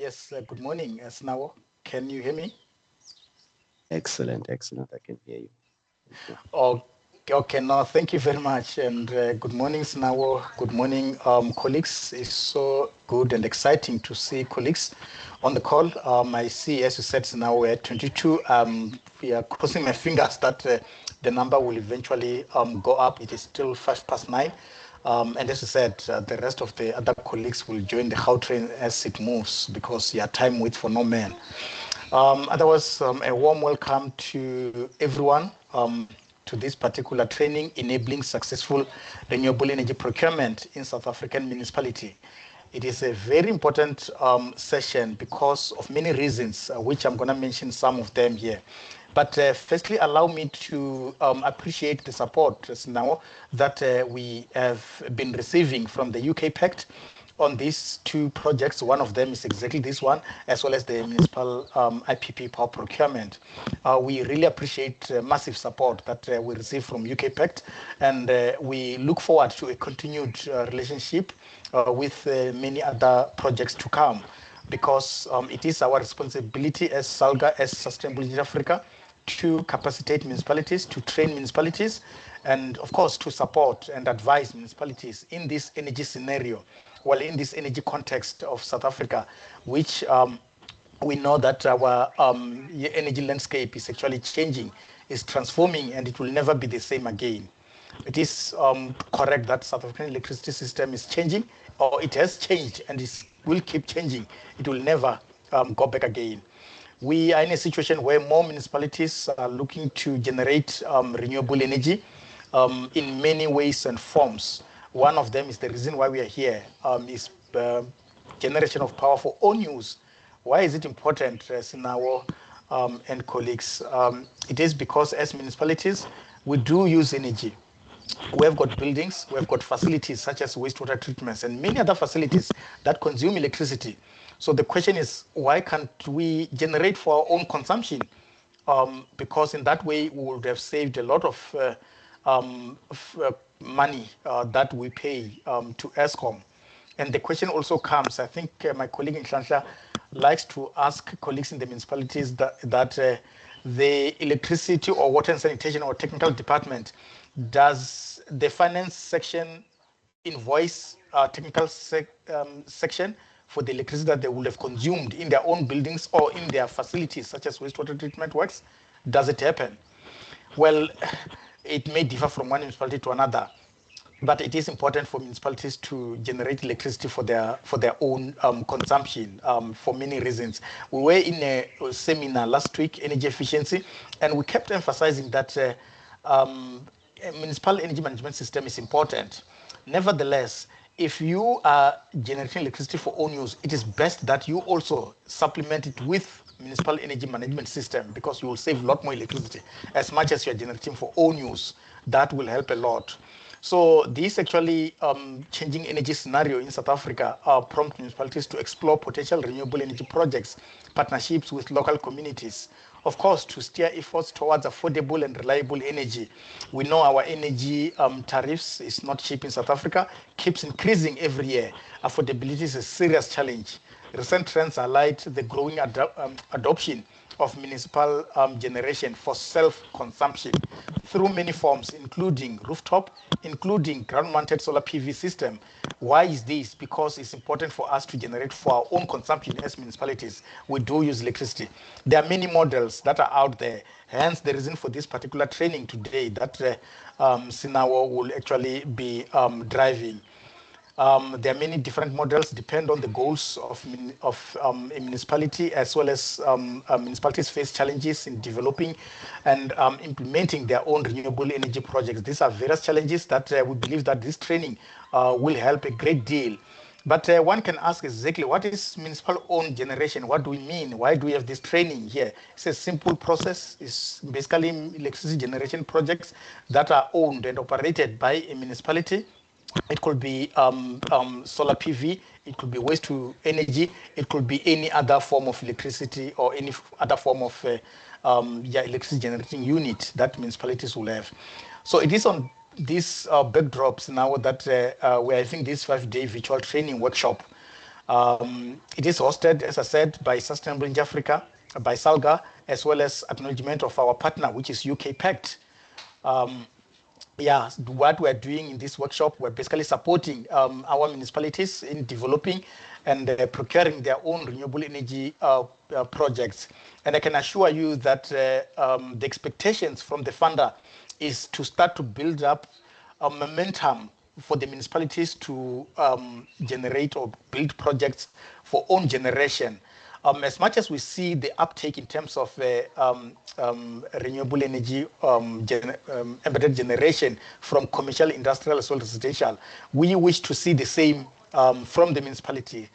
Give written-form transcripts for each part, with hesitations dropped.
Yes, good morning, Snawo. Can you hear me? Excellent, excellent. I can hear you. Thank you. Oh, okay, no, thank you very much. And good morning, Snawo. Good morning, colleagues. It's so good and exciting to see colleagues on the call. I see, as you said, now we're at 22. We are crossing my fingers that the number will eventually go up. It is still 9:05. And as you said, the rest of the other colleagues will join the how train as it moves because yeah, time waits for no man. Otherwise, a warm welcome to everyone to this particular training enabling successful renewable energy procurement in South African municipality. It is a very important session because of many reasons, which I'm going to mention some of them here. But firstly, allow me to appreciate the support now that we have been receiving from the UK Pact on these two projects. One of them is exactly this one, as well as the municipal IPP power procurement. We really appreciate massive support that we receive from UK Pact, and we look forward to a continued relationship with many other projects to come, because it is our responsibility as SALGA, as Sustainable Energy Africa, to capacitate municipalities, to train municipalities, and of course to support and advise municipalities in this energy scenario, well, in this energy context of South Africa, which we know that our energy landscape is actually changing, is transforming, and it will never be the same again. It is correct that South African electricity system is changing, or it has changed, and it will keep changing. It will never go back again. We are in a situation where more municipalities are looking to generate renewable energy in many ways and forms. One of them is the reason why we are here, is generation of power for own use. Why is it important, Sinawo and colleagues? It is because as municipalities, we do use energy. We have got buildings, we have got facilities such as wastewater treatments and many other facilities that consume electricity. So the question is, why can't we generate for our own consumption? Because in that way, we would have saved a lot of money that we pay to ESCOM. And the question also comes, I think my colleague in Shansha likes to ask colleagues in the municipalities that the electricity or water and sanitation or technical department, does the finance section invoice technical section for the electricity that they would have consumed in their own buildings or in their facilities, such as wastewater treatment works? Does it happen? Well, it may differ from one municipality to another, but it is important for municipalities to generate electricity for their own consumption for many reasons. We were in a seminar last week, energy efficiency, and we kept emphasizing that a municipal energy management system is important. Nevertheless, if you are generating electricity for own use, it is best that you also supplement it with municipal energy management system, because you will save a lot more electricity as much as you are generating for own use. That will help a lot. So this actually changing energy scenario in South Africa prompt municipalities to explore potential renewable energy projects, partnerships with local communities, of course, to steer efforts towards affordable and reliable energy. We know our energy tariffs is not cheap in South Africa, keeps increasing every year. Affordability is a serious challenge. Recent trends highlight the growing adoption of municipal generation for self-consumption through many forms, including rooftop, including ground-mounted solar PV system. Why is this? Because it's important for us to generate for our own consumption as municipalities. We do use electricity. There are many models that are out there. Hence, the reason for this particular training today that Sinawo will actually be driving. There are many different models, depend on the goals of a municipality, as well as municipalities face challenges in developing and implementing their own renewable energy projects. These are various challenges that we believe that this training will help a great deal. But one can ask exactly, what is municipal owned generation? What do we mean? Why do we have this training here? It's a simple process. It's basically electricity generation projects that are owned and operated by a municipality. It could be solar PV, it could be waste to energy, it could be any other form of electricity or any other form of electricity generating unit that municipalities will have. So it is on these backdrops now that we're having this 5-day virtual training workshop. It is hosted, as I said, by Sustainable in Africa, by SALGA, as well as acknowledgement of our partner, which is UK Pact. Yeah, what we're doing in this workshop, we're basically supporting our municipalities in developing and procuring their own renewable energy projects. And I can assure you that the expectations from the funder is to start to build up a momentum for the municipalities to generate or build projects for own generation. As much as we see the uptake in terms of renewable energy embedded generation from commercial, industrial, as well as residential, we wish to see the same from the municipalities.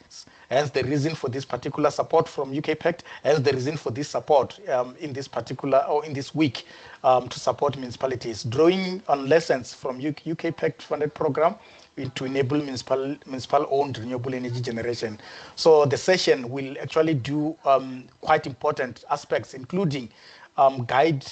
Hence the reason for this particular support from UK Pact, hence the reason for this support in this particular or in this week to support municipalities, drawing on lessons from UK Pact funded program to enable municipal-owned renewable energy generation. So the session will actually do quite important aspects, including guide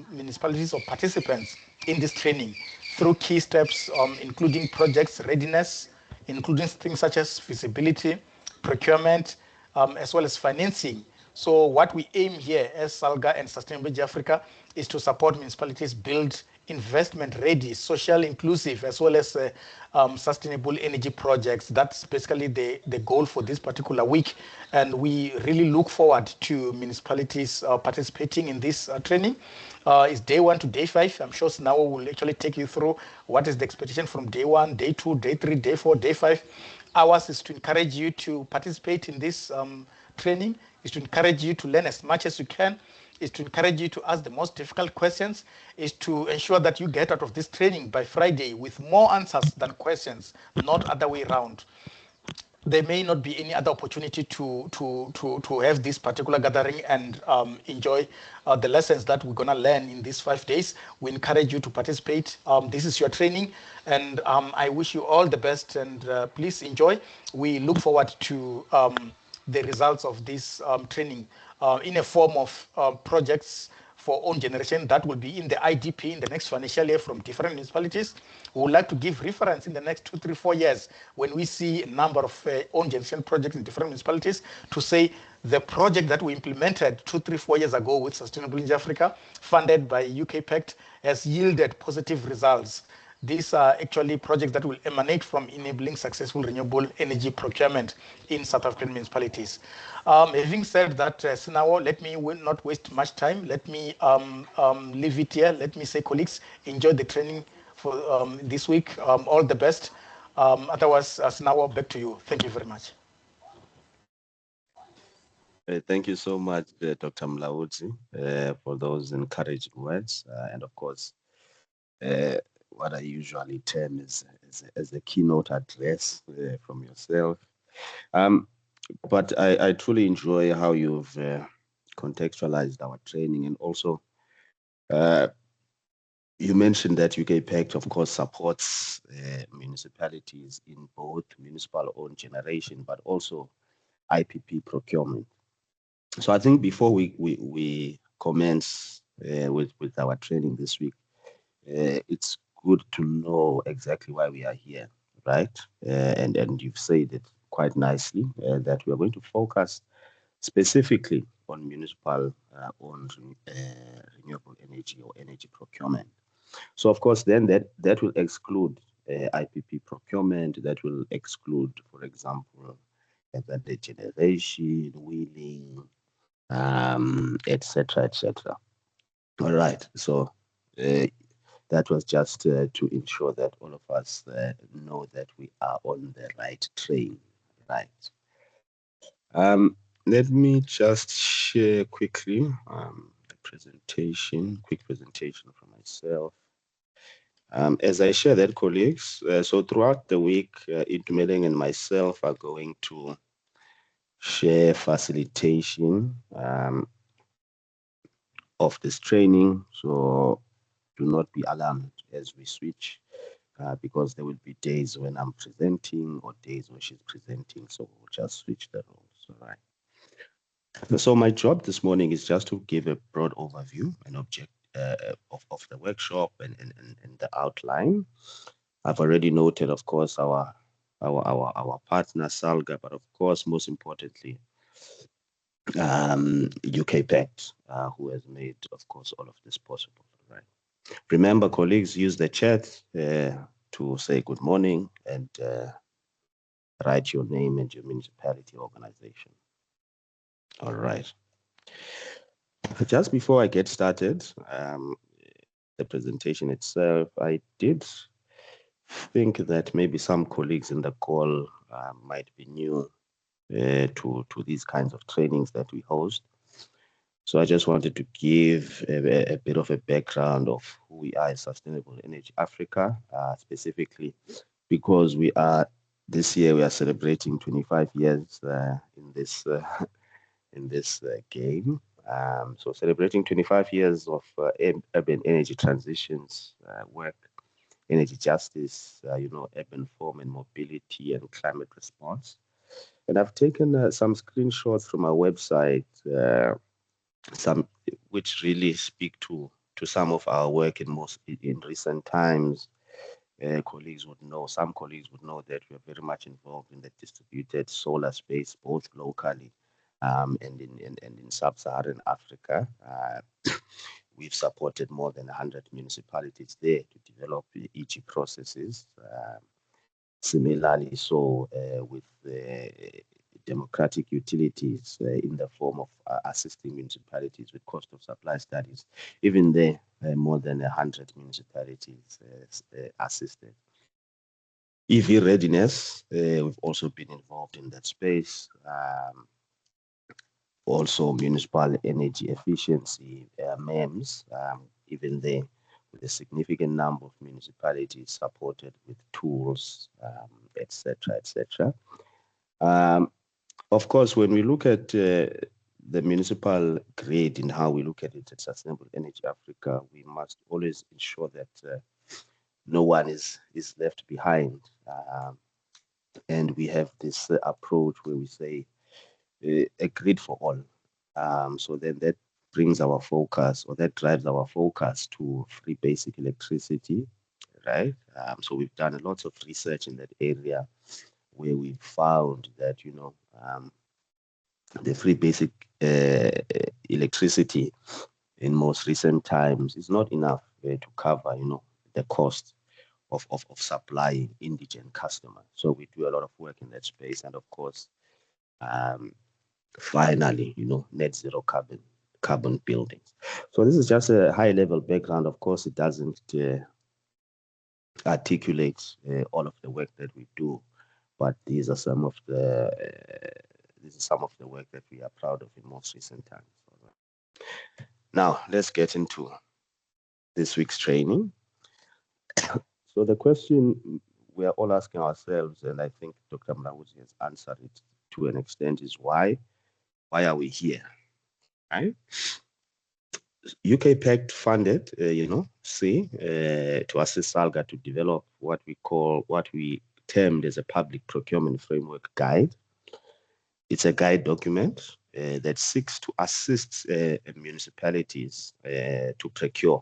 municipalities or participants in this training through key steps, including projects readiness, including things such as feasibility, procurement, as well as financing. So what we aim here as SALGA and Sustainable Africa is to support municipalities build investment ready, social inclusive, as well as sustainable energy projects. That's basically the goal for this particular week. And we really look forward to municipalities participating in this training. It's day 1 to day 5. I'm sure Sinawo will actually take you through what is the expectation from day 1, day 2, day 3, day 4, day 5. Ours is to encourage you to participate in this training, is to encourage you to learn as much as you can, is to encourage you to ask the most difficult questions, is to ensure that you get out of this training by Friday with more answers than questions, not other way around. There may not be any other opportunity to have this particular gathering and enjoy the lessons that we're going to learn in these 5 days. We encourage you to participate. This is your training, and I wish you all the best, and please enjoy. We look forward to the results of this training in a form of projects for own generation that will be in the IDP in the next financial year from different municipalities. We would like to give reference in the next 2, 3, 4 years when we see a number of own generation projects in different municipalities to say the project that we implemented 2, 3, 4 years ago with Sustainable in Africa, funded by UK Pact, has yielded positive results. These are actually projects that will emanate from enabling successful renewable energy procurement in South African municipalities. Having said that, Sinawo, let me not waste much time. Let me leave it here. Let me say, colleagues, enjoy the training for this week. All the best. Otherwise, Sinawo, back to you. Thank you very much. Thank you so much, Dr. Mlaudzi, for those encouraging words. And of course, what I usually term as a keynote address from yourself. But I truly enjoy how you've contextualized our training, and also you mentioned that UK Pact, of course, supports municipalities in both municipal-owned generation, but also IPP procurement. So I think before we commence with our training this week, it's good to know exactly why we are here, right? And you've said it quite nicely that we are going to focus specifically on municipal-owned renewable energy or energy procurement. So of course, then that will exclude IPP procurement. That will exclude, for example, the generation, wheeling, etc., etc. All right. So that was just to ensure that all of us know that we are on the right train, right? Let me just share quickly a quick presentation for myself. As I share that, colleagues, so throughout the week, Itumeleng and myself are going to share facilitation of this training. So do not be alarmed as we switch, because there will be days when I'm presenting or days when she's presenting. So we'll just switch the roles, all right? So my job this morning is just to give a broad overview and object of the workshop and the outline. I've already noted, of course, our our partner Salga, but of course, most importantly, UK Pact, who has made, of course, all of this possible. Right. Remember, colleagues, use the chat to say good morning and write your name and your municipality organization. All right. Just before I get started, the presentation itself, I did think that maybe some colleagues in the call might be new to these kinds of trainings that we host. So I just wanted to give a bit of a background of who we are as Sustainable Energy Africa, specifically because this year we are celebrating 25 years in this game. So celebrating 25 years of urban energy transitions work, energy justice, urban form and mobility and climate response. And I've taken some screenshots from our website, some which really speak to some of our work in recent times. Some colleagues would know that we are very much involved in the distributed solar space, both locally and in sub-Saharan Africa. We've supported more than 100 municipalities there to develop EG processes. Similarly, so with democratic utilities in the form of assisting municipalities with cost of supply studies. Even there, more than 100 municipalities assisted. EV readiness, we've also been involved in that space. Also municipal energy efficiency, MEMS, even there with a significant number of municipalities supported with tools, etc., etc. Of course, when we look at the municipal grid and how we look at it at Sustainable Energy Africa, we must always ensure that no one is left behind. And we have this approach where we say a grid for all. So then that brings our focus, or that drives our focus to free basic electricity, right? So we've done a lot of research in that area where we found that, the free basic electricity in most recent times is not enough to cover, the cost of supplying indigent customers. So we do a lot of work in that space. And of course, finally, net zero carbon buildings. So this is just a high level background. Of course, it doesn't articulate all of the work that we do, but these are some of the work that we are proud of in most recent times. Now, let's get into this week's training. So the question we are all asking ourselves, and I think Dr. Mlawuzi has answered it to an extent, is why are we here, right? UK Pact funded, to assist SALGA to develop what we termed as a public procurement framework guide. It's a guide document that seeks to assist municipalities to procure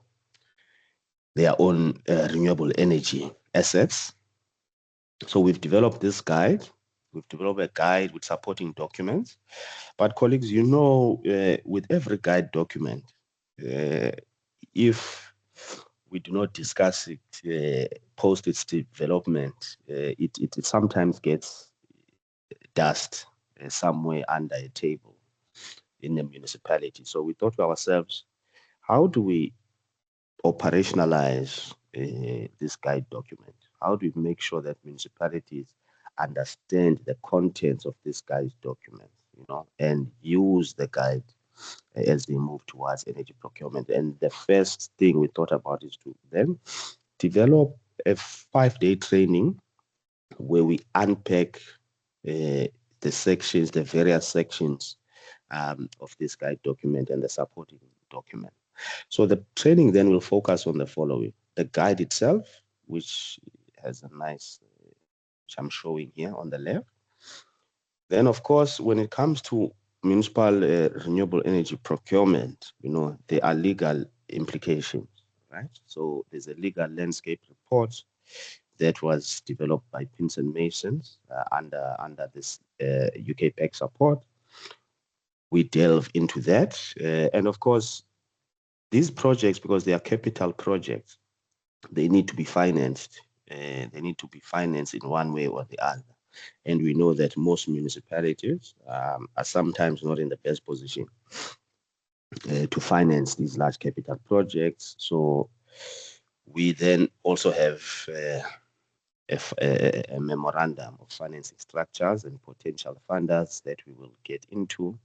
their own renewable energy assets. So we've developed this guide. We've developed a guide with supporting documents. But colleagues, with every guide document, if we do not discuss it post its development, it sometimes gets dust somewhere under a table in the municipality. So we thought to ourselves, how do we operationalize this guide document? How do we make sure that municipalities understand the contents of this guide document, and use the guide as they move towards energy procurement? And the first thing we thought about is to then develop a 5-day training where we unpack the various sections of this guide document and the supporting document. So the training then will focus on the following: the guide itself, which has a nice, which I'm showing here on the left. Then, of course, when it comes to municipal renewable energy procurement, there are legal implications, right? So there's a legal landscape report that was developed by Pins and Masons under this UK PEC support. We delve into that. And of course, these projects, because they are capital projects, they need to be financed. They need to be financed in one way or the other. And we know that most municipalities are sometimes not in the best position to finance these large capital projects. So we then also have a memorandum of financing structures and potential funders that we will get into.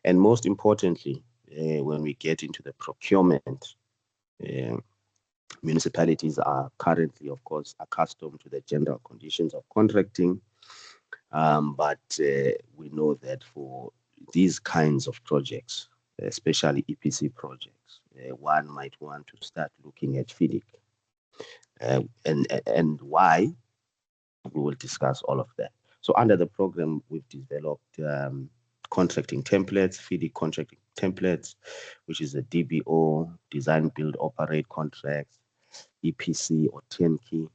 And most importantly, when we get into the procurement, municipalities are currently, of course, accustomed to the general conditions of contracting. But we know that for these kinds of projects, especially EPC projects, one might want to start looking at FIDIC. And why, we will discuss all of that. So under the program, we've developed contracting templates, FIDIC contracting templates, which is a DBO, design, build, operate contracts, EPC or turnkey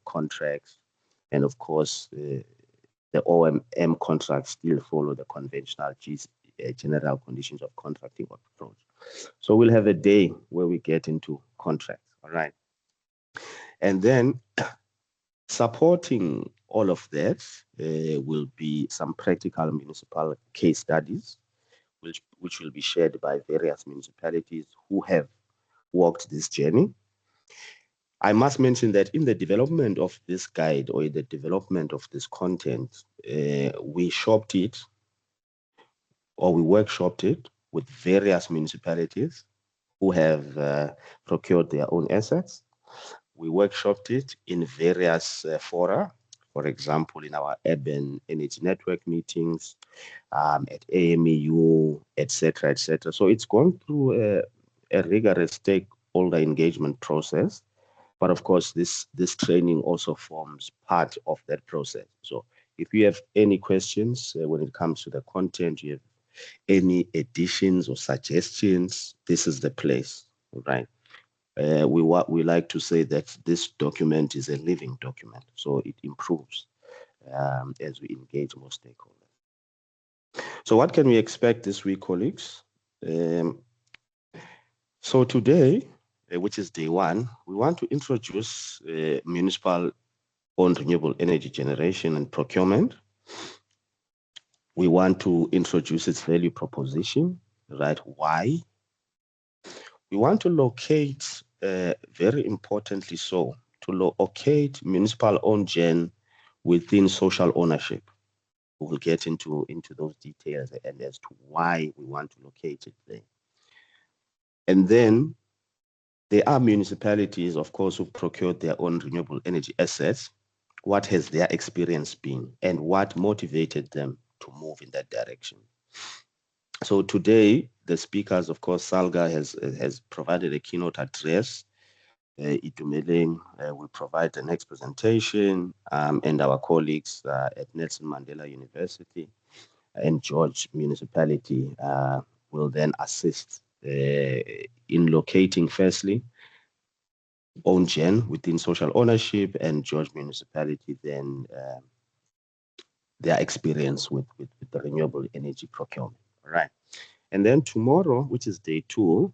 contracts, and of course, the OMM contracts still follow the conventional general conditions of contracting approach. So we'll have a day where we get into contracts, all right? And then supporting all of that will be some practical municipal case studies, which will be shared by various municipalities who have walked this journey. I must mention that in the development of this guide or in the development of this content, we shopped it or we workshopped it with various municipalities who have procured their own assets. We workshopped it in various fora, for example, in our urban energy network meetings, at AMEU, etc., etc. So it's gone through a rigorous stakeholder engagement process. But of course, this training also forms part of that process. So if you have any questions when it comes to the content, you have any additions or suggestions, this is the place, right? We like to say that this document is a living document, so it improves as we engage more stakeholders. So what can we expect this week, colleagues? So today, which is day one, we want to introduce municipal owned renewable energy generation and procurement. We want to introduce its value proposition, right? Why? We want to locate, very importantly so, to locate municipal owned gen within social ownership. We will get into those details and as to why we want to locate it there. And then there are municipalities, of course, who procured their own renewable energy assets. What has their experience been and what motivated them to move in that direction? So today, the speakers, of course, Salga has provided a keynote address. Itumeleng will provide the next presentation, and our colleagues at Nelson Mandela University and George Municipality will then assist in locating, firstly, own gen within social ownership, and George Municipality then their experience with the renewable energy procurement. All right. And then tomorrow, which is day two,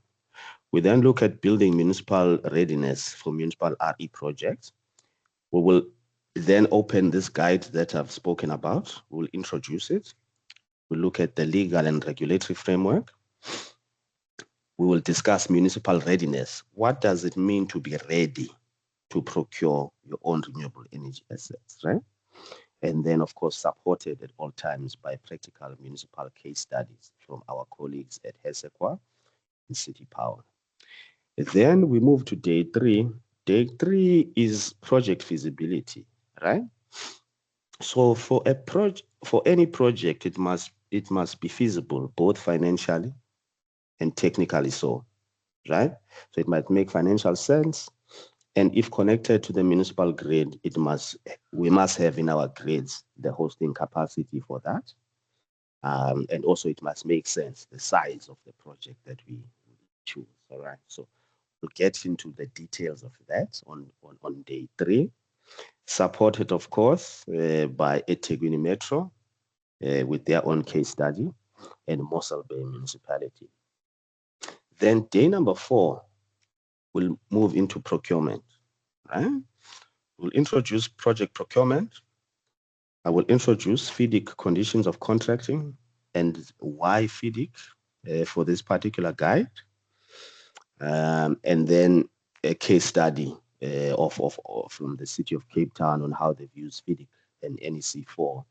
we then look at building municipal readiness for municipal RE projects. We will then open this guide that I've spoken about. We'll introduce it. We'll look at the legal and regulatory framework. We will discuss municipal readiness. What does it mean to be ready to procure your own renewable energy assets, right? And then, of course, supported at all times by practical municipal case studies from our colleagues at HESEQA and City Power. Then we move to day three. Day three is project feasibility, right? So for any project, it must be feasible, both financially and technically so, right? So it might make financial sense. And if connected to the municipal grid, we must have in our grids the hosting capacity for that. And also it must make sense, the size of the project that we choose, all right? So we'll get into the details of that on day three. supported, of course, by eThekwini Metro with their own case study and Mossel Bay Municipality. Then day number 4, we'll move into procurement. Right? We'll introduce project procurement. I will introduce FIDIC conditions of contracting and why FIDIC for this particular guide. And then a case study from the city of Cape Town on how they've used FIDIC and NEC4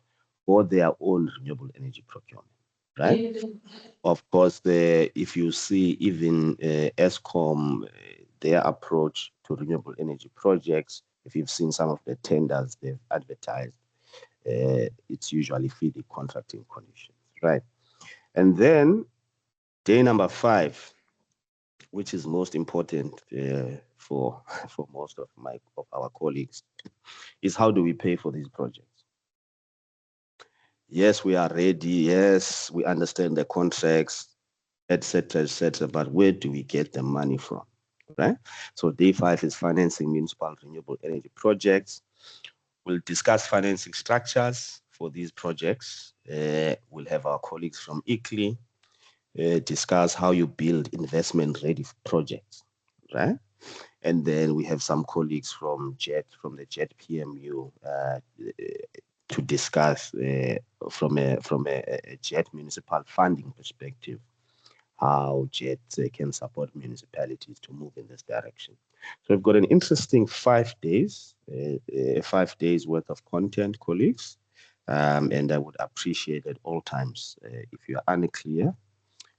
for their own renewable energy procurement, right? Of course, if you see even ESCOM, their approach to renewable energy projects, if you've seen some of the tenders they've advertised, it's usually FIDIC contracting conditions, right? And then day number 5, which is most important for most of our colleagues, is how do we pay for these projects? Yes, we are ready. Yes, we understand the contracts, etc., but where do we get the money from, right? So day 5 is financing municipal renewable energy projects. We'll discuss financing structures for these projects. We'll have our colleagues from ICLEI discuss how you build investment-ready projects, right? And then we have some colleagues from the JET PMU to discuss from a JET municipal funding perspective how JET can support municipalities to move in this direction. So we've got an interesting 5 days, 5 days worth of content, colleagues, and I would appreciate at all times if you are unclear,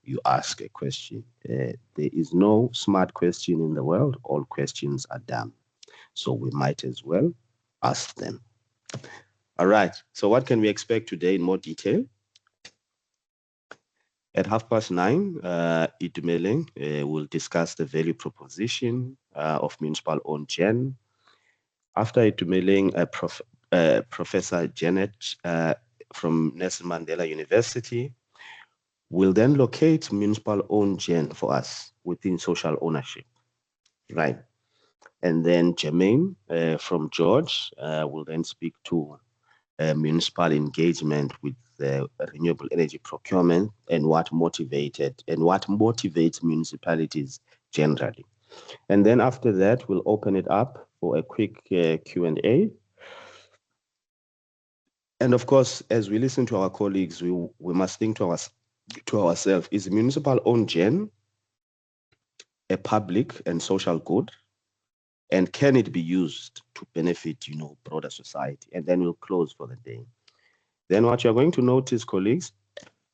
you ask a question. There is no smart question in the world. All questions are dumb. So we might as well ask them. All right. So what can we expect today in more detail? At 9:30, Itumeleng will discuss the value proposition of municipal-owned gen. After Itumeleng, Professor Janet from Nelson Mandela University will then locate municipal-owned gen for us within social ownership, right? And then Jermaine from George will then speak to municipal engagement with renewable energy procurement and what motivates municipalities generally. And then after that, we'll open it up for a quick Q&A. And of course, as we listen to our colleagues, we must think to ourselves, is municipal-owned gen a public and social good? And can it be used to benefit, broader society? And then we'll close for the day. Then what you're going to notice, colleagues,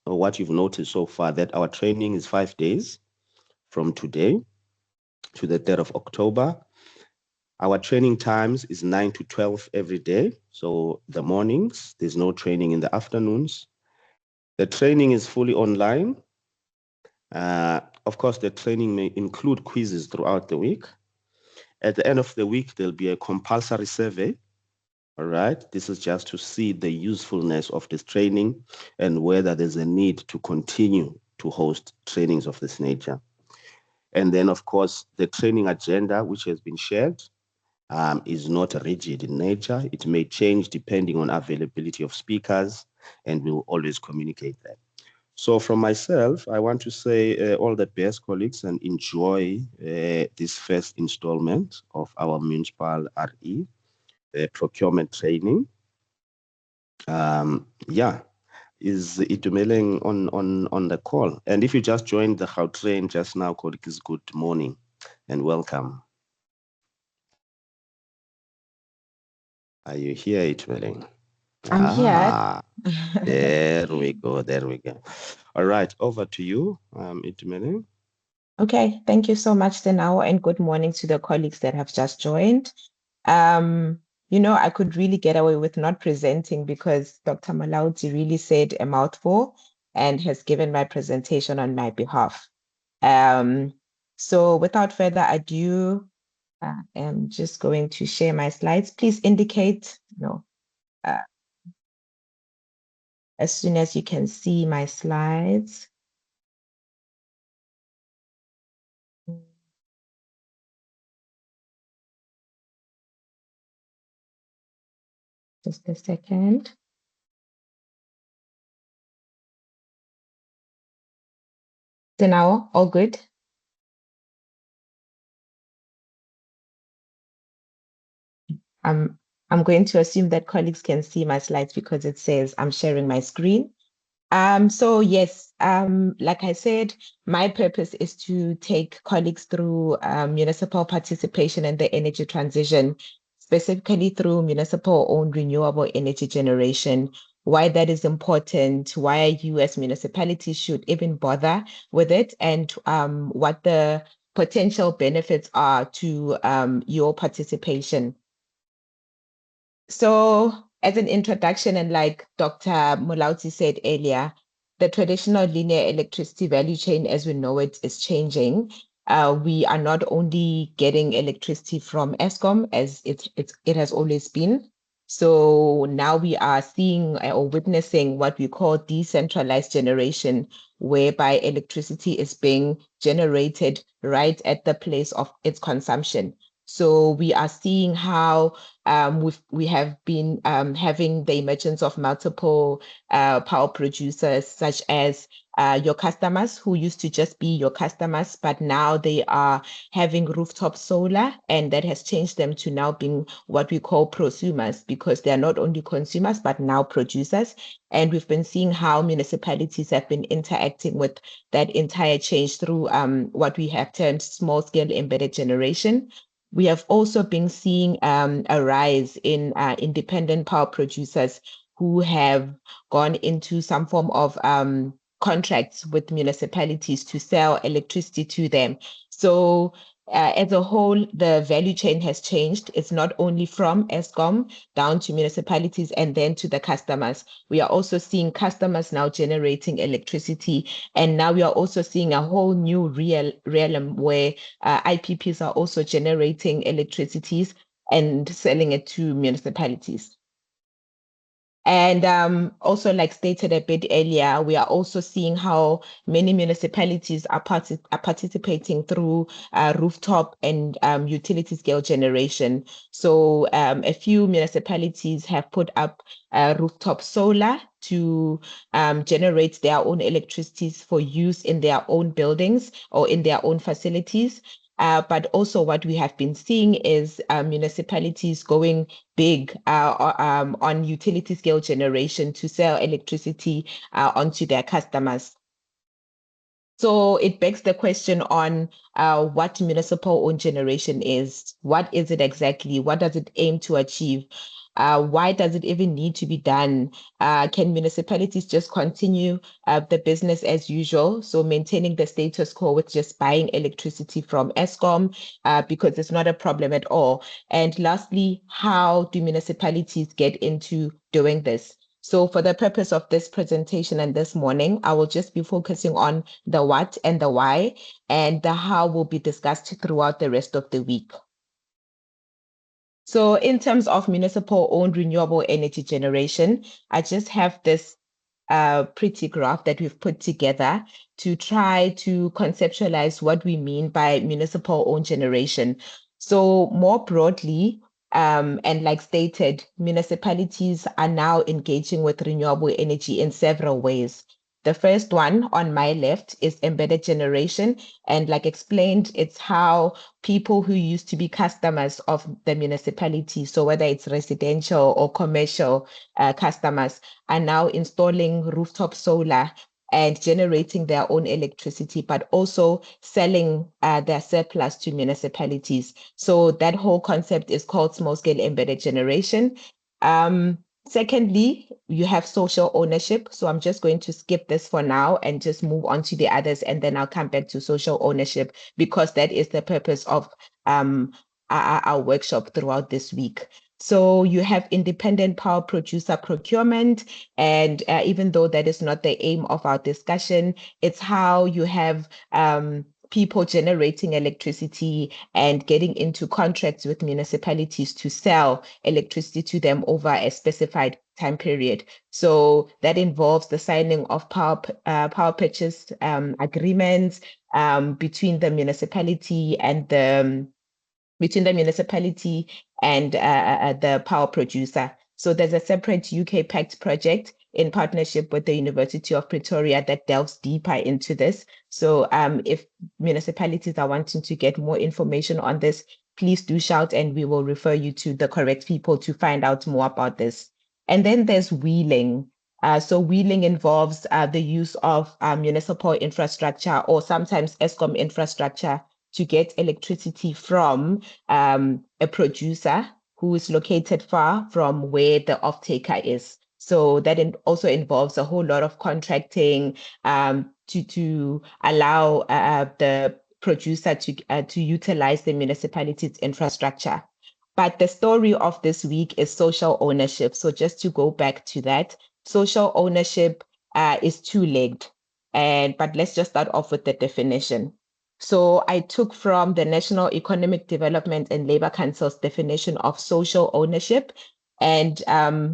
or what you've noticed so far, that our training is 5 days from today to the 3rd of October. Our training times is 9 to 12 every day. So the mornings, there's no training in the afternoons. The training is fully online. Of course, the training may include quizzes throughout the week. At the end of the week, there'll be a compulsory survey. All right, this is just to see the usefulness of this training and whether there's a need to continue to host trainings of this nature. And then, of course, the training agenda, which has been shared, is not rigid in nature. It may change depending on availability of speakers, and we'll always communicate that. So from myself, I want to say all the best, colleagues, and enjoy this first installment of our municipal RE procurement training. Is Itumeleng on the call? And if you just joined the Gautrain just now, colleagues, good morning and welcome. Are you here, Itumeleng? I'm here. There we go. All right, over to you, Itumeleng. Okay, thank you so much, Denao, and good morning to the colleagues that have just joined. I could really get away with not presenting because Dr. Malauti really said a mouthful and has given my presentation on my behalf. So without further ado, I'm just going to share my slides. Please indicate, as soon as you can see my slides. Just a second. So now, all good? I'm going to assume that colleagues can see my slides because it says I'm sharing my screen. So yes, like I said, my purpose is to take colleagues through municipal participation in the energy transition, specifically through municipal-owned renewable energy generation, why that is important, why you as municipalities should even bother with it, and what the potential benefits are to your participation. So, as an introduction, and like Dr. Mulauti said earlier, the traditional linear electricity value chain as we know it is changing. We are not only getting electricity from Eskom as it has always been. So now we are seeing or witnessing what we call decentralized generation, whereby electricity is being generated right at the place of its consumption. So we are seeing how we have been having the emergence of multiple power producers, such as your customers who used to just be your customers, but now they are having rooftop solar, and that has changed them to now being what we call prosumers, because they are not only consumers, but now producers. And we've been seeing how municipalities have been interacting with that entire change through what we have termed small scale embedded generation. We have also been seeing a rise in independent power producers who have gone into some form of contracts with municipalities to sell electricity to them. So as a whole, the value chain has changed. It's not only from Eskom down to municipalities and then to the customers. We are also seeing customers now generating electricity. And now we are also seeing a whole new realm where IPPs are also generating electricities and selling it to municipalities. And also, like stated a bit earlier, we are also seeing how many municipalities are participating through rooftop and utility scale generation. So a few municipalities have put up rooftop solar to generate their own electricity for use in their own buildings or in their own facilities. But also what we have been seeing is municipalities going big on utility scale generation to sell electricity onto their customers. So it begs the question on what municipal owned generation is. What is it exactly? What does it aim to achieve? Why does it even need to be done? Can municipalities just continue the business as usual? So maintaining the status quo with just buying electricity from Eskom because it's not a problem at all. And lastly, how do municipalities get into doing this? So for the purpose of this presentation and this morning, I will just be focusing on the what and the why, and the how will be discussed throughout the rest of the week. So in terms of municipal owned renewable energy generation, I just have this pretty graph that we've put together to try to conceptualize what we mean by municipal owned generation. So more broadly, and like stated, municipalities are now engaging with renewable energy in several ways. The first one on my left is embedded generation. And like explained, it's how people who used to be customers of the municipality, so whether it's residential or commercial customers, are now installing rooftop solar and generating their own electricity, but also selling their surplus to municipalities. So that whole concept is called small-scale embedded generation. Secondly, you have social ownership. So I'm just going to skip this for now and just move on to the others, and then I'll come back to social ownership because that is the purpose of our workshop throughout this week. So you have independent power producer procurement, and even though that is not the aim of our discussion, it's how you have people generating electricity and getting into contracts with municipalities to sell electricity to them over a specified time period. So that involves the signing of power purchase agreements between the municipality and the power producer. So there's a separate UK-packed project in partnership with the University of Pretoria that delves deeper into this. So if municipalities are wanting to get more information on this, please do shout and we will refer you to the correct people to find out more about this. And then there's wheeling. So wheeling involves the use of municipal infrastructure or sometimes ESCOM infrastructure to get electricity from a producer who is located far from where the off-taker is. So that also involves a whole lot of contracting to allow the producer to utilize the municipality's infrastructure. But the story of this week is social ownership. So just to go back to that, social ownership is two-legged. But let's just start off with the definition. So I took from the National Economic Development and Labor Council's definition of social ownership, and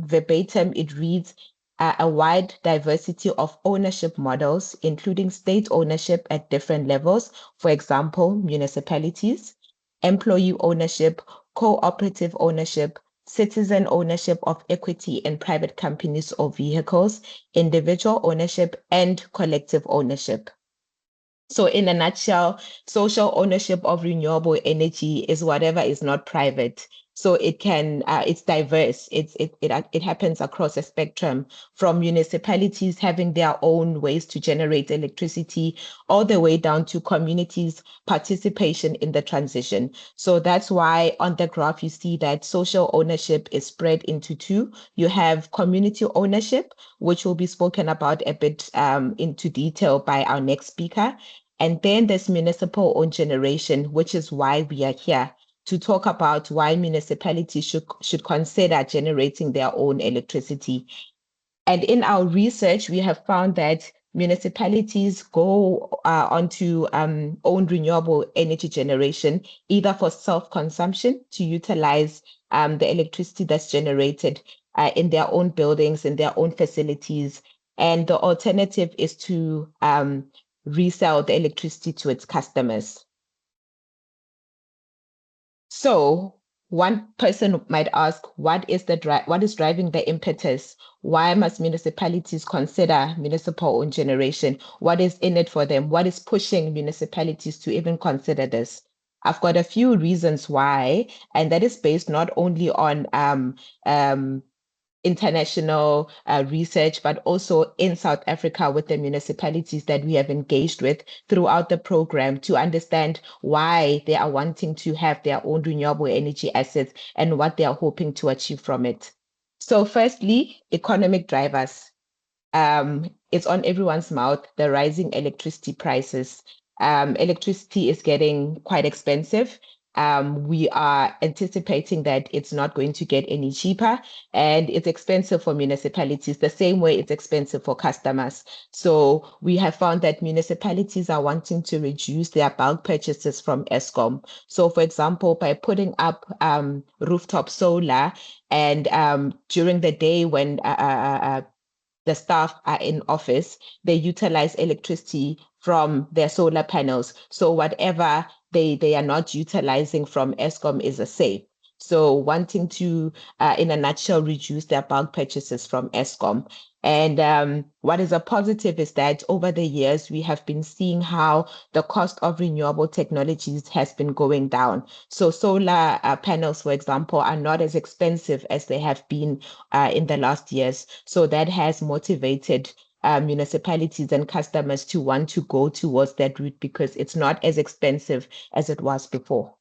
verbatim it reads, a wide diversity of ownership models, including state ownership at different levels, for example, municipalities, employee ownership, cooperative ownership, citizen ownership of equity in private companies or vehicles, individual ownership, and collective ownership. So in a nutshell, social ownership of renewable energy is whatever is not private. So it can, it's diverse. It happens across a spectrum, from municipalities having their own ways to generate electricity, all the way down to communities' participation in the transition. So that's why on the graph you see that social ownership is spread into two. You have community ownership, which will be spoken about a bit into detail by our next speaker. And then there's municipal owned generation, which is why we are here, to talk about why municipalities should consider generating their own electricity. And in our research, we have found that municipalities go onto own renewable energy generation, either for self-consumption to utilize the electricity that's generated in their own buildings, in their own facilities. And the alternative is to resell the electricity to its customers. So one person might ask, what is driving the impetus? Why must municipalities consider municipal owned generation? What is in it for them? What is pushing municipalities to even consider this? I've got a few reasons why, and that is based not only on international research, but also in South Africa with the municipalities that we have engaged with throughout the program to understand why they are wanting to have their own renewable energy assets and what they are hoping to achieve from it. So firstly, economic drivers. It's on everyone's mouth, the rising electricity prices. Electricity is getting quite expensive. We are anticipating that it's not going to get any cheaper, and it's expensive for municipalities the same way it's expensive for customers. So we have found that municipalities are wanting to reduce their bulk purchases from ESCOM. So for example, by putting up rooftop solar, and during the day when the staff are in office, they utilize electricity from their solar panels. So whatever they are not utilizing from ESCOM is a save. So wanting to, in a nutshell, reduce their bulk purchases from ESCOM. And what is a positive is that over the years, we have been seeing how the cost of renewable technologies has been going down. So solar panels, for example, are not as expensive as they have been in the last years. So that has motivated municipalities and customers to want to go towards that route because it's not as expensive as it was before.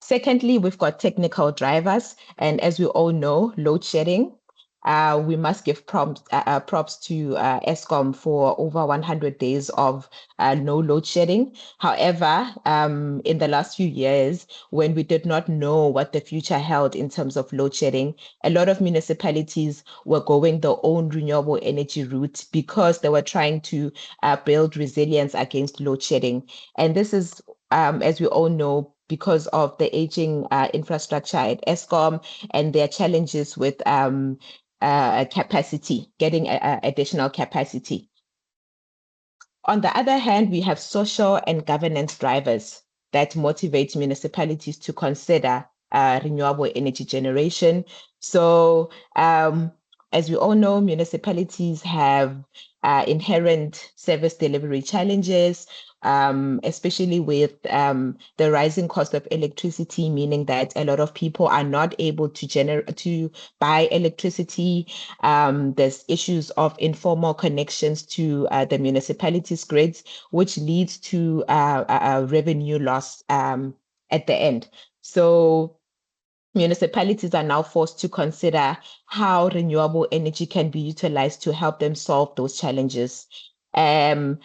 Secondly, we've got technical drivers. And as we all know, load shedding. We must give props to ESCOM for over 100 days of no load shedding. However, in the last few years, when we did not know what the future held in terms of load shedding, a lot of municipalities were going their own renewable energy route because they were trying to build resilience against load shedding. And this is, as we all know, because of the aging infrastructure at ESCOM and their challenges with capacity, getting additional capacity. On the other hand, we have social and governance drivers that motivate municipalities to consider renewable energy generation. So as we all know, municipalities have inherent service delivery challenges, especially with the rising cost of electricity, meaning that a lot of people are not able to buy electricity. There's issues of informal connections to the municipalities' grids, which leads to a revenue loss at the end. So municipalities are now forced to consider how renewable energy can be utilized to help them solve those challenges. And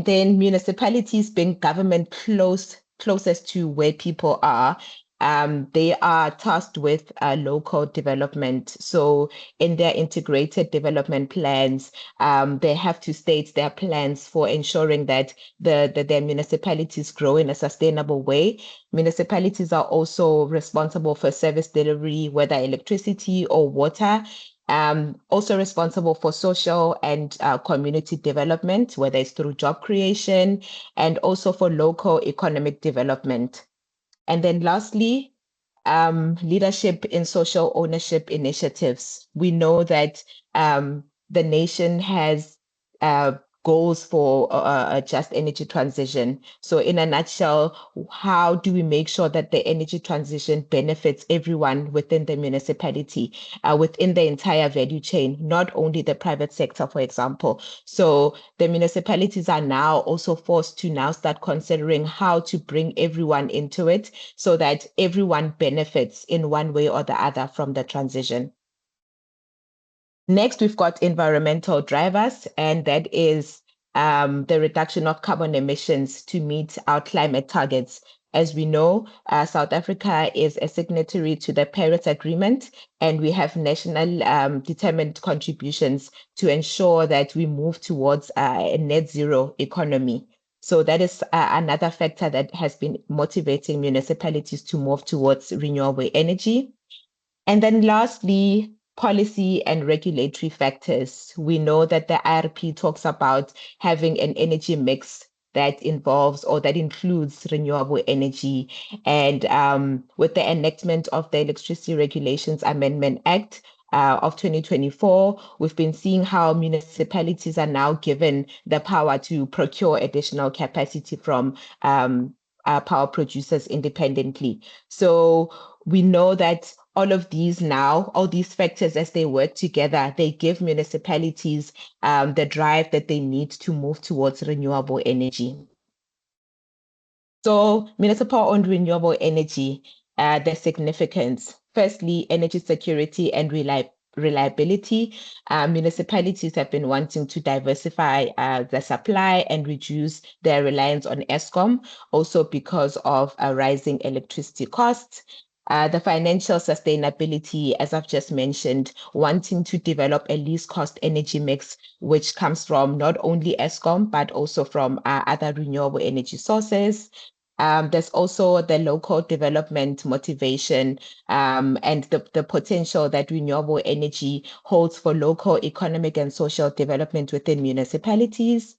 then municipalities being government closest to where people are, they are tasked with local development. So in their integrated development plans, they have to state their plans for ensuring that their municipalities grow in a sustainable way. Municipalities are also responsible for service delivery, whether electricity or water. Also responsible for social and community development, whether it's through job creation, and also for local economic development. And then lastly, leadership in social ownership initiatives. We know that the nation has goals for a just energy transition. So in a nutshell, how do we make sure that the energy transition benefits everyone within the municipality, within the entire value chain, not only the private sector, for example. So the municipalities are now also forced to now start considering how to bring everyone into it so that everyone benefits in one way or the other from the transition. Next, we've got environmental drivers, and that is the reduction of carbon emissions to meet our climate targets. As we know, South Africa is a signatory to the Paris Agreement, and we have national determined contributions to ensure that we move towards a net zero economy. So that is another factor that has been motivating municipalities to move towards renewable energy. And then lastly, policy and regulatory factors. We know that the IRP talks about having an energy mix that involves or that includes renewable energy. And with the enactment of the Electricity Regulations Amendment Act, of 2024, we've been seeing how municipalities are now given the power to procure additional capacity from power producers independently. So we know that all of these now, all these factors as they work together, they give municipalities the drive that they need to move towards renewable energy. So municipal-owned renewable energy, the significance. Firstly, energy security and reliability. Municipalities have been wanting to diversify the supply and reduce their reliance on Eskom, also because of rising electricity costs. The financial sustainability, as I've just mentioned, wanting to develop a least cost energy mix, which comes from not only Eskom, but also from other renewable energy sources. There's also the local development motivation and the potential that renewable energy holds for local economic and social development within municipalities.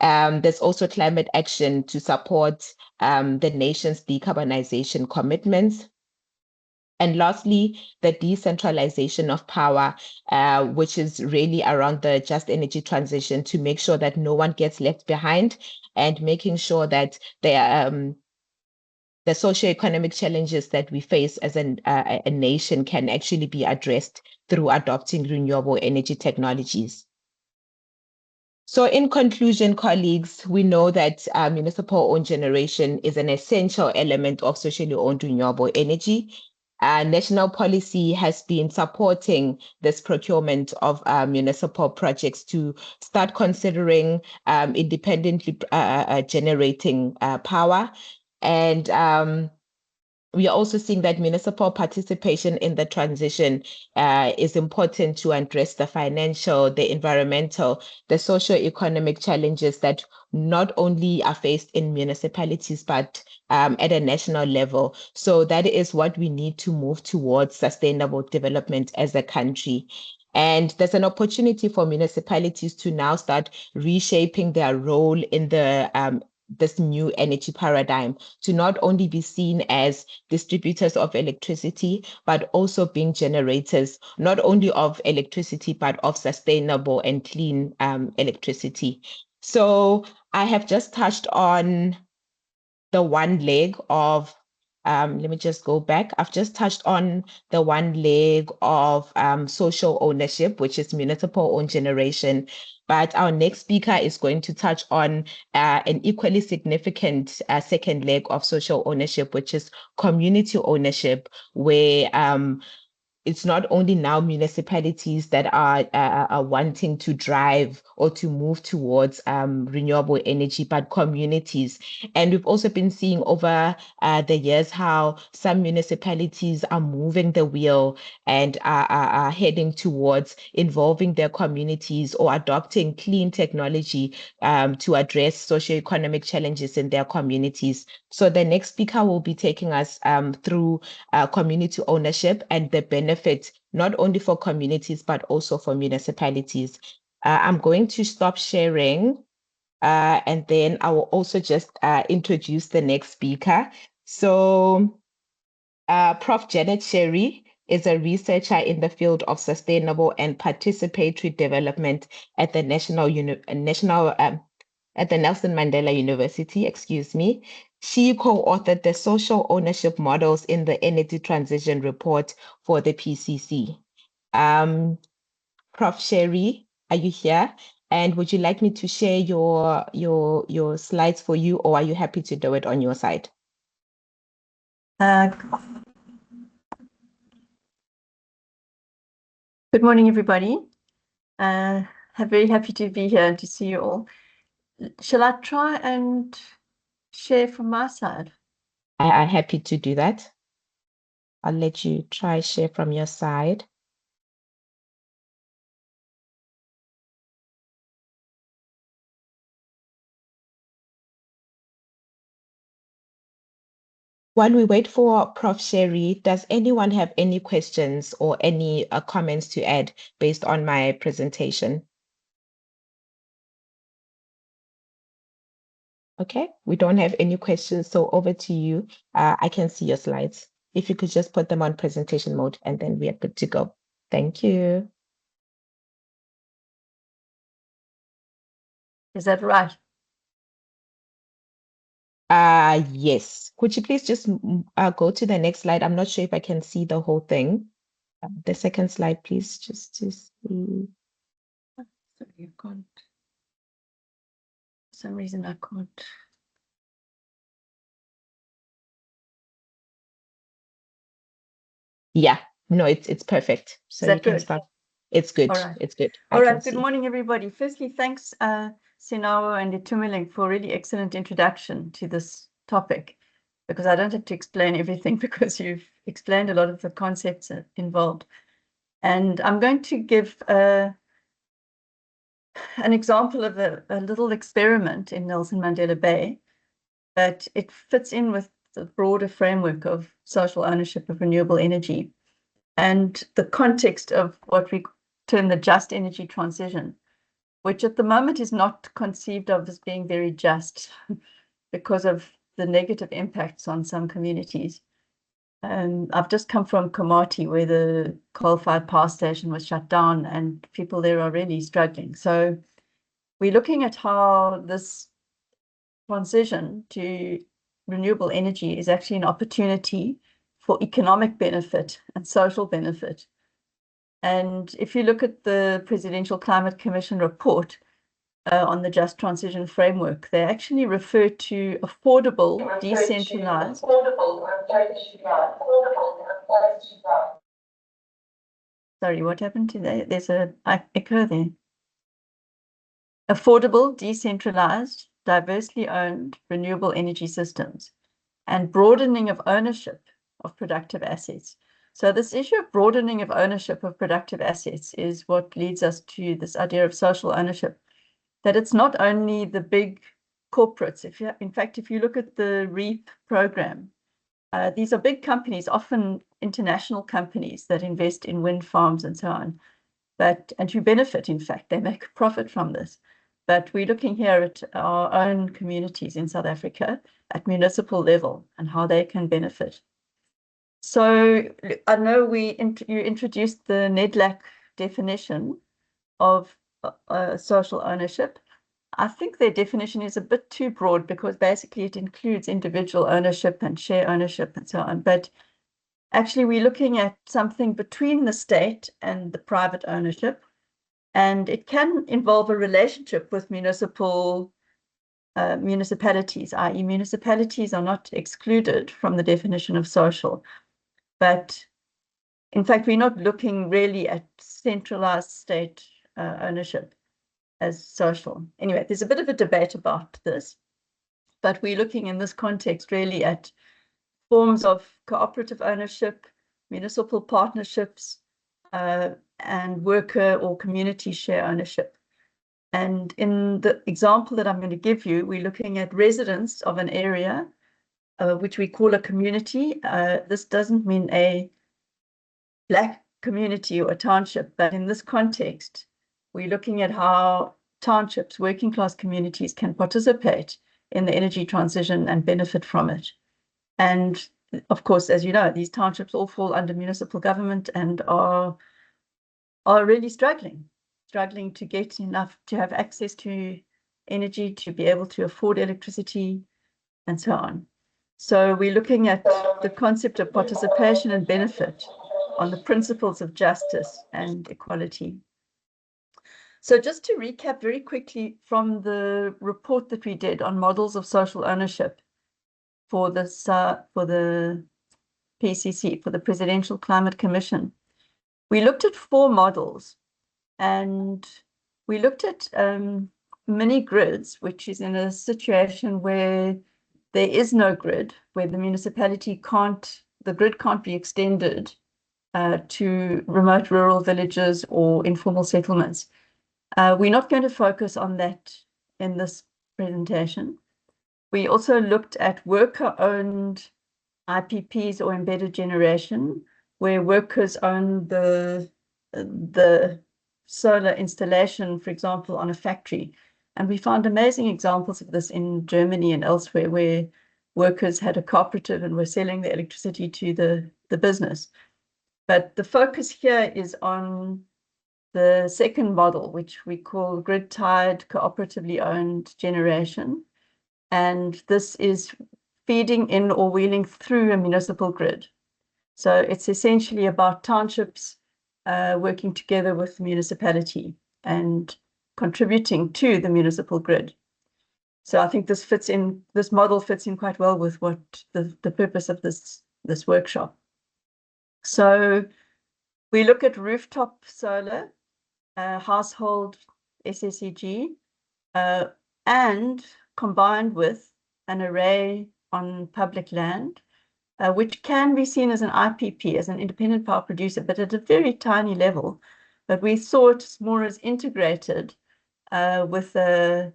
There's also climate action to support the nation's decarbonization commitments. And lastly, the decentralization of power, which is really around the just energy transition to make sure that no one gets left behind and making sure that the socioeconomic challenges that we face as a nation can actually be addressed through adopting renewable energy technologies. So in conclusion, colleagues, we know that municipal-owned generation is an essential element of socially owned renewable energy. National policy has been supporting this procurement of municipal projects to start considering independently generating power. And we are also seeing that municipal participation in the transition is important to address the financial, the environmental, the socio-economic challenges that not only are faced in municipalities, but at a national level. So that is what we need to move towards sustainable development as a country. And there's an opportunity for municipalities to now start reshaping their role in the this new energy paradigm to not only be seen as distributors of electricity, but also being generators, not only of electricity, but of sustainable and clean electricity. So I have just touched on the one leg of, let me just go back. I've just touched on the one leg of social ownership, which is municipal owned generation. But our next speaker is going to touch on an equally significant second leg of social ownership, which is community ownership, where it's not only now municipalities that are wanting to drive or to move towards renewable energy, but communities. And we've also been seeing over the years how some municipalities are moving the wheel and are heading towards involving their communities or adopting clean technology to address socioeconomic challenges in their communities. So the next speaker will be taking us through community ownership and the benefits, not only for communities, but also for municipalities. I'm going to stop sharing and then I will also just introduce the next speaker. So Prof. Janet Sherry is a researcher in the field of sustainable and participatory development at the at the Nelson Mandela University, excuse me. She co-authored the social ownership models in the energy transition report for the PCC. Prof. Sherry, are you here? And would you like me to share your slides for you, or are you happy to do it on your side? Good morning, everybody. I'm very happy to be here and to see you all. Shall I try and share from my side? I'm happy to do that. I'll let you try share from your side. While we wait for Prof. Sherry, does anyone have any questions or any comments to add based on my presentation? Okay, we don't have any questions, so over to you. I can see your slides. If you could just put them on presentation mode and then we are good to go. Thank you. Is that right? Yes. Could you please just go to the next slide? I'm not sure if I can see the whole thing. The second slide, please, just to see. Sorry, I can't. For some reason, I can't. Yeah, no, it's perfect. So you can good? start. It's good. All right. It's good. All right. Good morning, everybody. Firstly, thanks, Sinawo and Itumeleng, for a really excellent introduction to this topic, because I don't have to explain everything because you've explained a lot of the concepts involved. And I'm going to give an example of a little experiment in Nelson Mandela Bay, but it fits in with the broader framework of social ownership of renewable energy and the context of what we term the just energy transition, which at the moment is not conceived of as being very just because of the negative impacts on some communities. I've just come from Komati, where the coal-fired power station was shut down and people there are really struggling. So we're looking at how this transition to renewable energy is actually an opportunity for economic benefit and social benefit. And if you look at the Presidential Climate Commission report on the Just Transition Framework, they actually refer to affordable, decentralized. Sorry, what happened to that? There's an echo there. Affordable, decentralized, diversely owned renewable energy systems and broadening of ownership of productive assets. So this issue of broadening of ownership of productive assets is what leads us to this idea of social ownership, that it's not only the big corporates. In fact, if you look at the REAP program, these are big companies, often international companies that invest in wind farms and so on. And you benefit, in fact, they make a profit from this. But we're looking here at our own communities in South Africa at municipal level and how they can benefit. So I know you introduced the NEDLAC definition of social ownership. I think their definition is a bit too broad because basically it includes individual ownership and share ownership and so on. But actually, we're looking at something between the state and the private ownership. And it can involve a relationship with municipalities, i.e. municipalities are not excluded from the definition of social. But in fact, we're not looking really at centralized state ownership as social. Anyway, there's a bit of a debate about this, but we're looking in this context really at forms of cooperative ownership, municipal partnerships, and worker or community share ownership. And in the example that I'm going to give you, we're looking at residents of an area, which we call a community. This doesn't mean a Black community or a township, but in this context, we're looking at how townships, working class communities can participate in the energy transition and benefit from it. And of course, as you know, these townships all fall under municipal government and are really struggling to get enough, to have access to energy, to be able to afford electricity, and so on. So we're looking at the concept of participation and benefit on the principles of justice and equality. So just to recap very quickly from the report that we did on models of social ownership for this for the PCC, for the Presidential Climate Commission, we looked at 4 models, and we looked at mini grids, which is in a situation where there is no grid, where the municipality the grid can't be extended to remote rural villages or informal settlements. We're not going to focus on that in this presentation. We also looked at worker-owned IPPs or embedded generation, where workers own the solar installation, for example, on a factory. And we found amazing examples of this in Germany and elsewhere, where workers had a cooperative and were selling the electricity to the business. But the focus here is on the second model, which we call grid-tied, cooperatively owned generation. And this is feeding in or wheeling through a municipal grid. So it's essentially about townships working together with the municipality and contributing to the municipal grid. So I think this model fits in quite well with what the purpose of this workshop. So we look at rooftop solar, household SSEG, and combined with an array on public land, which can be seen as an IPP, as an independent power producer, but at a very tiny level. But we saw it more as integrated with a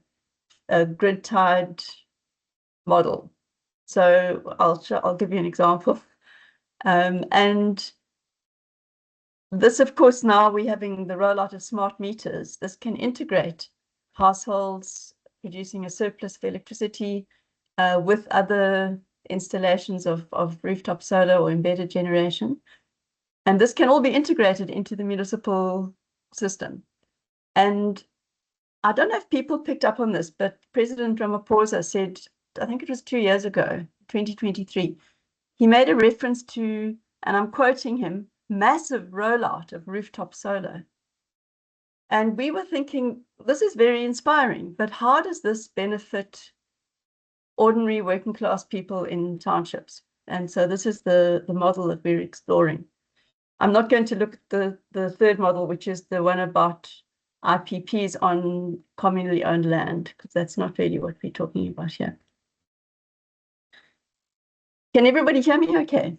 grid-tied model. So I'll give you an example. And this, of course, now we're having the rollout of smart meters. This can integrate households producing a surplus of electricity with other installations of rooftop solar or embedded generation. And this can all be integrated into the municipal system. And I don't know if people picked up on this, but President Ramaphosa said, I think it was 2 years ago, 2023, he made a reference to, and I'm quoting him, massive rollout of rooftop solar. And we were thinking, this is very inspiring, but how does this benefit ordinary working class people in townships? And so this is the model that we're exploring. I'm not going to look at the third model, which is the one about IPPs on communally owned land, because that's not really what we're talking about here. Can everybody hear me okay?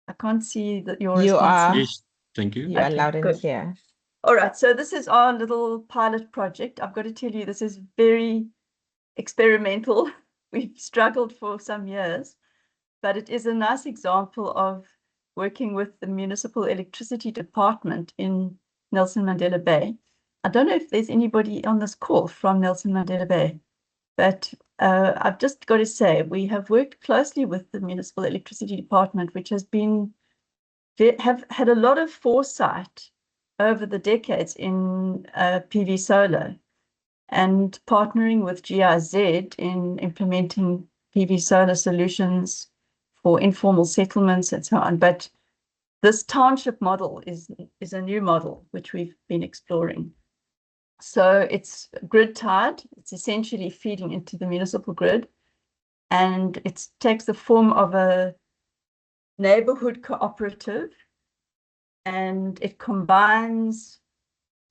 I can't see that your You response. are. Yes, thank you. You are Okay, loud and good. clear. All right, so this is our little pilot project. I've got to tell you, this is very experimental. We've struggled for some years, but it is a nice example of working with the Municipal Electricity Department in Nelson Mandela Bay. I don't know if there's anybody on this call from Nelson Mandela Bay, but I've just got to say, we have worked closely with the Municipal Electricity Department, which has have had a lot of foresight over the decades in PV solar, and partnering with GIZ in implementing PV solar solutions for informal settlements and so on. But this township model is a new model which we've been exploring. So it's grid tied. It's essentially feeding into the municipal grid, and it takes the form of a neighborhood cooperative, and it combines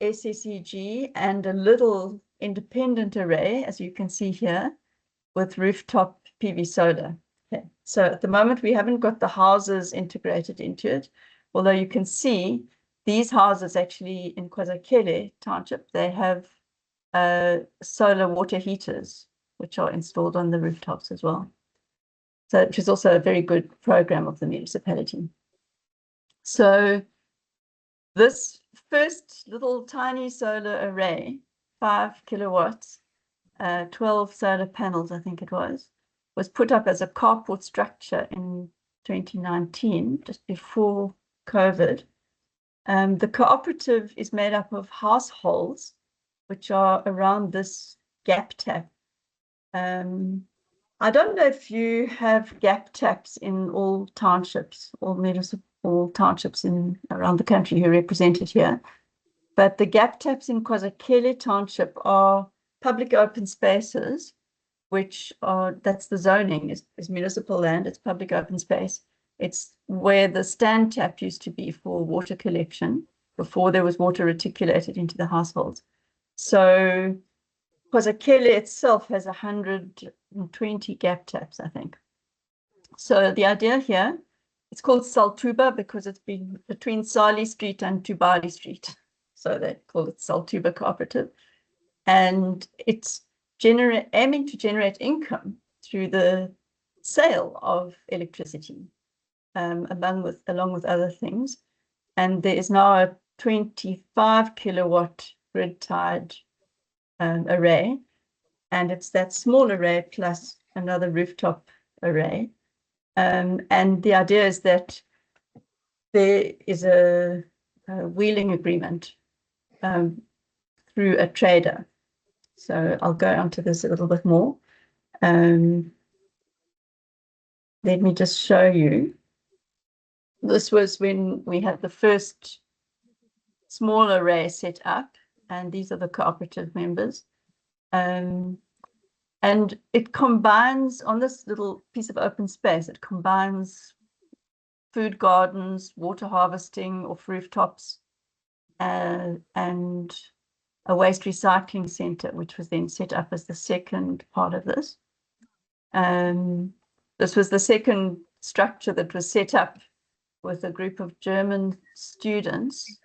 SSEG and a little independent array, as you can see here, with rooftop PV solar. Okay. So at the moment, we haven't got the houses integrated into it, although you can see these houses actually in KwaZulu Township, they have solar water heaters, which are installed on the rooftops as well. So which is also a very good program of the municipality. So this first little tiny solar array, 5 kilowatts, 12 solar panels, I think it was put up as a carport structure in 2019, just before COVID. The cooperative is made up of households, which are around this gap tap. I don't know if you have gap taps in all townships or municipal townships around the country who are represented here, but the gap taps in KwaZulu Township are public open spaces, which are, that's the zoning, is municipal land, it's public open space. It's where the stand tap used to be for water collection before there was water reticulated into the households. So KwaZulu itself has 120 gap taps, I think. So the idea here, it's called Saltuba because it's been between Sali Street and Tubali Street. So they call it Saltuba Cooperative. And it's aiming to generate income through the sale of electricity, along with other things. And there is now a 25 kilowatt grid tied array, and it's that small array plus another rooftop array. And the idea is that there is a wheeling agreement through a trader. So I'll go onto this a little bit more. Let me just show you. This was when we had the first small array set up, and these are the cooperative members. And it combines, on this little piece of open space, it combines food gardens, water harvesting off rooftops, and a waste recycling center, which was then set up as the second part of this. This was the second structure that was set up with a group of German students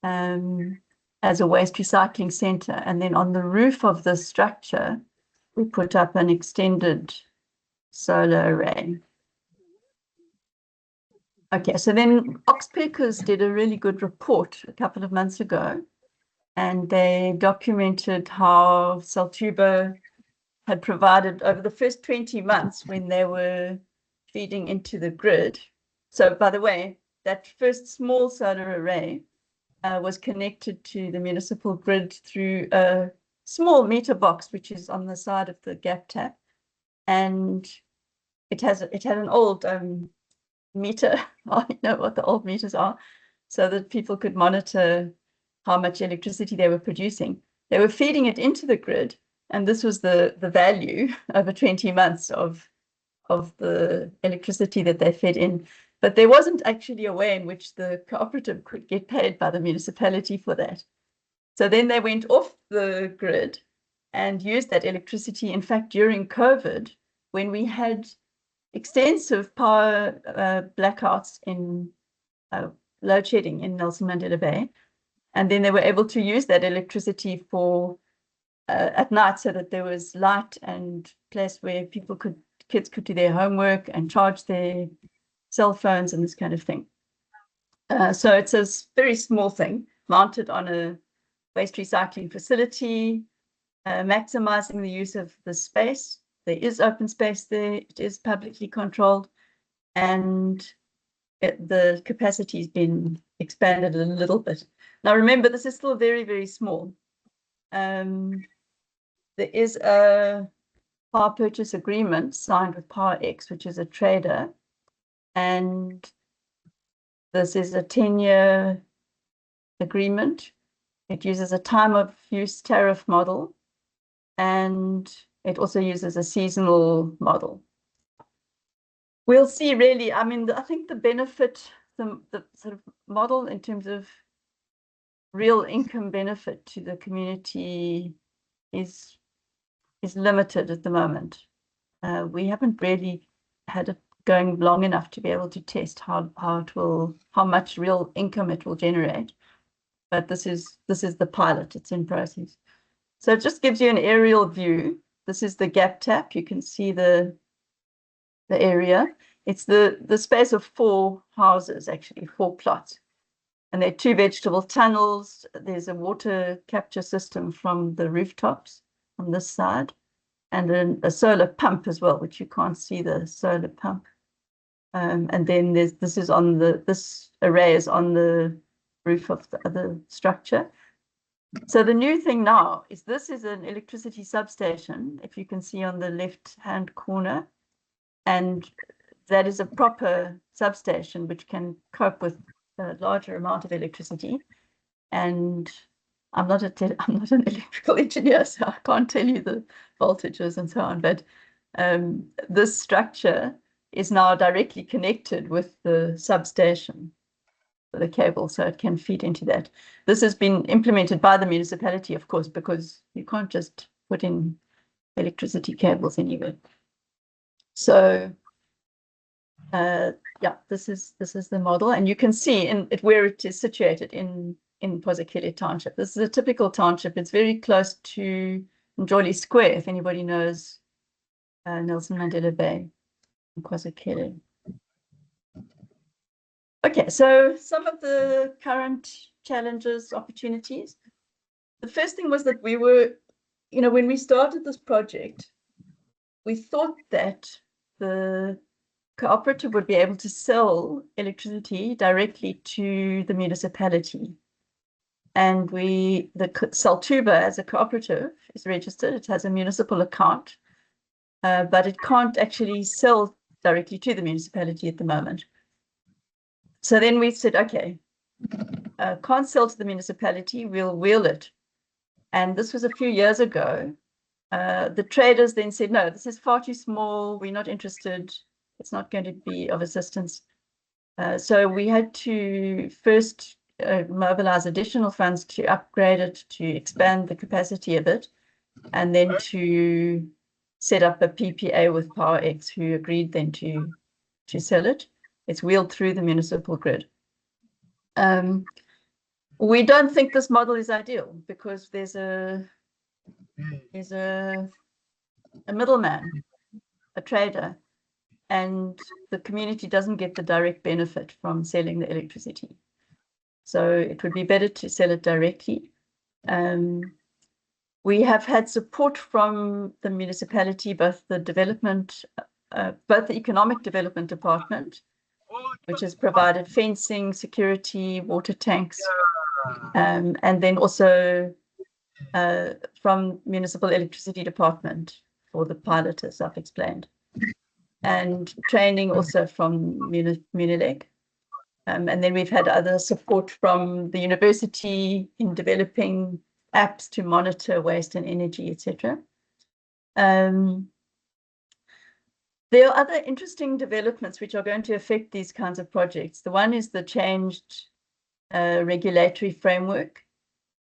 as a waste recycling center. And then on the roof of the structure, we put up an extended solar array. Okay, so then Oxpeckers did a really good report a couple of months ago, and they documented how Saltuba had provided over the first 20 months when they were feeding into the grid. So by the way, that first small solar array was connected to the municipal grid through a small meter box, which is on the side of the gap tap. And it had an old meter, I know what the old meters are, so that people could monitor how much electricity they were producing. They were feeding it into the grid, and this was the value over 20 months of the electricity that they fed in. But there wasn't actually a way in which the cooperative could get paid by the municipality for that. So then they went off the grid and used that electricity. In fact, during COVID, when we had extensive power blackouts in load shedding in Nelson Mandela Bay, and then they were able to use that electricity for at night, so that there was light and place where kids could do their homework and charge their cell phones and this kind of thing. So it's a very small thing mounted on a waste recycling facility, maximizing the use of the space. There is open space there. It is publicly controlled, and the capacity has been expanded a little bit. Now, remember, this is still very, very small. There is a power purchase agreement signed with PowerX, which is a trader, and this is a 10-year agreement. It uses a time of use tariff model, and it also uses a seasonal model. We'll see, really. I mean, I think the benefit, the sort of model in terms of real income benefit to the community is limited at the moment. We haven't really had it going long enough to be able to test how much real income it will generate. But this is the pilot. It's in process. So it just gives you an aerial view. This is the gap tap. You can see the area. It's the space of 4 houses, actually 4 plots. And there are 2 vegetable tunnels. There's a water capture system from the rooftops on this side, and then a solar pump as well, which you can't see the solar pump. And then this array is on the roof of the other structure. So the new thing now is this is an electricity substation, if you can see on the left-hand corner, and that is a proper substation which can cope with a larger amount of electricity. And I'm not an electrical engineer, so I can't tell you the voltages and so on, but this structure is now directly connected with the substation, the cable, so it can feed into that. This has been implemented by the municipality, of course, because you can't just put in electricity cables anywhere. So yeah, this is the model, and you can see where it is situated in Pozokele Township. This is a typical township. It's very close to Njoli Square, if anybody knows Nelson Mandela Bay in Pozokele. Okay, so some of the current challenges, opportunities. The first thing was that we were, when we started this project, we thought that the cooperative would be able to sell electricity directly to the municipality. And the Saltuba, as a cooperative, is registered. It has a municipal account, but it can't actually sell directly to the municipality at the moment. So then we said, okay, can't sell to the municipality, we'll wheel it. And this was a few years ago. The traders then said, no, this is far too small, we're not interested, it's not going to be of assistance. So we had to first mobilize additional funds to upgrade it, to expand the capacity of it, and then to set up a PPA with PowerX, who agreed then to sell it. It's wheeled through the municipal grid. We don't think this model is ideal because there's a middleman, a trader, and the community doesn't get the direct benefit from selling the electricity. So it would be better to sell it directly. We have had support from the municipality, both the economic development department, which has provided fencing, security, water tanks, and then also from municipal electricity department for the pilot, as I've explained, and training also from Munilec. And then we've had other support from the university in developing apps to monitor waste and energy, etc. There are other interesting developments which are going to affect these kinds of projects. The one is the changed regulatory framework,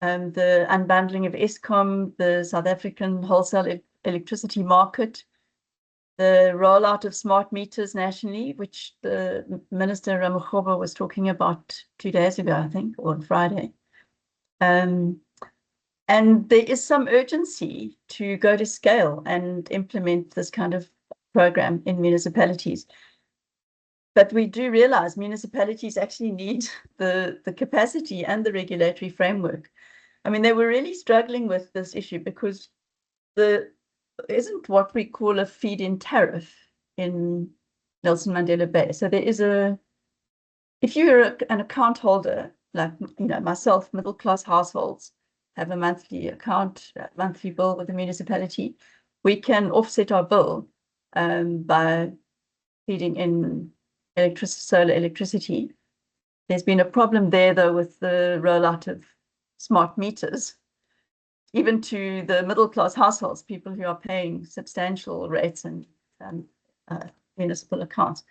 the unbundling of Eskom, the South African wholesale electricity market, the rollout of smart meters nationally, which the Minister Ramokgopa was talking about 2 days ago, I think, or on Friday. And there is some urgency to go to scale and implement this kind of program in municipalities. But we do realize municipalities actually need the capacity and the regulatory framework. I mean, they were really struggling with this issue because there isn't what we call a feed-in tariff in Nelson Mandela Bay. So there is if you're an account holder, like, myself, middle-class households, have a monthly account, a monthly bill with the municipality, we can offset our bill by feeding in solar electricity. There's been a problem there, though, with the rollout of smart meters, even to the middle-class households, people who are paying substantial rates and municipal accounts.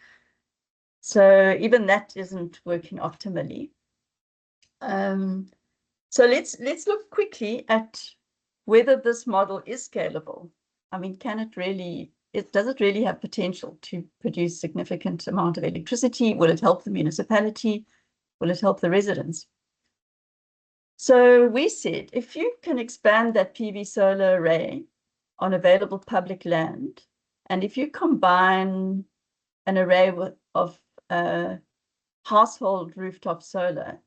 So even that isn't working optimally. So let's look quickly at whether this model is scalable. I mean, does it really have potential to produce significant amount of electricity? Will it help the municipality? Will it help the residents? So we said, if you can expand that PV solar array on available public land, and if you combine an array of household rooftop solar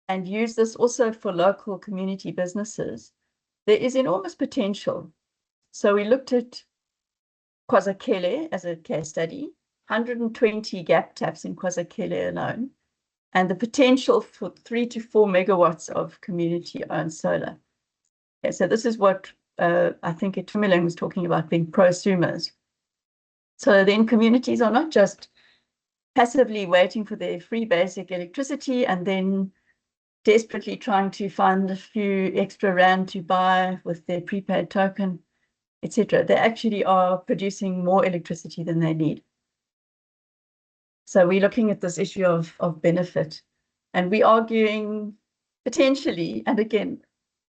and use this also for local community businesses, there is enormous potential. So we looked at KwaZulu as a case study, 120 gap taps in KwaZulu alone, and the potential for 3 to 4 megawatts of community-owned solar. Okay, so this is what I think Itumeleng was talking about, being prosumers. So then communities are not just passively waiting for their free basic electricity and then desperately trying to find a few extra rand to buy with their prepaid token, etc. They actually are producing more electricity than they need. So we're looking at this issue of benefit, and we're arguing potentially, and again,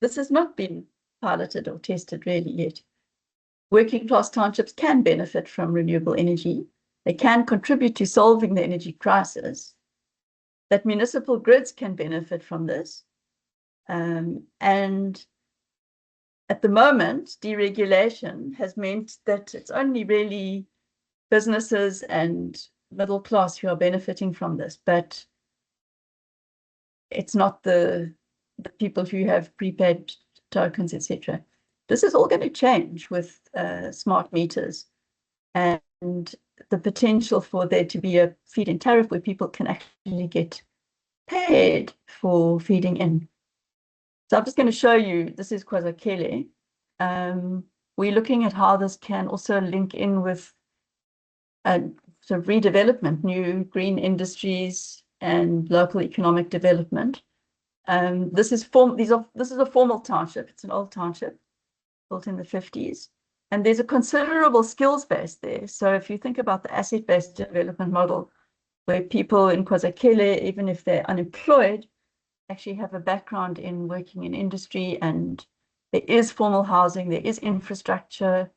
this has not been piloted or tested really yet, working class townships can benefit from renewable energy. They can contribute to solving the energy crisis, that municipal grids can benefit from this. And at the moment, deregulation has meant that it's only really businesses and middle class who are benefiting from this, but it's not the people who have prepaid tokens, etc. This is all going to change with smart meters and the potential for there to be a feed-in tariff where people can actually get paid for feeding in. So I'm just going to show you, this is KwaZulu. We're looking at how this can also link in with sort of redevelopment, new green industries and local economic development. This is a formal township. It's an old township built in the 50s. And there's a considerable skills base there. So if you think about the asset-based development model, where people in KwaZulu, even if they're unemployed, actually have a background in working in industry, and there is formal housing, there is infrastructure,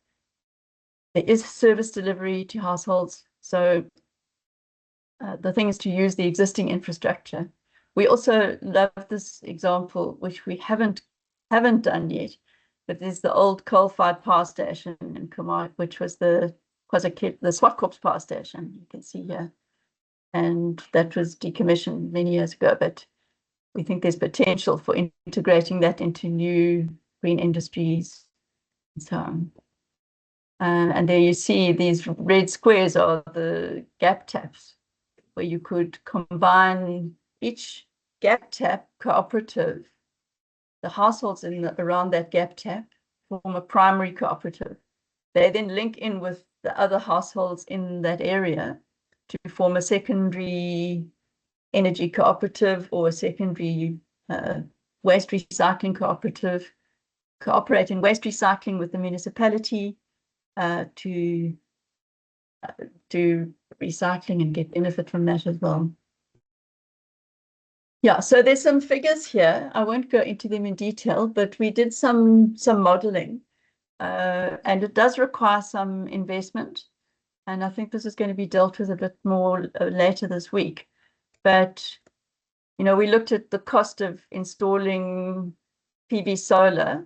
there is service delivery to households. So the thing is to use the existing infrastructure. We also love this example, which we haven't done yet, but there's the old coal-fired power station in Khumalo, which was the Swartkorps power station, you can see here. And that was decommissioned many years ago, but we think there's potential for integrating that into new green industries and so on. And there you see these red squares are the gap taps, where you could combine each gap tap cooperative. The households around that gap tap form a primary cooperative. They then link in with the other households in that area to form a secondary energy cooperative or a secondary waste recycling cooperative, cooperate in waste recycling with the municipality to do recycling and get benefit from that as well. Yeah, so there's some figures here. I won't go into them in detail, but we did some modeling, and it does require some investment. And I think this is going to be dealt with a bit more later this week. But, we looked at the cost of installing PV solar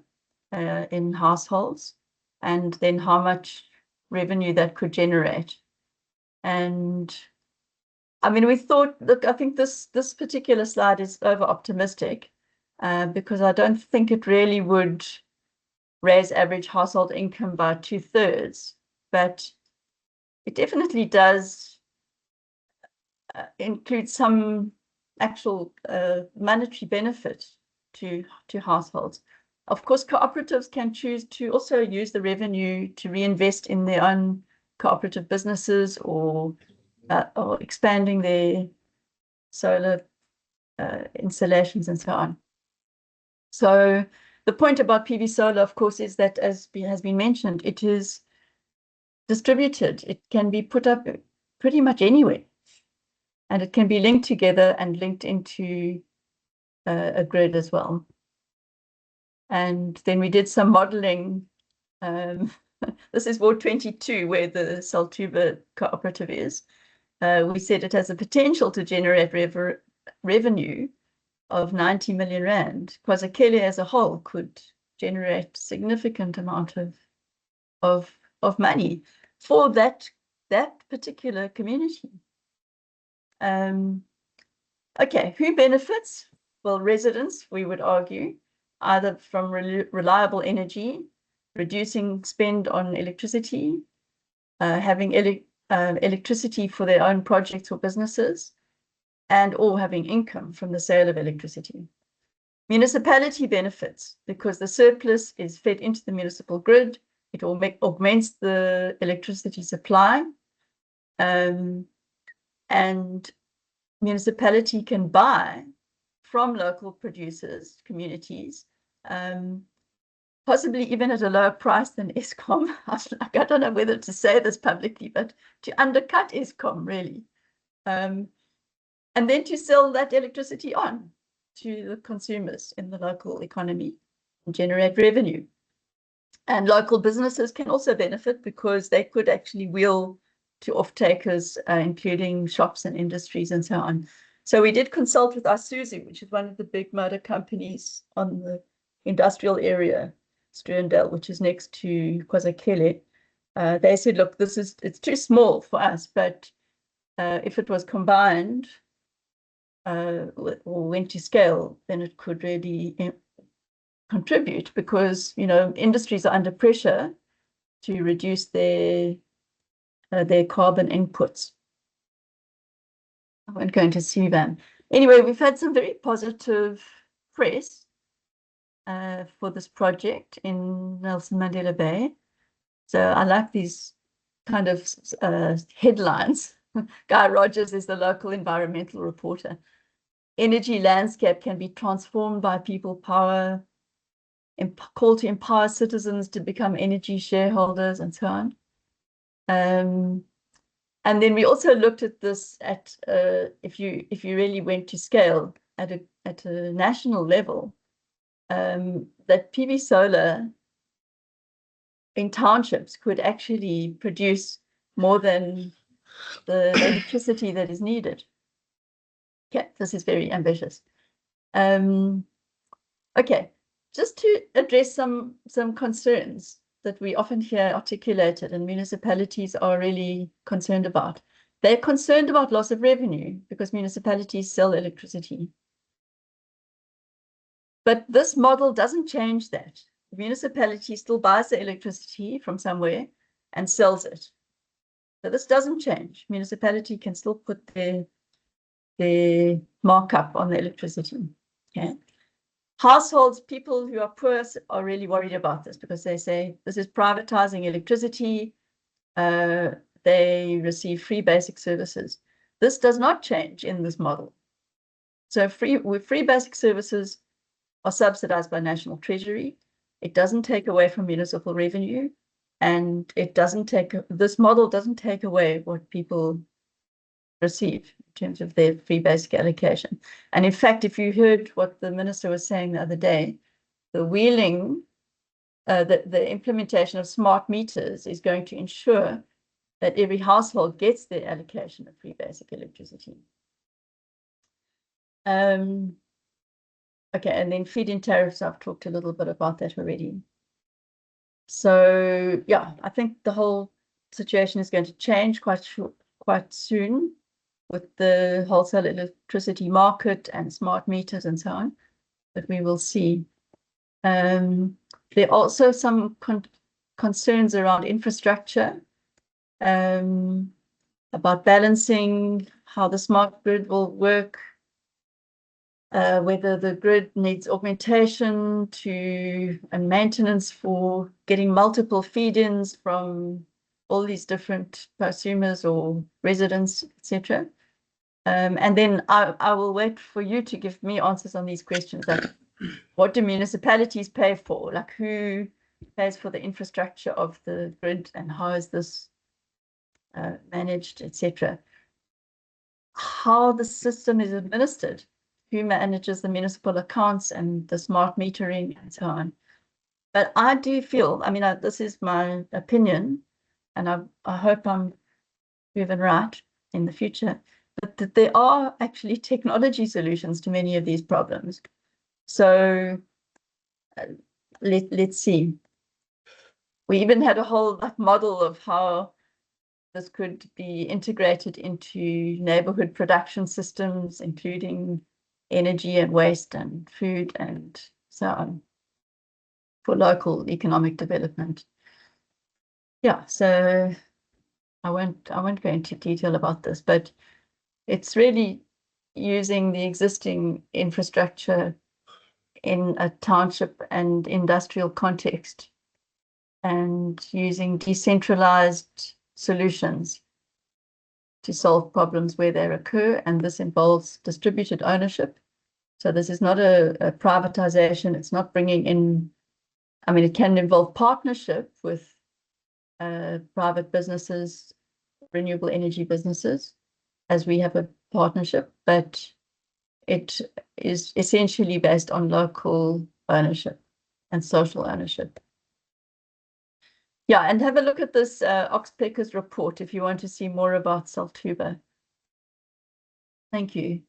in households, and then how much revenue that could generate. And I mean, we thought, look, I think this particular slide is over optimistic. because I don't think it really would raise average household income by 2/3, but it definitely does include some actual monetary benefit to households. Of course, cooperatives can choose to also use the revenue to reinvest in their own cooperative businesses or expanding their solar installations and so on. So the point about PV solar, of course, is that, as has been mentioned, it is distributed. It can be put up pretty much anywhere, and it can be linked together and linked into a grid as well. And then we did some modeling. This is Ward 22, where the Saltuba cooperative is. We said it has the potential to generate revenue of 90 million rand. KwaZulu as a whole could generate significant amount of money for that particular community. Okay, who benefits? Well, residents, we would argue, either from reliable energy, reducing spend on electricity, having electricity for their own projects or businesses, and or having income from the sale of electricity. Municipality benefits because the surplus is fed into the municipal grid. It augments the electricity supply, and municipality can buy from local producers, communities, possibly even at a lower price than Eskom. I don't know whether to say this publicly, but to undercut Eskom, really. And then to sell that electricity on to the consumers in the local economy and generate revenue. And local businesses can also benefit because they could actually wheel to off-takers, including shops and industries and so on. So we did consult with Isuzu, which is one of the big motor companies on the industrial area, Struendale, which is next to KwaZulu. They said, look, it's too small for us, but if it was combined or went to scale, then it could really contribute because, you know, industries are under pressure to reduce their carbon inputs. I won't go into CBAM. Anyway, we've had some very positive press for this project in Nelson Mandela Bay. So I like these kind of headlines. Guy Rogers is the local environmental reporter. Energy landscape can be transformed by people power, call to empower citizens to become energy shareholders and so on. And then we also looked at this at if you really went to scale at a national level, that PV solar in townships could actually produce more than the electricity that is needed. Okay, this is very ambitious. Okay, just to address some concerns that we often hear articulated and municipalities are really concerned about. They're concerned about loss of revenue because municipalities sell electricity. But this model doesn't change that. The municipality still buys the electricity from somewhere and sells it. So this doesn't change. Municipality can still put their markup on the electricity. Okay. Households, people who are poor are really worried about this because they say this is privatizing electricity. They receive free basic services. This does not change in this model. So free basic services are subsidized by National Treasury. It doesn't take away from municipal revenue, and this model doesn't take away what people receive in terms of their free basic allocation. And in fact, if you heard what the minister was saying the other day, the wheeling, the implementation of smart meters is going to ensure that every household gets their allocation of free basic electricity. Okay, and then feed-in tariffs, I've talked a little bit about that already. So yeah, I think the whole situation is going to change quite soon with the wholesale electricity market and smart meters and so on. that we will see. There are also some concerns around infrastructure, about balancing how the smart grid will work, whether the grid needs augmentation and maintenance for getting multiple feed-ins from all these different prosumers or residents, etc. And then I will wait for you to give me answers on these questions. Like, what do municipalities pay for? Like, who pays for the infrastructure of the grid, and how is this managed, etc. How the system is administered, who manages the municipal accounts and the smart metering and so on. But I do feel, I mean, this is my opinion, and I hope I'm proven right in the future, but that there are actually technology solutions to many of these problems. So let's see. We even had a whole model of how this could be integrated into neighborhood production systems, including energy and waste and food and so on, for local economic development. Yeah, so I won't go into detail about this, but it's really using the existing infrastructure in a township and industrial context, and using decentralized solutions to solve problems where they occur, and this involves distributed ownership. So this is not a privatization. It's not bringing in, I mean, it can involve partnership with private businesses, renewable energy businesses, as we have a partnership, but it is essentially based on local ownership and social ownership. Yeah, and have a look at this Oxpecker's report if you want to see more about Saltuba. Thank you.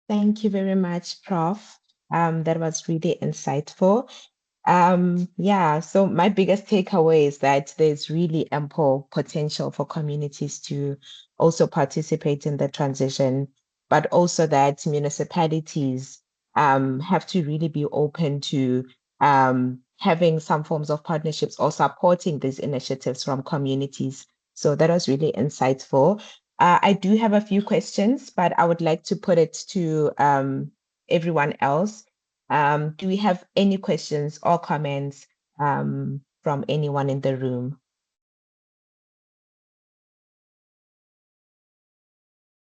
Thank you very much, Prof. That was really insightful. Yeah, so my biggest takeaway is that there's really ample potential for communities to also participate in the transition, but also that municipalities have to really be open to having some forms of partnerships or supporting these initiatives from communities. So that was really insightful. I do have a few questions, but I would like to put it to everyone else. Do we have any questions or comments from anyone in the room?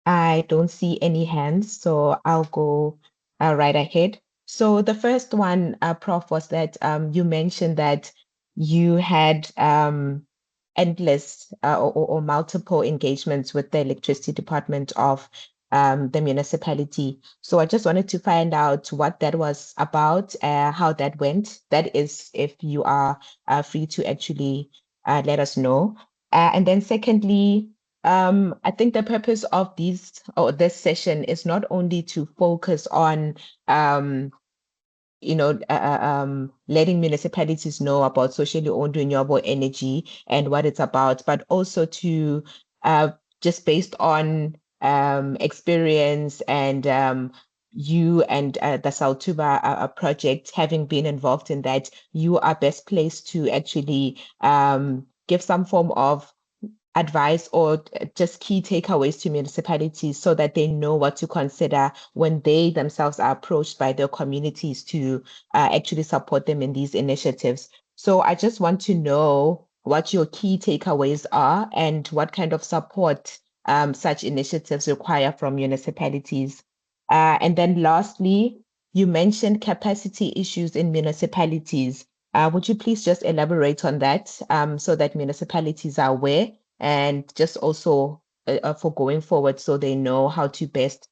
I don't see any hands, so I'll go right ahead. So the first one, Prof, was that you mentioned that you had endless or multiple engagements with the electricity department of the municipality. So I just wanted to find out what that was about, how that went. That is, if you are free to actually let us know. And then secondly, I think the purpose of this session is not only to focus on letting municipalities know about socially owned renewable energy and what it's about, but also to just based on experience and you and the Saltuba project having been involved in that, you are best placed to actually give some form of advice or just key takeaways to municipalities so that they know what to consider when they themselves are approached by their communities to actually support them in these initiatives. So I just want to know what your key takeaways are and what kind of support such initiatives require from municipalities. And then lastly, you mentioned capacity issues in municipalities. Would you please just elaborate on that so that municipalities are aware, and just also for going forward so they know how to best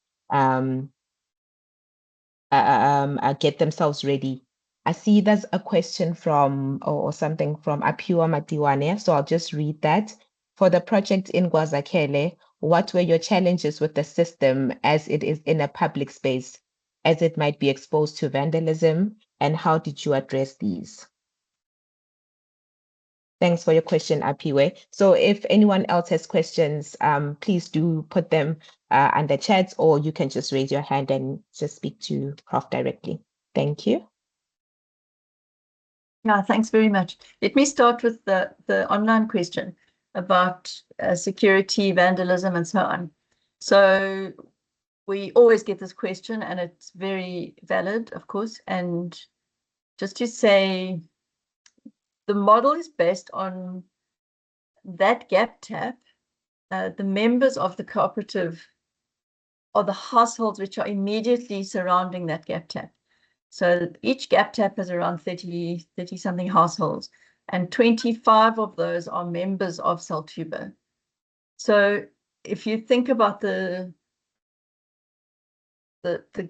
get themselves ready. I see there's a question from or something from Apiwa Matiwane, so I'll just read that. For the project in Gwazakele, what were your challenges with the system as it is in a public space, as it might be exposed to vandalism, and how did you address these? Thanks for your question, Apiwe. So if anyone else has questions, please do put them on the chat, or you can just raise your hand and just speak to Prof directly. Thank you. Yeah, thanks very much. Let me start with the online question about security, vandalism, and so on. So we always get this question, and it's very valid, of course. And just to say, the model is based on that gap tap. The members of the cooperative are the households which are immediately surrounding that gap tap. So each gap tap has around 30 something households, and 25 of those are members of Saltuba. So if you think about the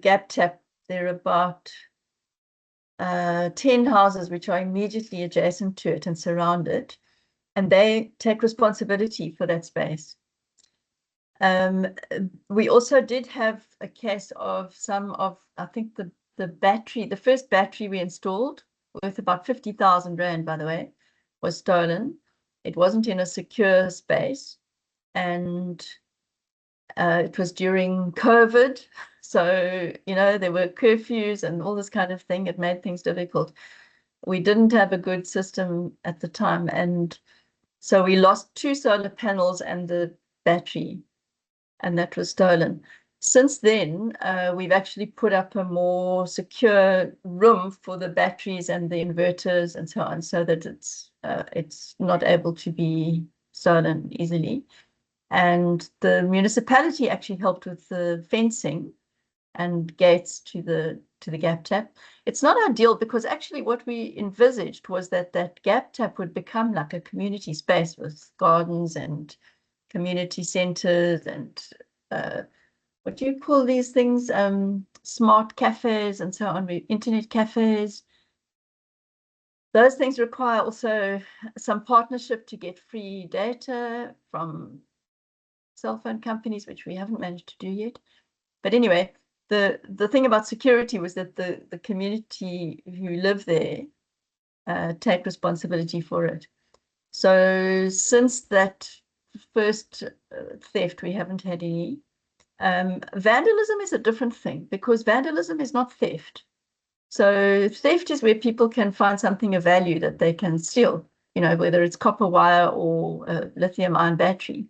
gap tap, there are about 10 houses which are immediately adjacent to it and surround it, and they take responsibility for that space. We also did have a case of some of, I think the battery, the first battery we installed, worth about 50,000 Rand, by the way, was stolen. It wasn't in a secure space, and it was during COVID. So, you know, there were curfews and all this kind of thing. It made things difficult. We didn't have a good system at the time, and so we lost 2 solar panels and the battery, and that was stolen. Since then, we've actually put up a more secure room for the batteries and the inverters and so on, so that it's not able to be stolen easily. And the municipality actually helped with the fencing and gates to the gap tap. It's not ideal, because actually what we envisaged was that that gap tap would become like a community space with gardens and community centers and what do you call these things? Smart cafes and so on, internet cafes. Those things require also some partnership to get free data from cell phone companies, which we haven't managed to do yet. But anyway, the thing about security was that the community who live there take responsibility for it. So since that first theft, we haven't had any. Vandalism is a different thing, because vandalism is not theft. So theft is where people can find something of value that they can steal, you know, whether it's copper wire or a lithium-ion battery,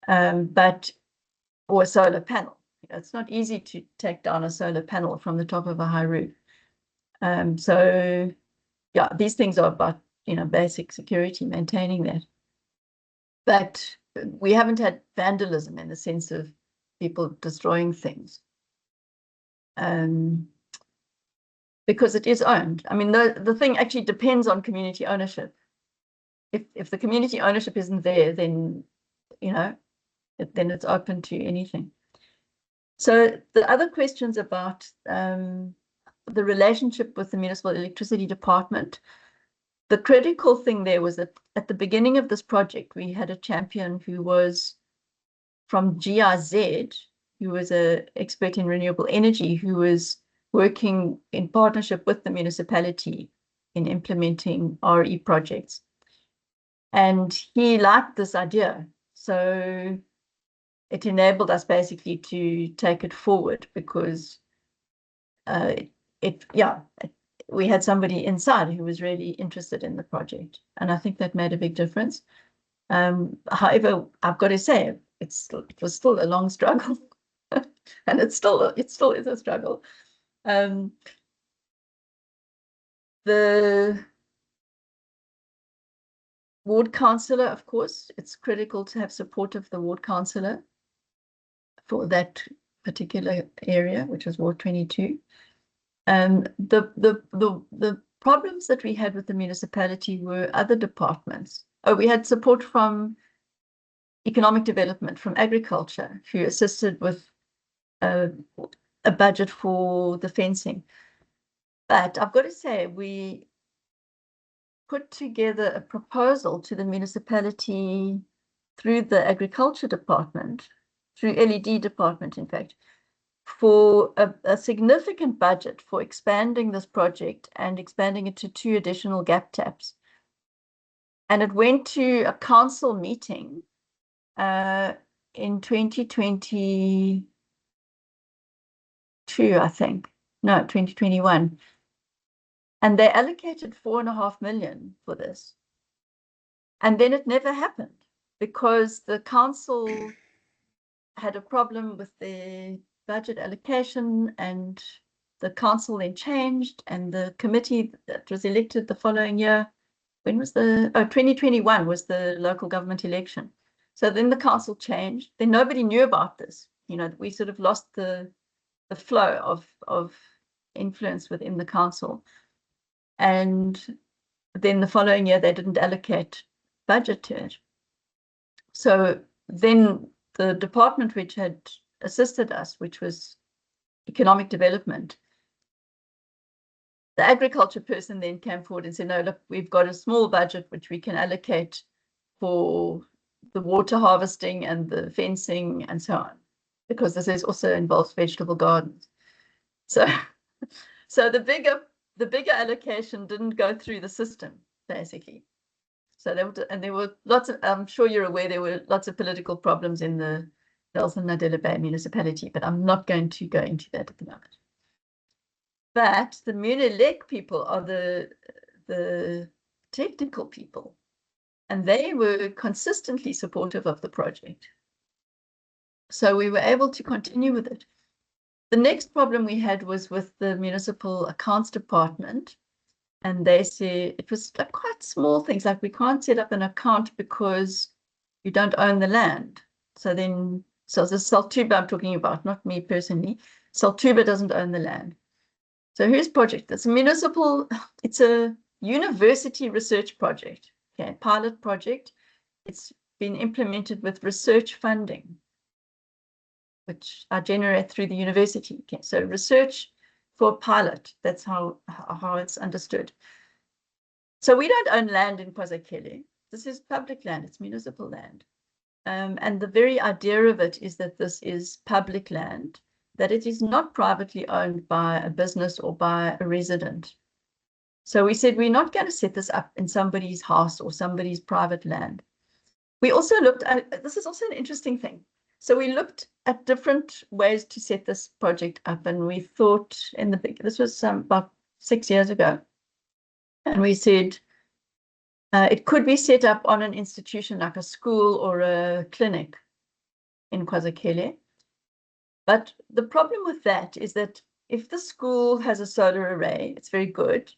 or a solar panel. You know, it's not easy to take down a solar panel from the top of a high roof. So yeah, these things are about, you know, basic security, maintaining that. But we haven't had vandalism in the sense of people destroying things, because it is owned. I mean, the thing actually depends on community ownership. If the community ownership isn't there, then, you know, then it's open to anything. So the other questions about the relationship with the Municipal Electricity Department, the critical thing there was that at the beginning of this project, we had a champion who was from GIZ, who was an expert in renewable energy, who was working in partnership with the municipality in implementing RE projects. And he liked this idea. So it enabled us basically to take it forward, because we had somebody inside who was really interested in the project. And I think that made a big difference. However, I've got to say, it was still a long struggle, and it still is a struggle. The ward councillor, of course, it's critical to have support of the ward councillor for that particular area, which was Ward 22. The problems that we had with the municipality were other departments. Oh, we had support from economic development, from agriculture, who assisted with a budget for the fencing. But I've got to say, we put together a proposal to the municipality through the agriculture department, through LED department, in fact, for a significant budget for expanding this project and expanding it to 2 additional gap taps. And it went to a council meeting in 2022, I think. No, 2021. And they allocated 4.5 million for this. And then it never happened because the council had a problem with the budget allocation, and the council then changed, and the committee that was elected the following year, when was 2021 was the local government election. So then the council changed. Then nobody knew about this. You know, we sort of lost the flow of influence within the council. And then the following year, they didn't allocate budget to it. So then the department which had assisted us, which was economic development, the agriculture person then came forward and said, no, look, we've got a small budget which we can allocate for the water harvesting and the fencing and so on, because this is also involves vegetable gardens. So the bigger allocation didn't go through the system, basically. So there were lots of, I'm sure you're aware, there were lots of political problems in the Nelson Mandela Bay municipality, but I'm not going to go into that at the moment. But the Munilec people are the technical people, and they were consistently supportive of the project. So we were able to continue with it. The next problem we had was with the municipal accounts department. And they said it was like quite small things, like we can't set up an account because you don't own the land. So the Saltuba I'm talking about, not me personally. Saltuba doesn't own the land. So here's project. It's a municipal, it's a university research project, okay, pilot project. It's been implemented with research funding, which I generate through the university. Okay, so research for a pilot, that's how it's understood. So we don't own land in KwaZulu. This is public land, it's municipal land. And the very idea of it is that this is public land, that it is not privately owned by a business or by a resident. So we said, we're not going to set this up in somebody's house or somebody's private land. We also looked at, this is also an interesting thing. So we looked at different ways to set this project up, and we thought this was about 6 years ago, and we said it could be set up on an institution like a school or a clinic in KwaZulu. But the problem with that is that if the school has a solar array, it's very good,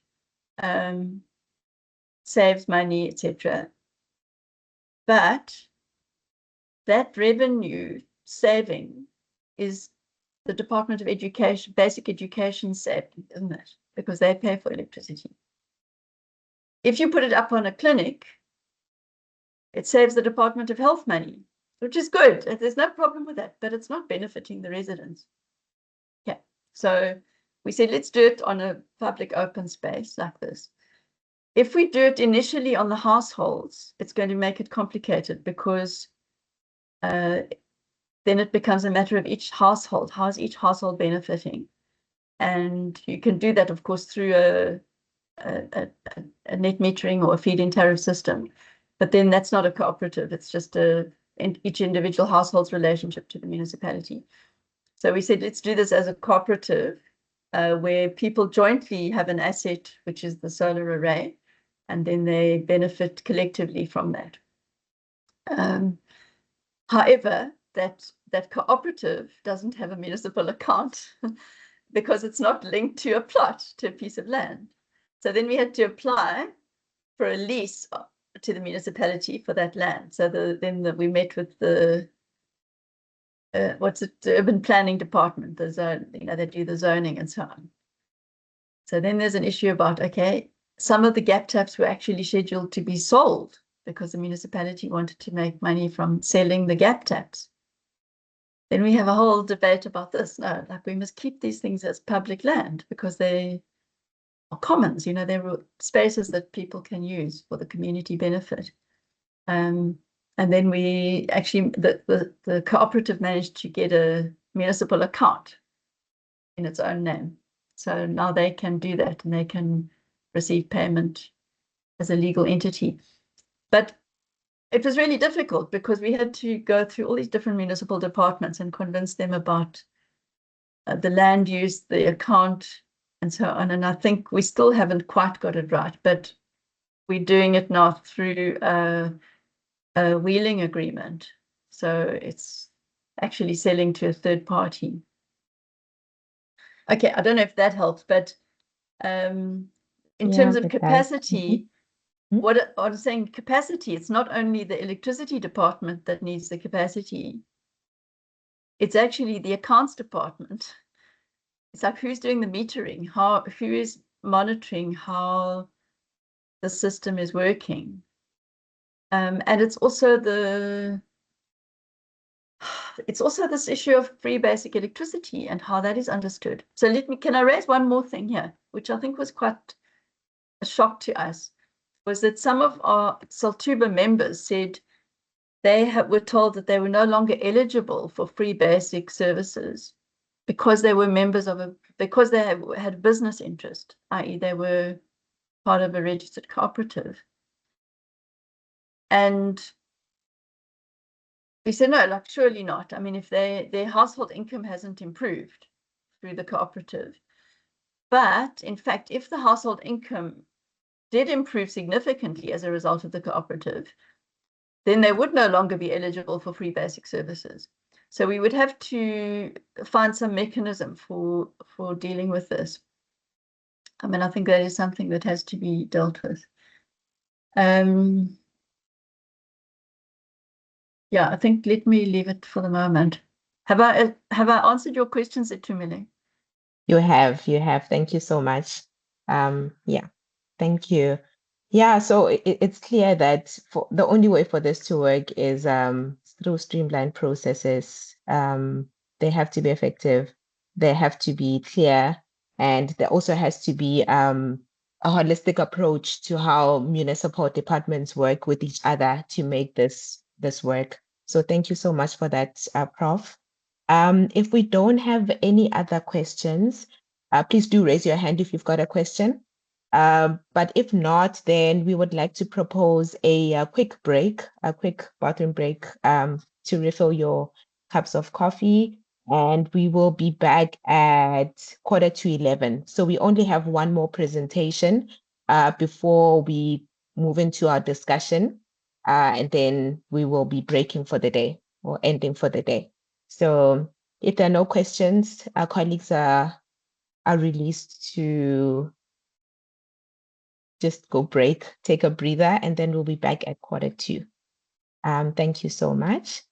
saves money, etc. But that revenue saving is the Department of Education, basic education saving, isn't it? Because they pay for electricity. If you put it up on a clinic, it saves the Department of Health money, which is good. There's no problem with that, but it's not benefiting the residents. Yeah. So we said, let's do it on a public open space like this. If we do it initially on the households, it's going to make it complicated, because then it becomes a matter of each household. How is each household benefiting? And you can do that, of course, through a net metering or a feed-in tariff system. But then that's not a cooperative. It's just each individual household's relationship to the municipality. So we said, let's do this as a cooperative where people jointly have an asset, which is the solar array, and then they benefit collectively from that. However, that cooperative doesn't have a municipal account because it's not linked to a plot, to a piece of land. So then we had to apply for a lease to the municipality for that land. So we met with the the urban planning department, the zone, they do the zoning and so on. So then there's an issue about, okay, some of the gap taps were actually scheduled to be sold because the municipality wanted to make money from selling the gap taps. Then we have a whole debate about this. No, like, we must keep these things as public land because they are commons, they're spaces that people can use for the community benefit. And then we actually, the cooperative managed to get a municipal account in its own name. So now they can do that and they can receive payment as a legal entity. But it was really difficult because we had to go through all these different municipal departments and convince them about the land use, the account, and so on. And I think we still haven't quite got it right, but we're doing it now through a wheeling agreement. So it's actually selling to a third party. Okay, I don't know if that helps, but in terms of capacity, what I'm saying, capacity, it's not only the electricity department that needs the capacity, it's actually the accounts department. It's like who's doing the metering, who is monitoring how the system is working. And it's also this issue of free basic electricity and how that is understood. So can I raise one more thing here, which I think was quite a shock to us, was that some of our Saltuba members said they were told that they were no longer eligible for free basic services because they were members of because they had business interest, i.e. they were part of a registered cooperative. And we said, no, like surely not. I mean, if their household income hasn't improved through the cooperative. But in fact, if the household income did improve significantly as a result of the cooperative, then they would no longer be eligible for free basic services. So we would have to find some mechanism for dealing with this. I mean, I think that is something that has to be dealt with. Yeah, I think let me leave it for the moment. Have I answered your questions, Etumile? You have. Thank you so much. Yeah, thank you. Yeah, so it's clear that the only way for this to work is through streamlined processes. They have to be effective, they have to be clear, and there also has to be a holistic approach to how municipal departments work with each other to make this work. So thank you so much for that, Prof. If we don't have any other questions, please do raise your hand if you've got a question. But if not, then we would like to propose a quick break, a quick bathroom break to refill your cups of coffee. And we will be back at 11:15. So we only have one more presentation before we move into our discussion. And then we will be breaking for the day or ending for the day. So if there are no questions, our colleagues are released to just go break, take a breather, and then we'll be back at 2:15. Thank you so much.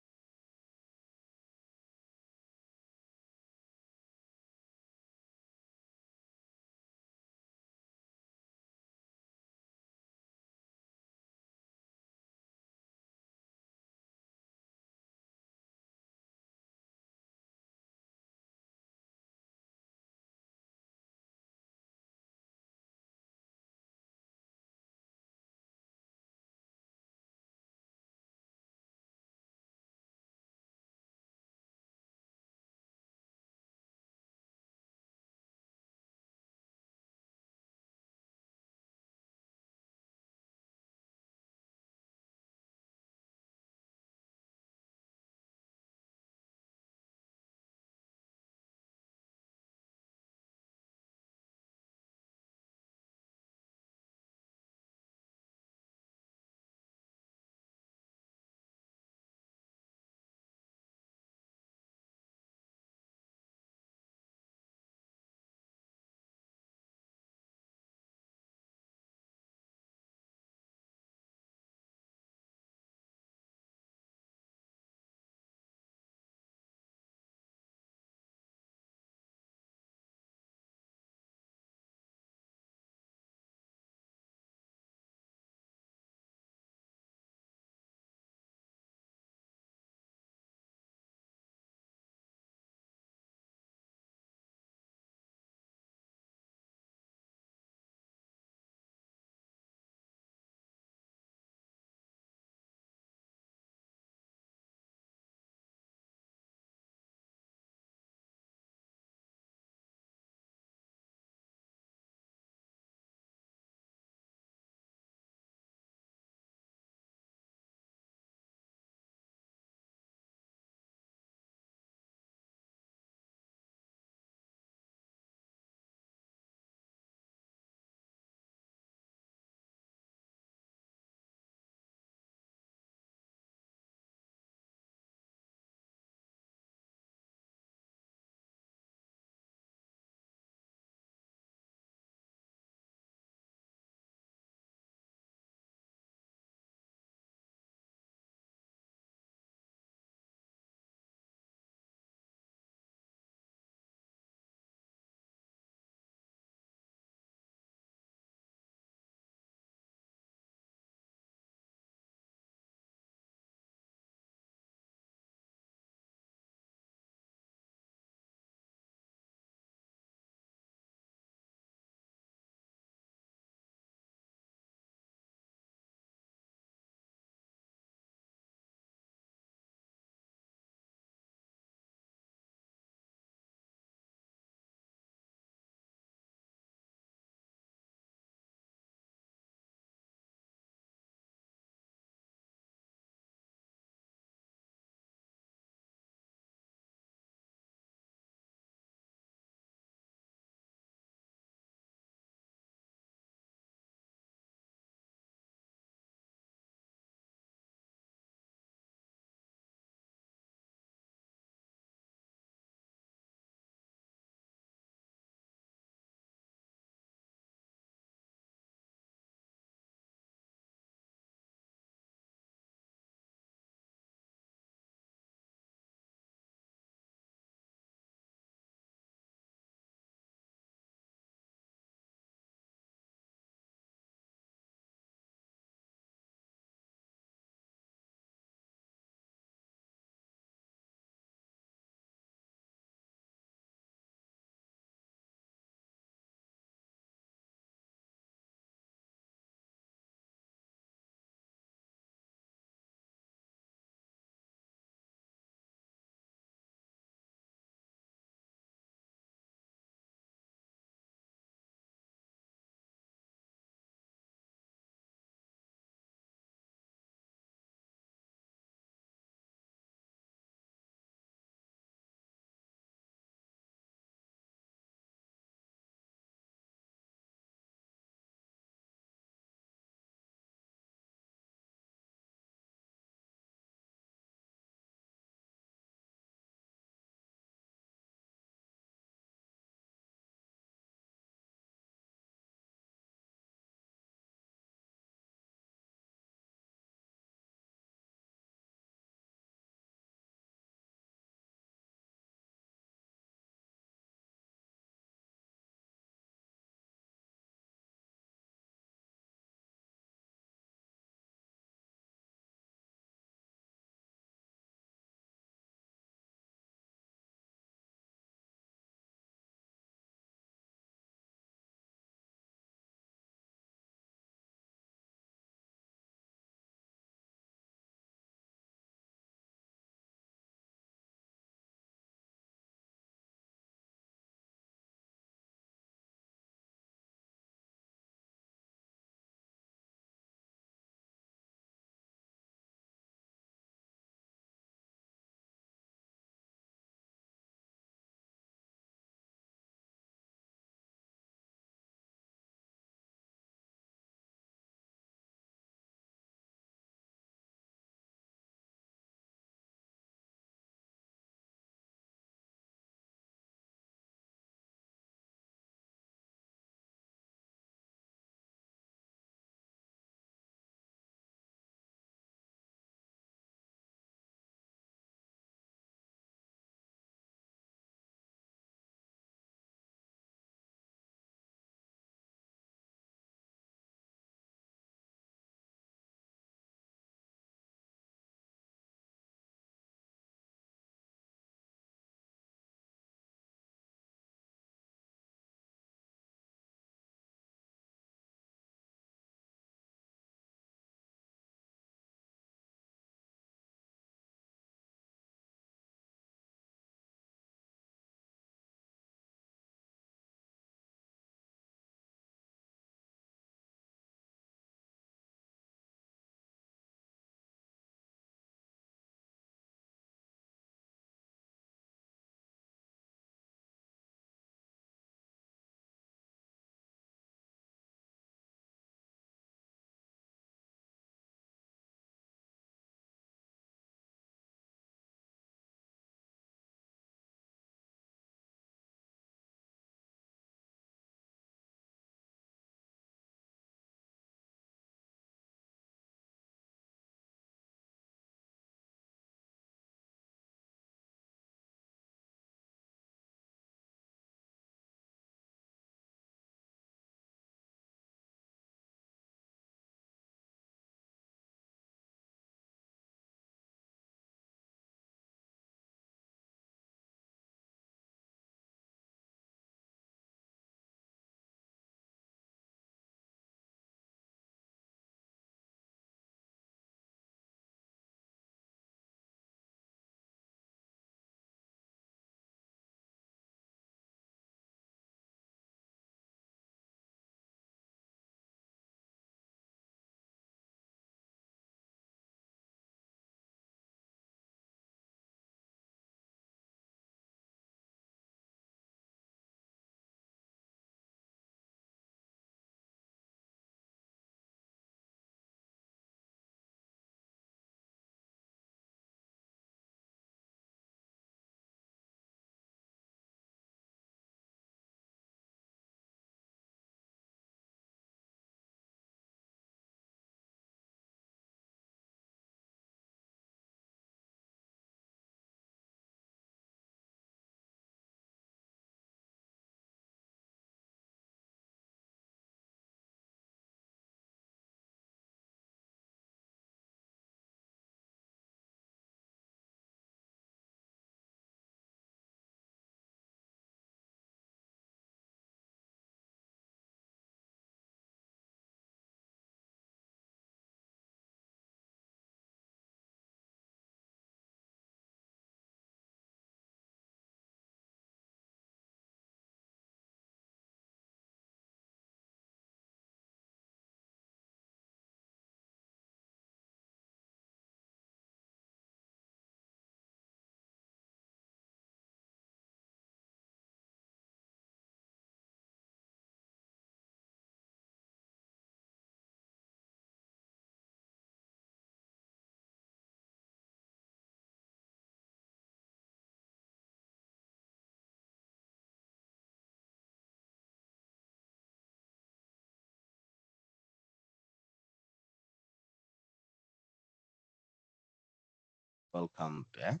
welcome back.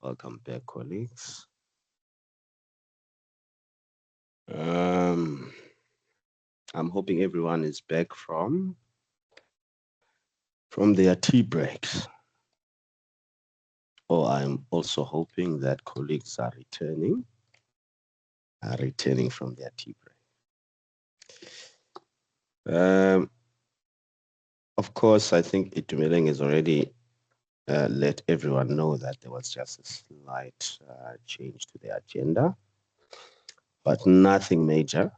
Welcome back, colleagues. I'm hoping everyone is back from their tea breaks. Oh, I'm also hoping that colleagues are returning from their tea break. Of course, I think Itumeleng has already let everyone know that there was just a slight change to the agenda, but nothing major.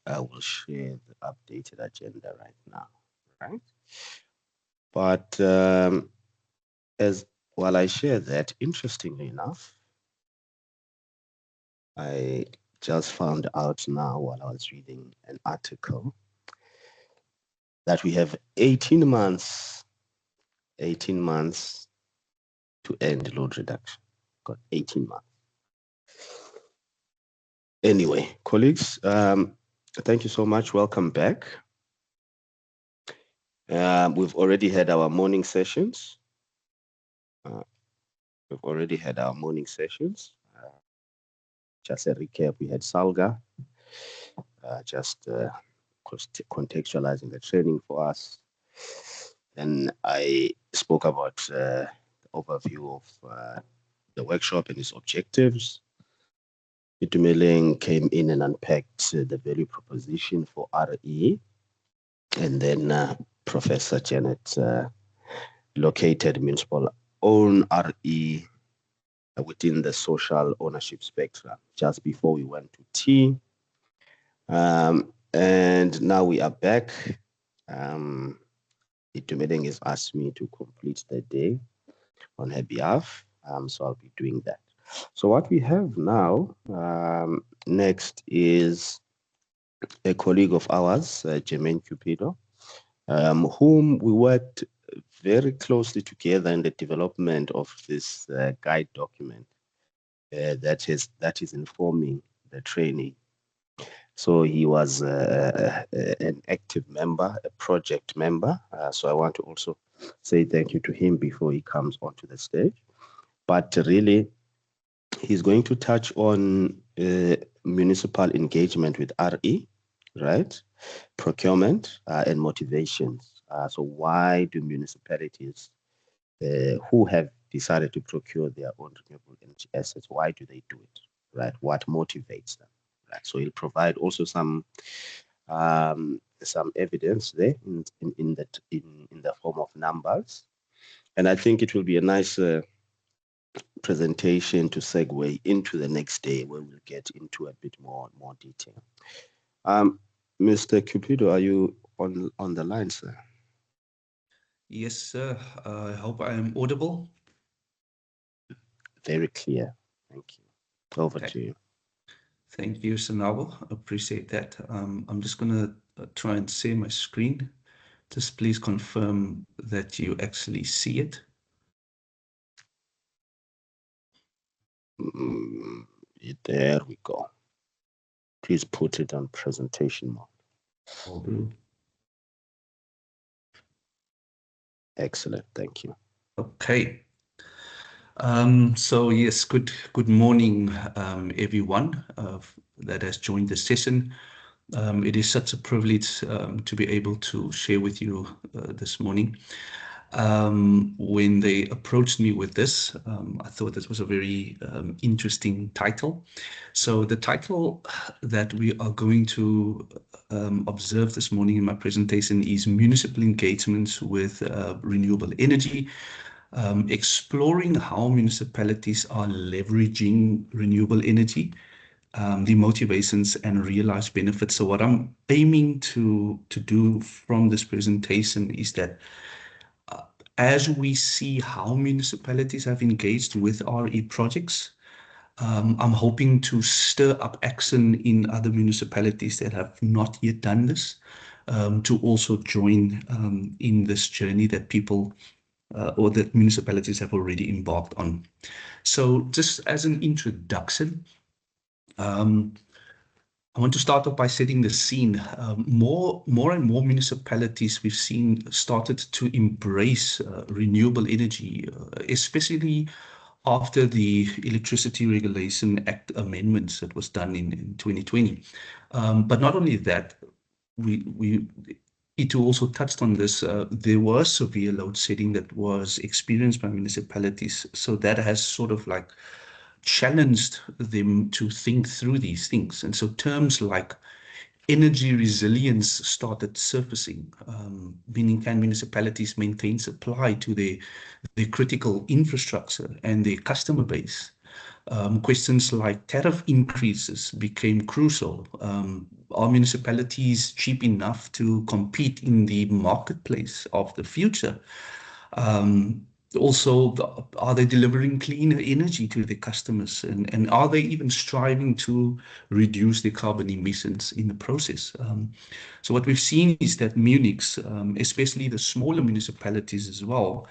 I will share the updated agenda right now, right? But while I share that, interestingly enough, I just found out now while I was reading an article that we have 18 months to end load reduction. Got 18 months. Anyway, colleagues, thank you so much. Welcome back. We've already had our morning sessions. Just a recap, we had Salga, just contextualizing the training for us. And I spoke about the overview of the workshop and its objectives. Itumeleng came in and unpacked the value proposition for RE. And then Professor Janet located municipal own RE within the social ownership spectrum just before we went to tea. And now we are back. Itumeleng has asked me to complete the day on her behalf, so I'll be doing that. So what we have now next is a colleague of ours, Jermaine Cupido, whom we worked very closely together in the development of this guide document that is informing the training. So he was an active member, a project member. So I want to also say thank you to him before he comes onto the stage. But really, he's going to touch on municipal engagement with RE, right? Procurement and motivations. So why do municipalities who have decided to procure their own renewable energy assets, why do they do it, right? What motivates them, right? So he'll provide also some evidence there in the form of numbers. And I think it will be a nice presentation to segue into the next day where we'll get into a bit more detail. Mr. Cupido, are you on the line, sir? Yes, sir. I hope I am audible. Very clear. Thank you. Over to you. Thank you, Sanabo. Appreciate that. I'm just going to try and share my screen. Just please confirm that you actually see it. There we go. Please put it on presentation mode. Will do. Excellent. Thank you. Okay. So yes, good morning, everyone that has joined the session. It is such a privilege to be able to share with you this morning. When they approached me with this, I thought this was a very interesting title. So the title that we are going to observe this morning in my presentation is Municipal Engagements with Renewable Energy, exploring how municipalities are leveraging renewable energy, the motivations and realized benefits. So what I'm aiming to do from this presentation is that as we see how municipalities have engaged with RE projects, I'm hoping to stir up action in other municipalities that have not yet done this, to also join in this journey that people or that municipalities have already embarked on. So just as an introduction, I want to start off by setting the scene. More and more municipalities we've seen started to embrace renewable energy, especially after the Electricity Regulation Act amendments that was done in 2020. But not only that, Itu also touched on this. There was severe load shedding that was experienced by municipalities. So that has sort of like challenged them to think through these things. And so terms like energy resilience started surfacing, meaning can municipalities maintain supply to their critical infrastructure and their customer base? Questions like tariff increases became crucial. Are municipalities cheap enough to compete in the marketplace of the future? Also, are they delivering cleaner energy to their customers? And are they even striving to reduce their carbon emissions in the process? So what we've seen is that Munich's, especially the smaller municipalities as well,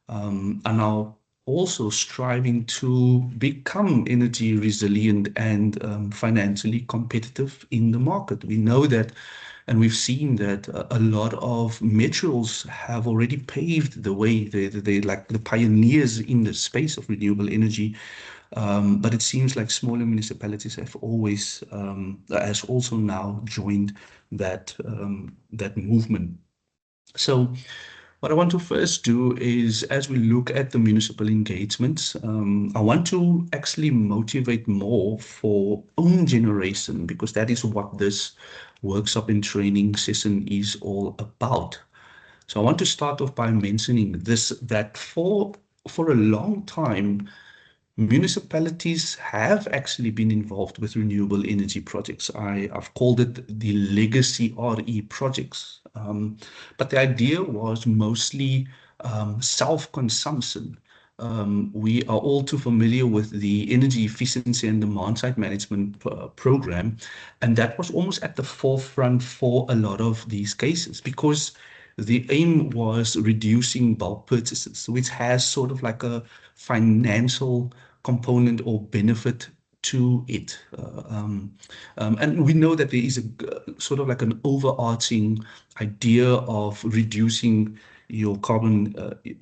are now also striving to become energy resilient and financially competitive in the market. We know that, and we've seen that a lot of metros have already paved the way. They're like the pioneers in the space of renewable energy. But it seems like smaller municipalities have always, has also now joined that movement. So what I want to first do is, as we look at the municipal engagements, I want to actually motivate more for own generation, because that is what this workshop and training session is all about. So I want to start off by mentioning this, that for a long time, municipalities have actually been involved with renewable energy projects. I've called it the legacy RE projects. But the idea was mostly self-consumption. We are all too familiar with the energy efficiency and demand-side management program, and that was almost at the forefront for a lot of these cases, because the aim was reducing bulk purchases, which has sort of like a financial component or benefit to it. And we know that there is a sort of like an overarching idea of reducing your carbon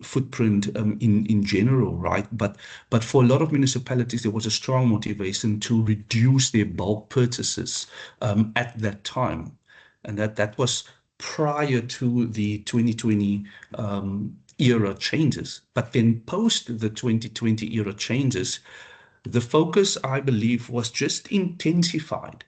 footprint in general, right? But for a lot of municipalities, there was a strong motivation to reduce their bulk purchases at that time. And that was prior to the 2020 era changes. But then post the 2020 era changes, the focus, I believe, was just intensified,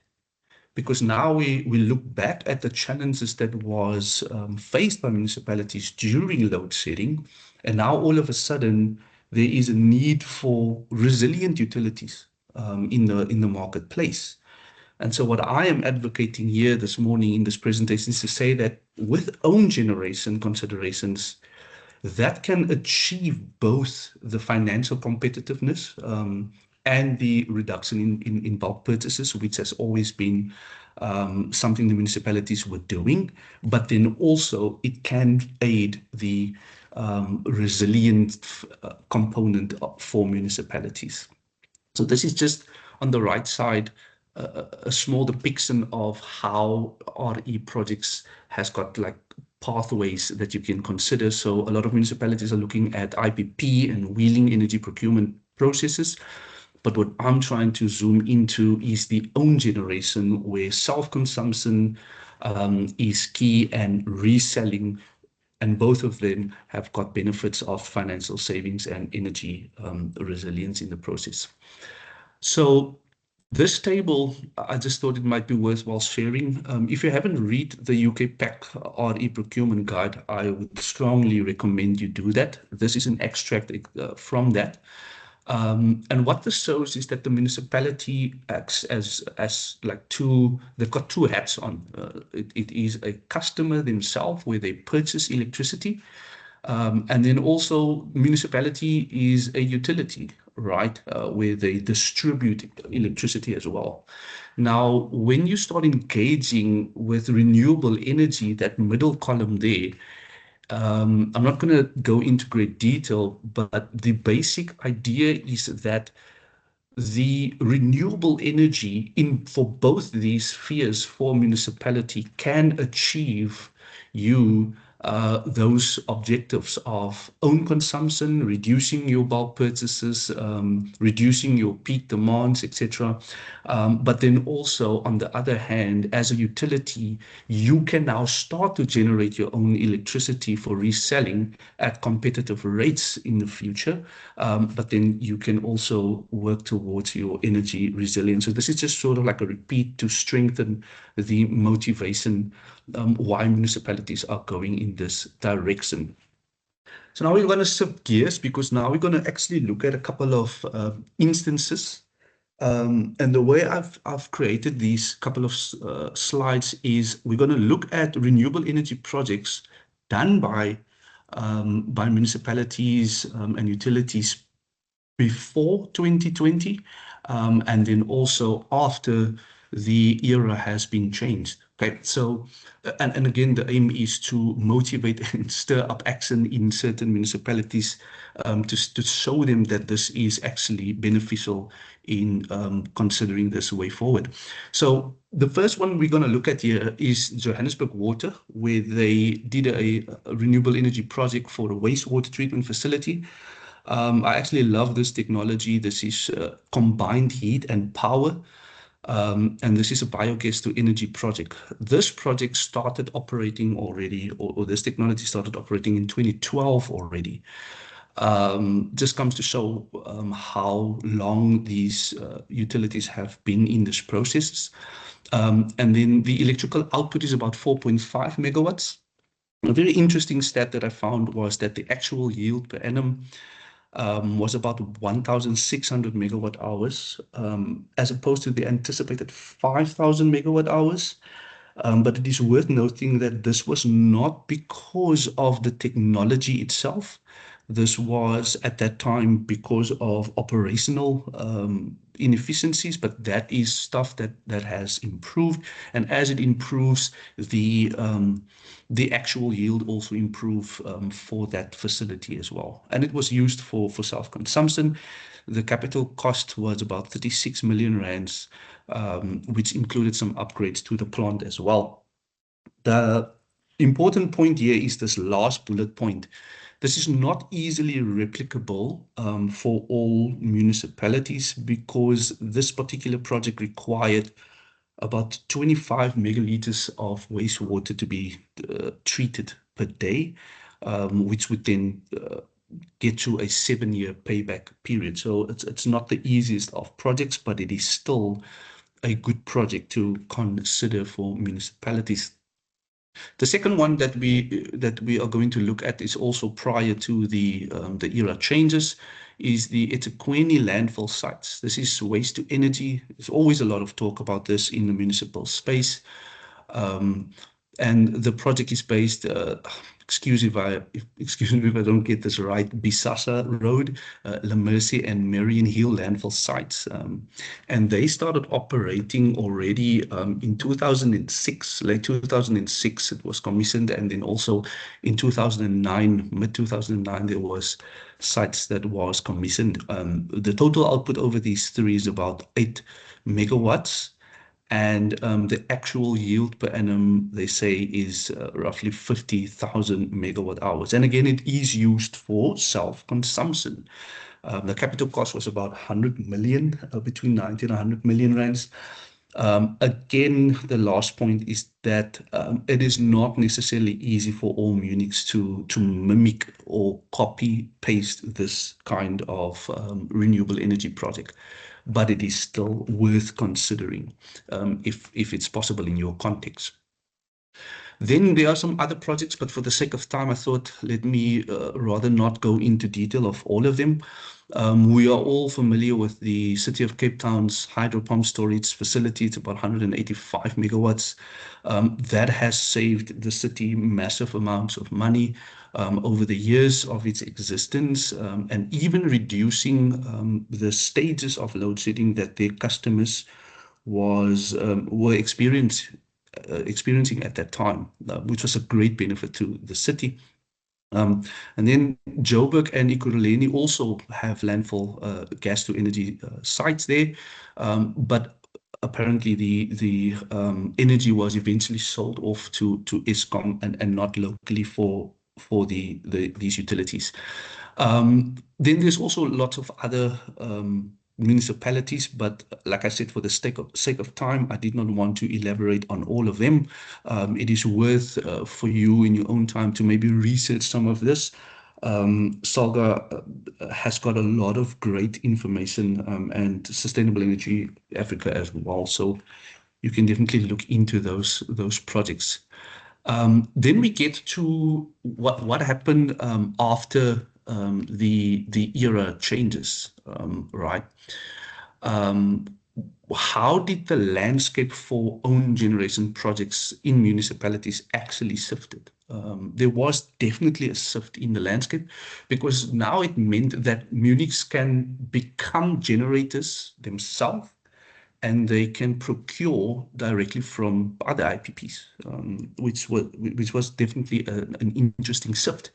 because now we look back at the challenges that was faced by municipalities during load shedding, and now all of a sudden there is a need for resilient utilities in the marketplace. And so what I am advocating here this morning in this presentation is to say that with own generation considerations, that can achieve both the financial competitiveness and the reduction in bulk purchases, which has always been something the municipalities were doing, but then also it can aid the resilient component for municipalities. So this is just on the right side, a small depiction of how RE projects has got like pathways that you can consider. So a lot of municipalities are looking at IPP and wheeling energy procurement processes. But what I'm trying to zoom into is the own generation, where self-consumption is key, and reselling, and both of them have got benefits of financial savings and energy resilience in the process. So this table, I just thought it might be worthwhile sharing. If you haven't read the UK PAC RE procurement guide, I would strongly recommend you do that. This is an extract from that. And what this shows is that the municipality acts as like they've got two hats on. It is a customer themselves, where they purchase electricity. And then also municipality is a utility, right, where they distribute electricity as well. Now, when you start engaging with renewable energy, that middle column there, I'm not going to go into great detail, but the basic idea is that the renewable energy for both these spheres for municipality can achieve those objectives of own consumption, reducing your bulk purchases, reducing your peak demands, etc. But then also, on the other hand, as a utility, you can now start to generate your own electricity for reselling at competitive rates in the future. But then you can also work towards your energy resilience. So this is just sort of like a repeat to strengthen the motivation why municipalities are going in this direction. So now we're going to shift gears, because now we're going to actually look at a couple of instances. And the way I've created these couple of slides is we're going to look at renewable energy projects done by municipalities and utilities before 2020, and then also after the era has been changed. Okay, so and again, the aim is to motivate and stir up action in certain municipalities, to show them that this is actually beneficial in considering this way forward. So the first one we're going to look at here is Johannesburg Water, where they did a renewable energy project for a wastewater treatment facility. I actually love this technology. This is combined heat and power. And this is a biogas to energy project. This project started operating already, or this technology started operating in 2012 already. Just comes to show how long these utilities have been in this process. And then the electrical output is about 4.5 megawatts. A very interesting stat that I found was that the actual yield per annum was about 1,600 megawatt hours, as opposed to the anticipated 5,000 megawatt hours. But it is worth noting that this was not because of the technology itself. This was at that time because of operational inefficiencies, but that is stuff that has improved. And as it improves, the actual yield also improve for that facility as well. And it was used for self-consumption. The capital cost was about 36 million rands, which included some upgrades to the plant as well. The important point here is this last bullet point. This is not easily replicable for all municipalities, because this particular project required about 25 megaliters of wastewater to be treated per day, which would then get to a 7-year payback period. So it's not the easiest of projects, but it is still a good project to consider for municipalities. The second one that we are going to look at is also prior to the era changes, is the eThekwini landfill sites. This is waste to energy. There's always a lot of talk about this in the municipal space. And the project is based, excuse me if I don't get this right, Bisasa Road, La Mercy and Marion Hill landfill sites. And they started operating already in 2006, late 2006 it was commissioned, and then also in 2009, mid-2009, there was sites that was commissioned. The total output over these three is about 8 megawatts. And the actual yield per annum, they say, is roughly 50,000 megawatt hours. And again, it is used for self-consumption. The capital cost was about 100 million, between 90 and 100 million rands. Again, the last point is that it is not necessarily easy for all munis to mimic or copy paste this kind of renewable energy project, but it is still worth considering if it's possible in your context. Then there are some other projects, but for the sake of time, I thought let me rather not go into detail of all of them. We are all familiar with the City of Cape Town's hydro pump storage facility. It's about 185 megawatts. That has saved the city massive amounts of money over the years of its existence, and even reducing the stages of load shedding that their customers were experiencing at that time, which was a great benefit to the city. And then Joburg and Ekurhuleni also have landfill gas to energy sites there, but apparently the energy was eventually sold off to Eskom and not locally for these utilities. Then there's also lots of other municipalities, but like I said, for the sake of time, I did not want to elaborate on all of them. It is worth for you in your own time to maybe research some of this. Salga has got a lot of great information, and Sustainable Energy Africa as well. So you can definitely look into those projects. Then we get to what happened after the era changes, right? How did the landscape for own generation projects in municipalities actually shifted? There was definitely a shift in the landscape, because now it meant that munis can become generators themselves, and they can procure directly from other IPPs, which was definitely an interesting shift.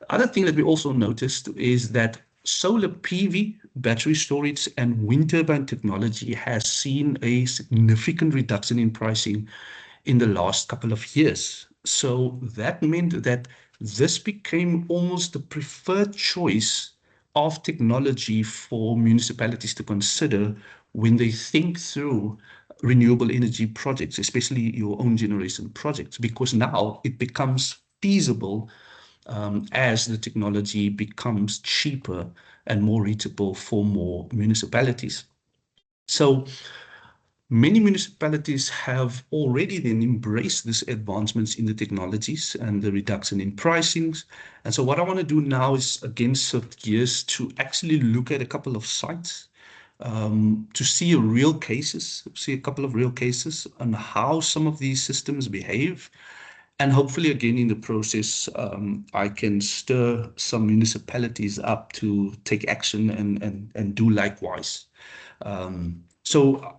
Other thing that we also noticed is that solar PV, battery storage, and wind turbine technology has seen a significant reduction in pricing in the last couple of years. So that meant that this became almost the preferred choice of technology for municipalities to consider when they think through renewable energy projects, especially your own generation projects, because now it becomes feasible as the technology becomes cheaper and more reachable for more municipalities. So many municipalities have already then embraced these advancements in the technologies and the reduction in pricings. And so what I want to do now is again shift gears to actually look at a couple of sites, to see a couple of real cases on how some of these systems behave. And hopefully, again, in the process, I can stir some municipalities up to take action and do likewise. So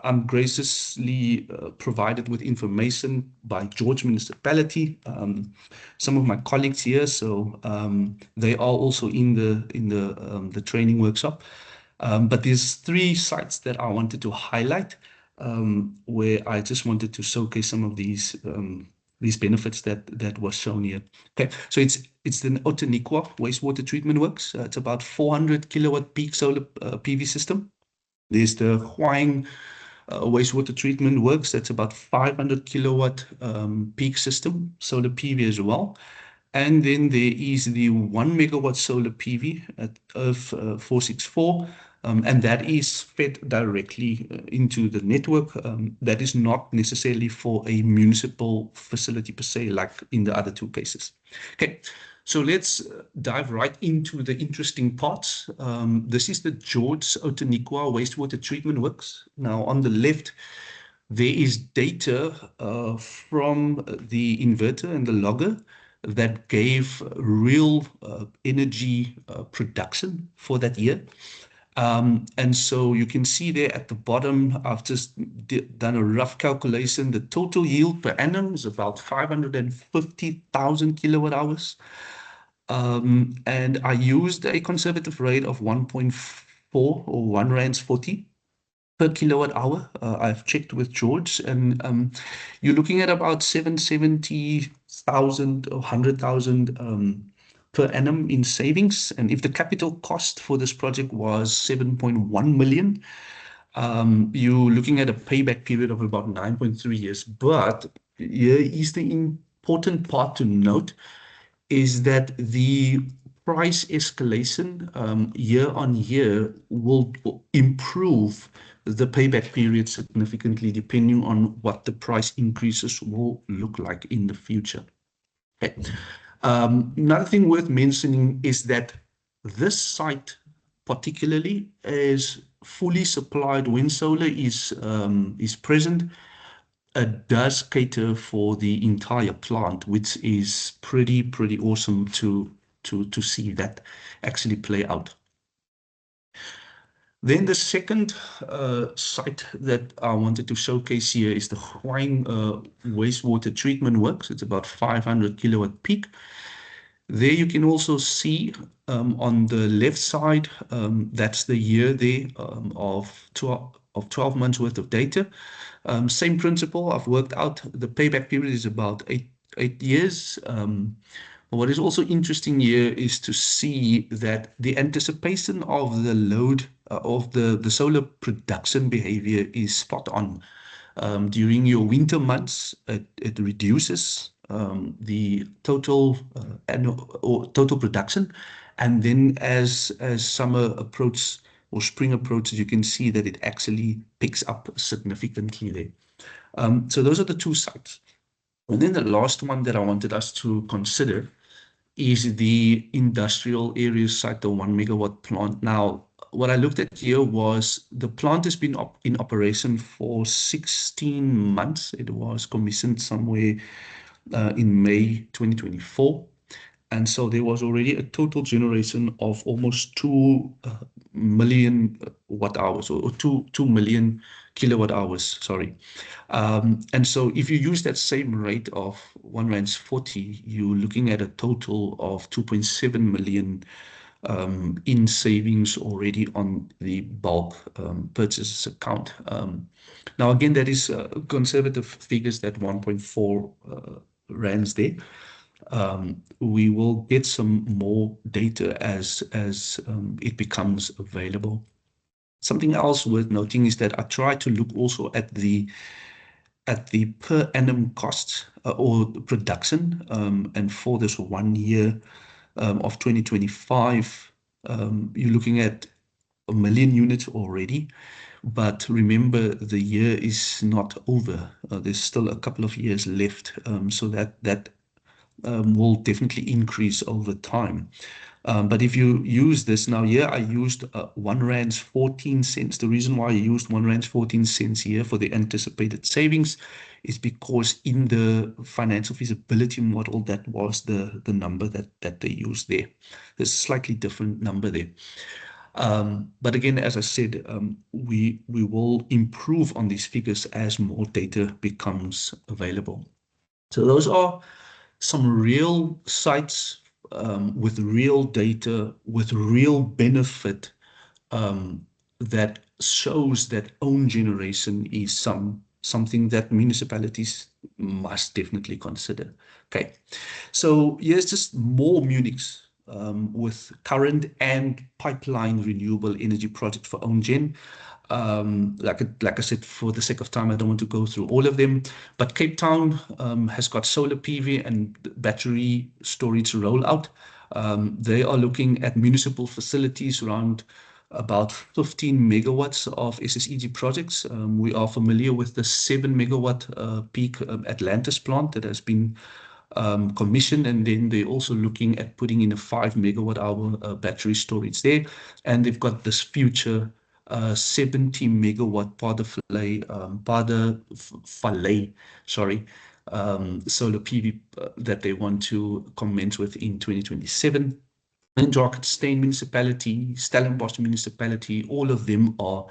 I'm graciously provided with information by George Municipality. Some of my colleagues here, so they are also in the training workshop. But there's 3 sites that I wanted to highlight, where I just wanted to showcase some of these benefits that was shown here. Okay, so it's the Outeniqua wastewater treatment works. It's about 400 kilowatt peak solar PV system. There's the Huang wastewater treatment works. That's about 500 kilowatt peak system solar PV as well. And then there is the 1 megawatt solar PV at Earth 464, and that is fed directly into the network. That is not necessarily for a municipal facility per se, like in the other 2 cases. Okay, so let's dive right into the interesting parts. This is the George Outeniqua wastewater treatment works. Now on the left, there is data from the inverter and the logger that gave real energy production for that year. And so you can see there at the bottom, I've just done a rough calculation. The total yield per annum is about 550,000 kilowatt hours. And I used a conservative rate of 1.4 or 1 rands 40 per kilowatt hour. I've checked with George, and you're looking at about 770,000 or 100,000 per annum in savings. And if the capital cost for this project was 7.1 million, you're looking at a payback period of about 9.3 years. But here is the important part to note, is that the price escalation year on year will improve the payback period significantly, depending on what the price increases will look like in the future. Okay. Another thing worth mentioning is that this site particularly is fully supplied when solar is present. It does cater for the entire plant, which is pretty awesome to see that actually play out. Then the second site that I wanted to showcase here is the Huang wastewater treatment works. It's about 500 kilowatt peak. There you can also see on the left side, that's the year there of 12 months worth of data. Same principle, I've worked out the payback period is about eight years. What is also interesting here is to see that the anticipation of the load of the solar production behavior is spot on. During your winter months, it reduces the total annual or total production, and then as summer approaches or spring approaches, you can see that it actually picks up significantly there. So those are the two sites. And then the last one that I wanted us to consider is the industrial area site, the 1 megawatt plant. Now, what I looked at here was the plant has been in operation for 16 months. It was commissioned somewhere in May 2024. And so there was already a total generation of almost 2 million watt hours, or 2 million kilowatt hours, sorry. And so if you use that same rate of 1 rand 40, you're looking at a total of 2.7 million in savings already on the bulk purchases account. Now, again, that is conservative figures, that 1.4 rands there. We will get some more data as it becomes available. Something else worth noting is that I try to look also at the per annum costs or production, and for this 1 year of 2025, you're looking at 1 million units already. But remember, the year is not over. There's still a couple of years left, so that will definitely increase over time. But if you use this now, here I used 1 rand 14 cents. The reason why I used 1 rand 14 cents here for the anticipated savings is because in the financial feasibility model, that was the number that they used there. There's a slightly different number there. But again, as I said, we will improve on these figures as more data becomes available. So those are some real sites with real data, with real benefit, that shows that own generation is something that municipalities must definitely consider. Okay, so here's just more Munichs with current and pipeline renewable energy project for own gen. Like I said, for the sake of time, I don't want to go through all of them, but Cape Town has got solar PV and battery storage rollout. They are looking at municipal facilities around about 15 megawatts of SSEG projects. We are familiar with the 7 megawatt peak Atlantis plant that has been commissioned, and then they're also looking at putting in a 5 megawatt hour battery storage there. And they've got this future 70 megawatt solar PV that they want to commence with in 2027. And Drakenstein Municipality, Stellenbosch Municipality, all of them are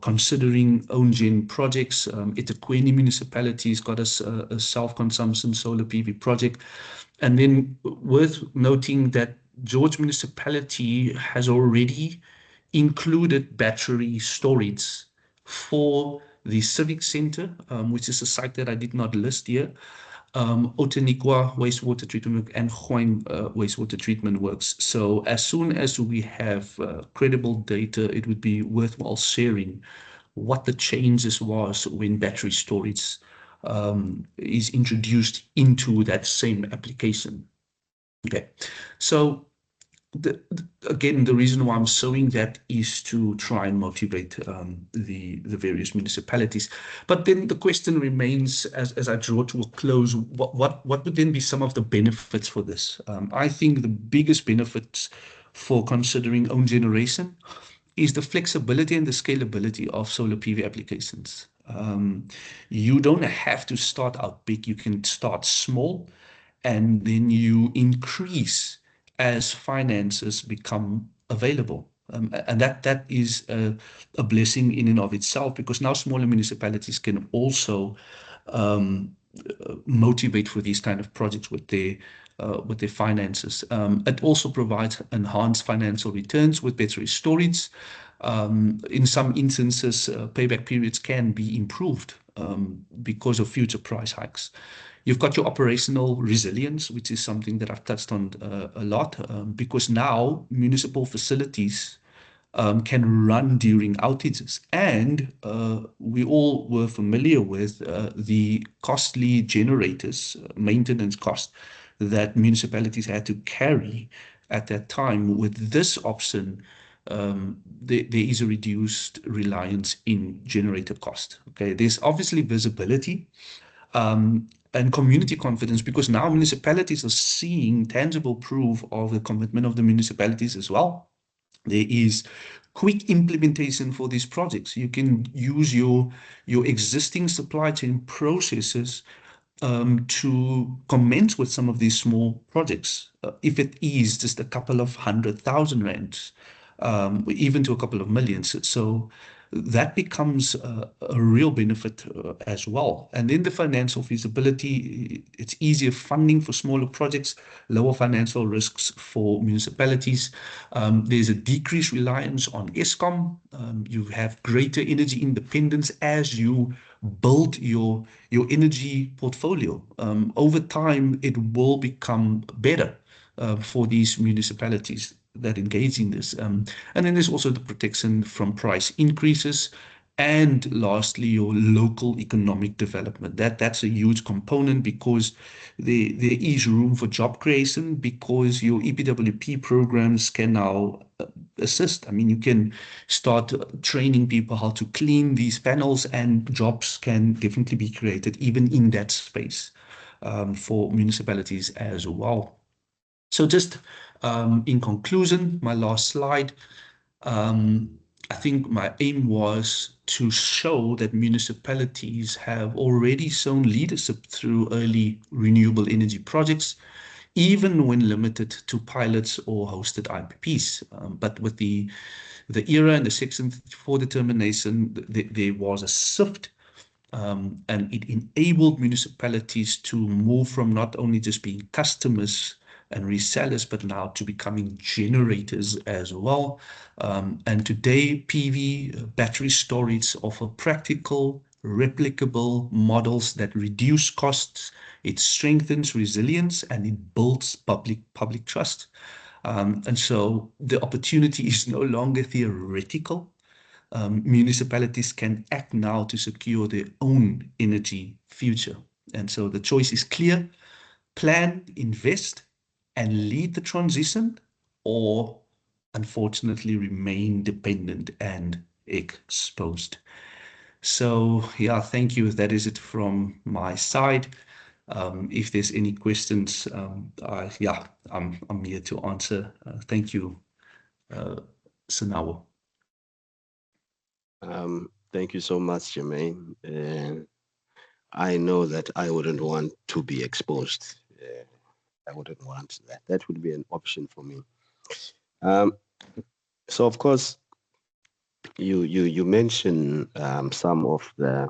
considering own gen projects. eThekwini Municipality has got a self-consumption solar PV project. And then worth noting that George Municipality has already included battery storage for the Civic Center, which is a site that I did not list here. Otanikwa wastewater treatment work and Goin wastewater treatment works. So as soon as we have credible data, it would be worthwhile sharing what the changes was when battery storage is introduced into that same application. Okay, so again, the reason why I'm showing that is to try and motivate the various municipalities. But then the question remains, as I draw to a close, what would then be some of the benefits for this? I think the biggest benefits for considering own generation is the flexibility and the scalability of solar PV applications. You don't have to start out big. You can start small, and then you increase as finances become available. And that is a blessing in and of itself, because now smaller municipalities can also motivate for these kind of projects with their finances. It also provides enhanced financial returns with battery storage. In some instances, payback periods can be improved because of future price hikes. You've got your operational resilience, which is something that I've touched on a lot, because now municipal facilities can run during outages. And we all were familiar with the costly generators, maintenance cost that municipalities had to carry at that time. With this option, there is a reduced reliance in generator cost. Okay, there's obviously visibility and community confidence, because now municipalities are seeing tangible proof of the commitment of the municipalities as well. There is quick implementation for these projects. You can use your existing supply chain processes to commence with some of these small projects. If it is just a couple of 100,000 rands, even to a couple of millions. So that becomes a real benefit as well. And then the financial feasibility, it's easier funding for smaller projects, lower financial risks for municipalities. There's a decreased reliance on Eskom. You have greater energy independence as you build your energy portfolio. Over time, it will become better for these municipalities that engage in this. And then there's also the protection from price increases. And lastly, your local economic development. That's a huge component, because there is room for job creation, because your EPWP programs can now assist. I mean, you can start training people how to clean these panels, and jobs can definitely be created even in that space for municipalities as well. So just in conclusion, my last slide, I think my aim was to show that municipalities have already shown leadership through early renewable energy projects, even when limited to pilots or hosted IPPs. But with the era and the Section 4 determination, there was a shift, and it enabled municipalities to move from not only just being customers and resellers, but now to becoming generators as well. And today, PV battery storage offer practical, replicable models that reduce costs, it strengthens resilience, and it builds public trust. And so the opportunity is no longer theoretical. Municipalities can act now to secure their own energy future. And so the choice is clear: plan, invest, and lead the transition, or unfortunately remain dependent and exposed. So yeah, thank you. That is it from my side. If there's any questions, yeah, I'm here to answer. Thank you, Sanawo. Thank you so much, Jermaine. I know that I wouldn't want to be exposed. I wouldn't want that. That would be an option for me. So of course, you mentioned some of the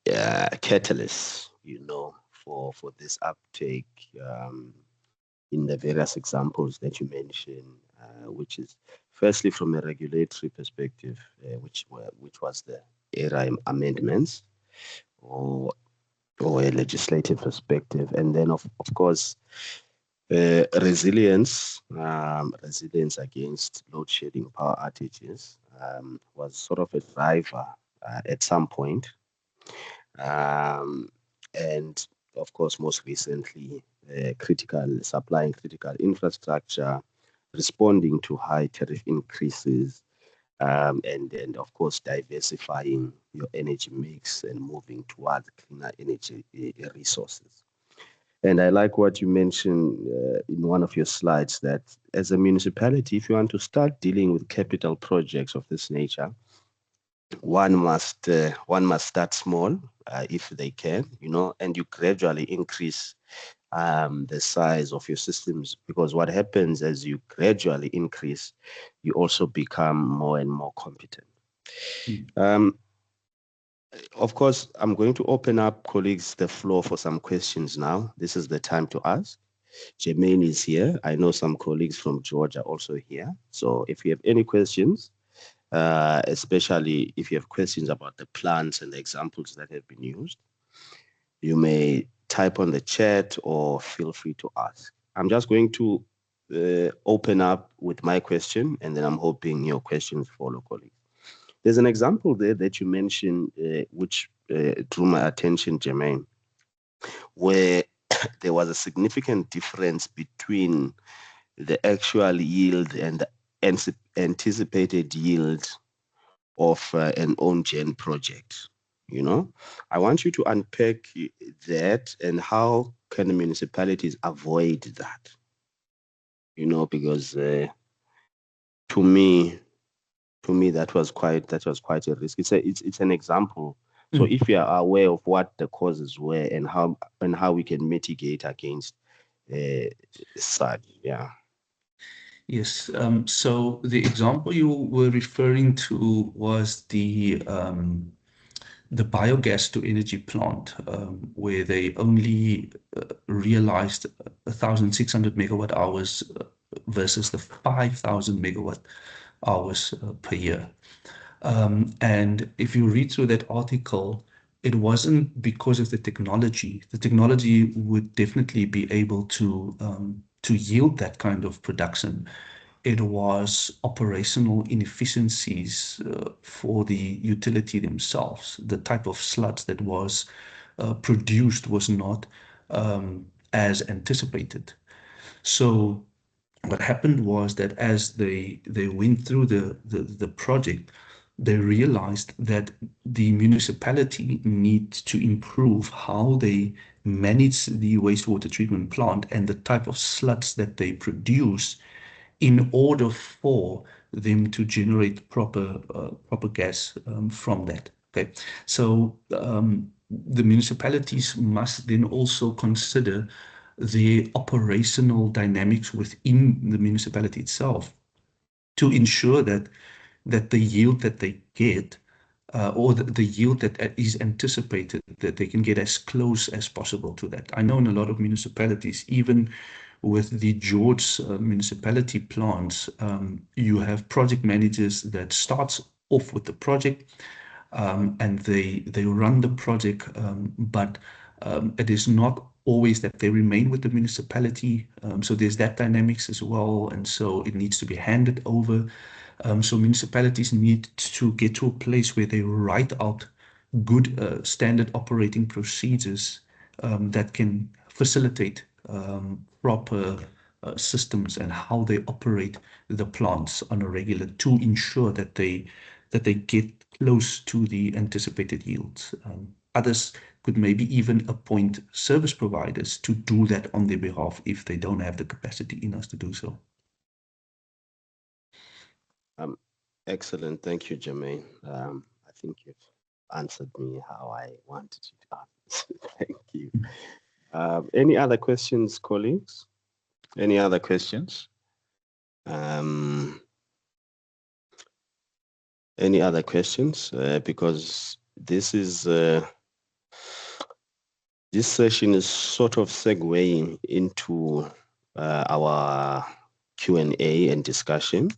catalysts, for this uptake in the various examples that you mentioned, which is firstly from a regulatory perspective, which was the ERA amendments, or a legislative perspective, and then of course resilience against load shedding power outages was sort of a driver at some point, and of course most recently supplying critical infrastructure, responding to high tariff increases, and of course diversifying your energy mix and moving towards cleaner energy resources. And I like what you mentioned in one of your slides, that as a municipality, if you want to start dealing with capital projects of this nature, one must start small if they can, and you gradually increase the size of your systems, because what happens as you gradually increase, you also become more and more competent. of course, I'm going to open up, colleagues, the floor for some questions now. This is the time to ask. Jermaine is here. I know some colleagues from Georgia are also here. So if you have any questions, especially if you have questions about the plans and the examples that have been used, you may type on the chat or feel free to ask. I'm just going to open up with my question, and then I'm hoping your questions follow, colleagues. There's an example there that you mentioned, which drew my attention, Jermaine, where there was a significant difference between the actual yield and the anticipated yield of an own-gen project. You know, I want you to unpack that and how can the municipalities avoid that? You know, because to me, that was quite a risk. It's an example. So if you are aware of what the causes were and how we can mitigate against such, yeah. Yes. So the example you were referring to was the biogas to energy plant, where they only realized 1,600 megawatt hours versus the 5,000 megawatt hours per year. And if you read through that article, it wasn't because of the technology. The technology would definitely be able to yield that kind of production. It was operational inefficiencies for the utility themselves. The type of sludge that was produced was not as anticipated. So what happened was that as they went through the project, they realized that the municipality needs to improve how they manage the wastewater treatment plant and the type of sludge that they produce in order for them to generate proper gas from that. Okay, so the municipalities must then also consider the operational dynamics within the municipality itself to ensure that the yield that they get or the yield that is anticipated, that they can get as close as possible to that. I know in a lot of municipalities, even with the George municipality plants, you have project managers that starts off with the project and they run the project, but it is not always that they remain with the municipality. So there's that dynamics as well, and so it needs to be handed over. So municipalities need to get to a place where they write out good standard operating procedures that can facilitate proper systems and how they operate the plants on a regular to ensure that they get close to the anticipated yields. Others could maybe even appoint service providers to do that on their behalf if they don't have the capacity in-house to do so. Excellent. Thank you, Jermaine. I think you've answered me how I wanted you to answer. Thank you. Any other questions, colleagues? Any other questions? Any other questions? Because this session is sort of segueing into our Q&A and discussion.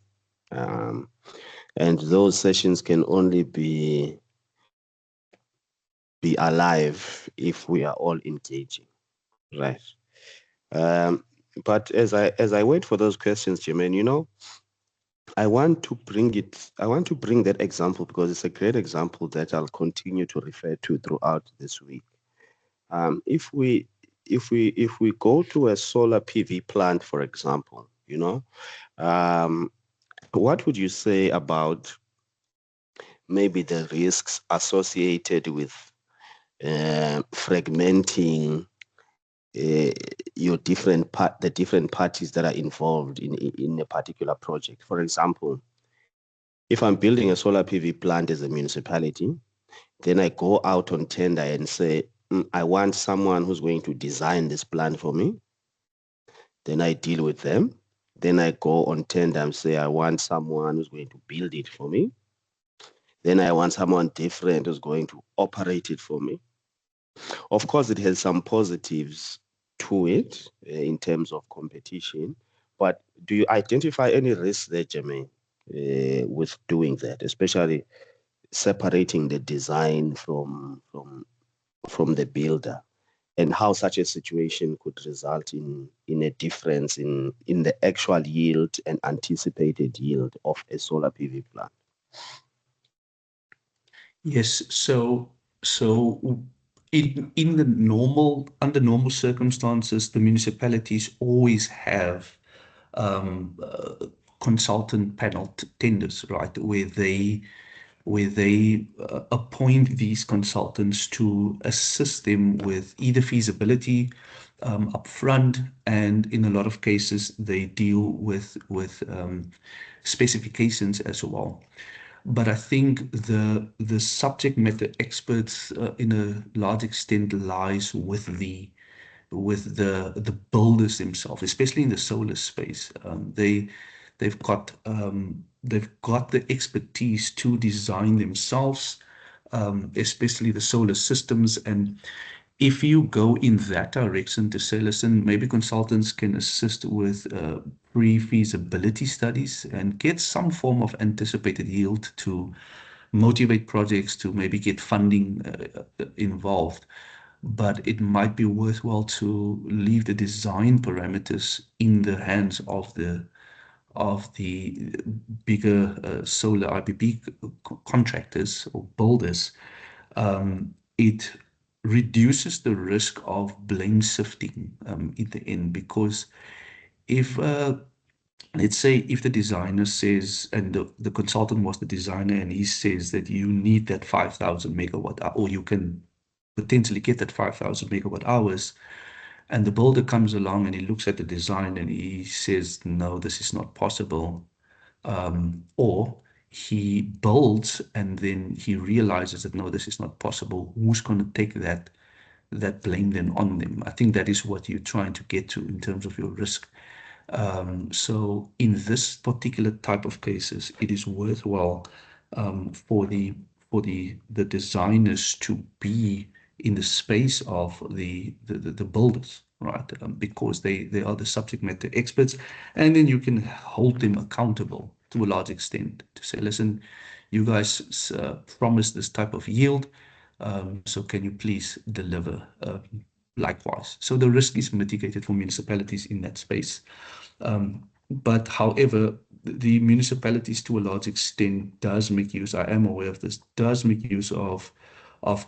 And those sessions can only be alive if we are all engaging, right? But as I wait for those questions, Jermaine, you know, I want to bring that example because it's a great example that I'll continue to refer to throughout this week. If we go to a solar PV plant, for example, you know, what would you say about maybe the risks associated with fragmenting the different parties that are involved in a particular project? For example, if I'm building a solar PV plant as a municipality, then I go out on tender and say, I want someone who's going to design this plant for me. Then I deal with them. Then I go on tender and say, I want someone who's going to build it for me. then I want someone different who's going to operate it for me. Of course, it has some positives to it in terms of competition, but do you identify any risks there, Jermaine, with doing that, especially separating the design from the builder, and how such a situation could result in a difference in the actual yield and anticipated yield of a solar PV plant? Yes, so in the under normal circumstances, the municipalities always have consultant panel tenders, right, where they appoint these consultants to assist them with either feasibility upfront, and in a lot of cases they deal with specifications as well. But I think the subject matter experts in a large extent lies with the builders themselves, especially in the solar space. They've got the expertise to design themselves, especially the solar systems. And if you go in that direction to say, listen, maybe consultants can assist with pre-feasibility studies and get some form of anticipated yield to motivate projects to maybe get funding involved. But it might be worthwhile to leave the design parameters in the hands of the bigger solar IPP contractors or builders. It reduces the risk of blame shifting in the end, because if let's say if the designer says, and the consultant was the designer, and he says that you need that 5,000 megawatt hour, or you can potentially get that 5,000 megawatt hours, and the builder comes along and he looks at the design and he says, no, this is not possible. Or he builds and then he realizes that, no, this is not possible. Who's going to take that blame then on them? I think that is what you're trying to get to in terms of your risk. So in this particular type of cases, it is worthwhile for the designers to be in the space of the builders, right? Because they are the subject matter experts, and then you can hold them accountable to a large extent to say, listen, you guys promised this type of yield, so can you please deliver likewise? So the risk is mitigated for municipalities in that space. But however, the municipalities to a large extent does make use, I am aware of this, does make use of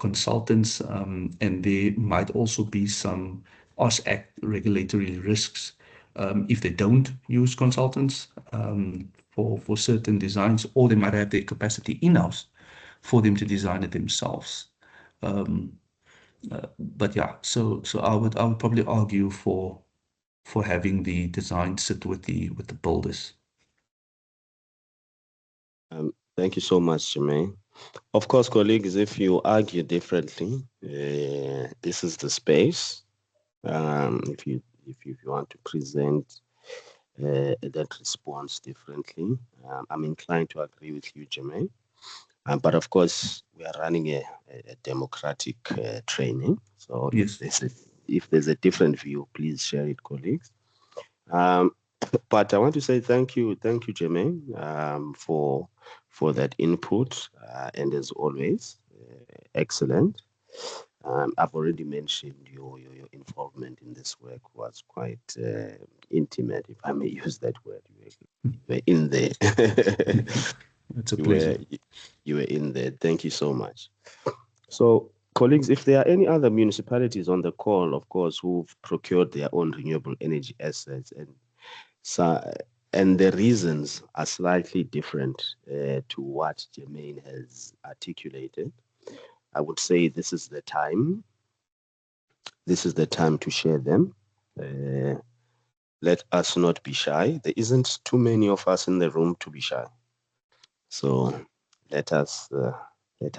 consultants, and there might also be some OS Act regulatory risks if they don't use consultants for certain designs, or they might have their capacity in-house for them to design it themselves. But yeah, so I would probably argue for having the design sit with the builders. Thank you so much, Jermaine. Of course, colleagues, if you argue differently, this is the space. If you want to present that response differently, I'm inclined to agree with you, Jermaine. But of course, we are running a democratic training. So yes, if there's a different view, please share it, colleagues. But I want to say thank you, Jermaine, for that input, and as always, excellent. I've already mentioned your involvement in this work was quite intimate, if I may use that word. You were in there. It's a pleasure. You were in there. Thank you so much. So, colleagues, if there are any other municipalities on the call, of course, who've procured their own renewable energy assets, and the reasons are slightly different to what Jermaine has articulated, I would say this is the time. This is the time to share them. Let us not be shy. There isn't too many of us in the room to be shy. So let us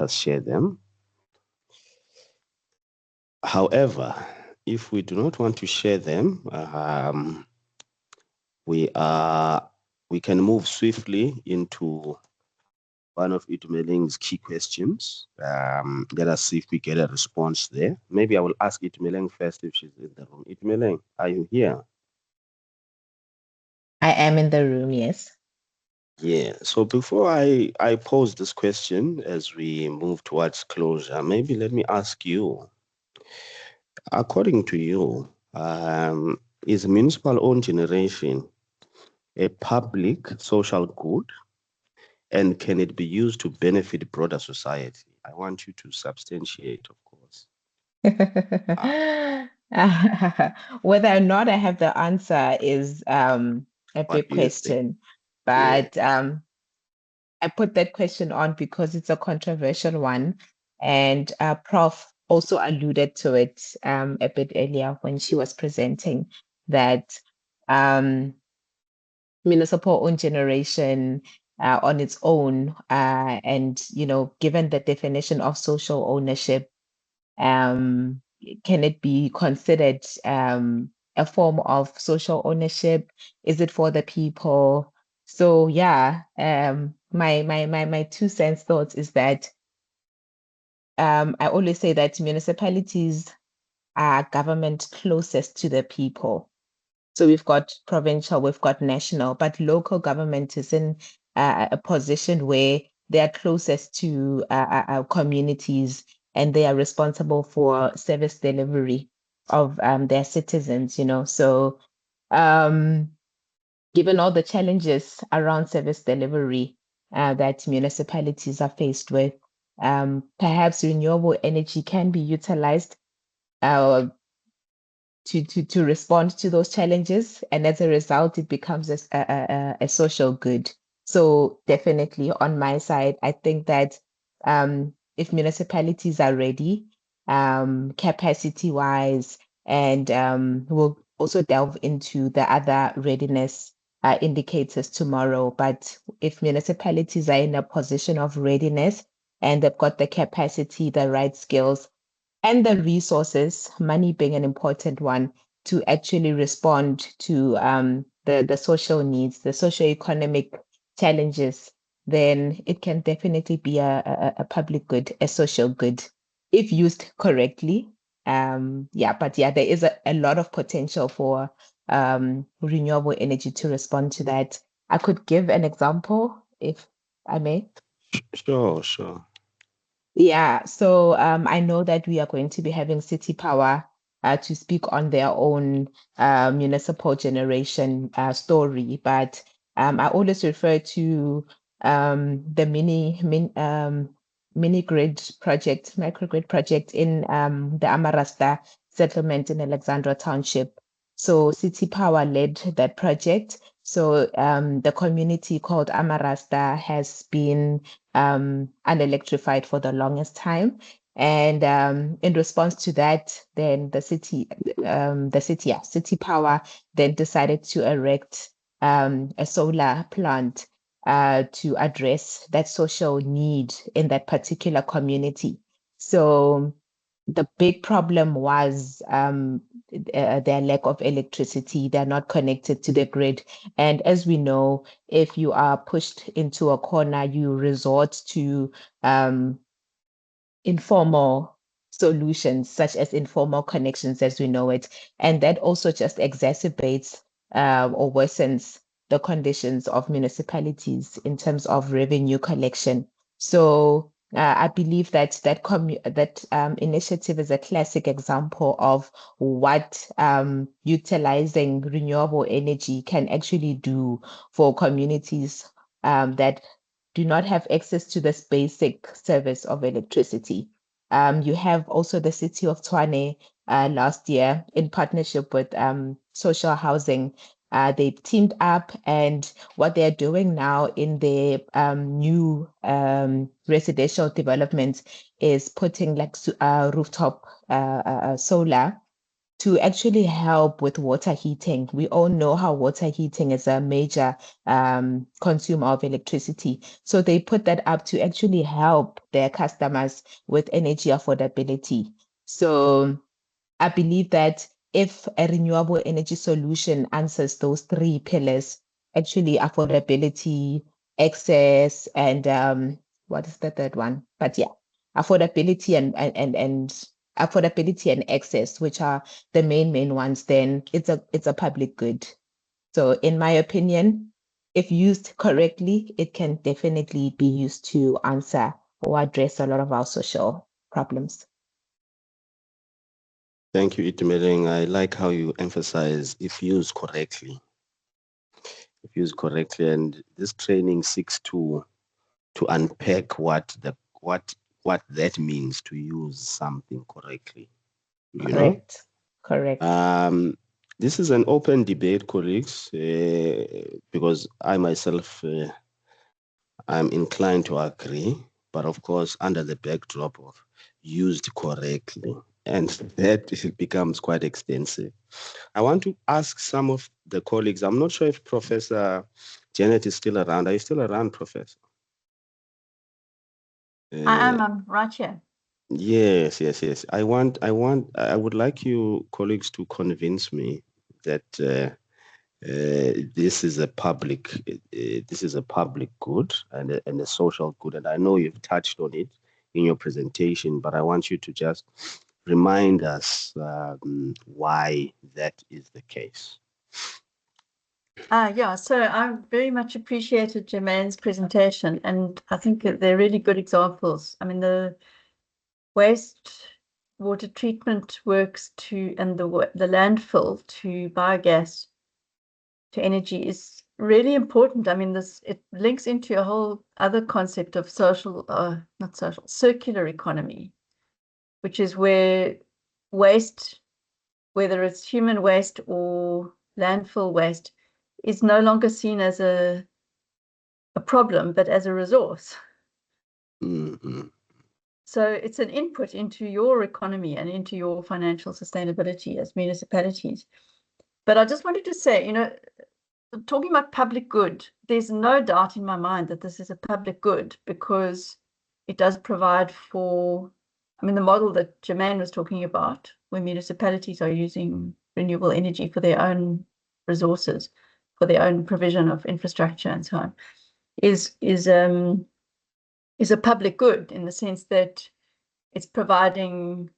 share them. However, if we do not want to share them, we can move swiftly into one of Itumeleng's key questions. Let us see if we get a response there. Maybe I will ask Itumeleng first if she's in the room. Itumeleng, are you here? I am in the room, yes. Yeah, so before I pose this question as we move towards closure, maybe let me ask you, according to you, is municipal-owned generation a public social good, and can it be used to benefit broader society? I want you to substantiate, of course. Whether or not I have the answer is a What big do you think? question, Yeah. but I put that question on because it's a controversial one, and Prof also alluded to it a bit earlier when she was presenting that municipal owned generation on its own, and given the definition of social ownership, can it be considered a form of social ownership? Is it for the people? So yeah, my 2 cents thoughts is that I always say that municipalities are government closest to the people. So we've got provincial, we've got national, but local government is in a position where they are closest to our communities, and they are responsible for service delivery of their citizens, So given all the challenges around service delivery that municipalities are faced with, perhaps renewable energy can be utilized to respond to those challenges, and as a result, it becomes a social good. So definitely on my side, I think that if municipalities are ready, capacity-wise, and we'll also delve into the other readiness indicators tomorrow. But if municipalities are in a position of readiness and they've got the capacity, the right skills, and the resources, money being an important one, to actually respond to the social needs, the socio-economic challenges, then it can definitely be a public good, a social good, if used correctly. But there is a lot of potential for renewable energy to respond to that. I could give an example, if I may. Sure. Yeah, so I know that we are going to be having City Power to speak on their own municipal generation story, but I always refer to the mini grid project, microgrid project in the Amarasta settlement in Alexandra Township. So City Power led that project. So the community called Amarasta has been unelectrified for the longest time. And in response to that, then City Power then decided to erect a solar plant to address that social need in that particular community. So the big problem was their lack of electricity. They're not connected to the grid. And as we know, if you are pushed into a corner, you resort to informal solutions, such as informal connections as we know it. And that also just exacerbates or worsens the conditions of municipalities in terms of revenue collection. So I believe that initiative is a classic example of what utilizing renewable energy can actually do for communities that do not have access to this basic service of electricity. You have also the city of Tshwane last year in partnership with social housing. They teamed up, and what they're doing now in their new residential developments is putting like rooftop solar to actually help with water heating. We all know how water heating is a major consumer of electricity. So they put that up to actually help their customers with energy affordability. So I believe that if a renewable energy solution answers those three pillars, actually affordability, access, and what is the third one? But yeah, affordability and affordability and access, which are the main ones, then it's a public good. So in my opinion, if used correctly, it can definitely be used to answer or address a lot of our social problems. Thank you, Itumeleng. I like how you emphasize if used correctly. If used correctly, and this training seeks to unpack what that means to use something correctly. You know? Correct. This is an open debate, colleagues, because I myself I'm inclined to agree, but of course under the backdrop of used correctly, and that it becomes quite extensive. I want to ask some of the colleagues. I'm not sure if Professor Janet is still around. Are you still around, Professor? I am. I'm right here. Yes. I would like you colleagues to convince me that this is a public good and a social good. And I know you've touched on it in your presentation, but I want you to just remind us why that is the case. Yeah, so I very much appreciated Jermaine's presentation, and I think they're really good examples. I mean, the waste water treatment works and the landfill to biogas to energy is really important. I mean, it links into a whole other concept of circular economy, which is where waste, whether it's human waste or landfill waste, is no longer seen as a problem, but as a resource. Mm-hmm. So it's an input into your economy and into your financial sustainability as municipalities. But I just wanted to say, you know, talking about public good, there's no doubt in my mind that this is a public good because it does provide for, I mean, the model that Jermaine was talking about, where municipalities are using renewable energy for their own resources, for their own provision of infrastructure and so on, is a public good in the sense that it's providing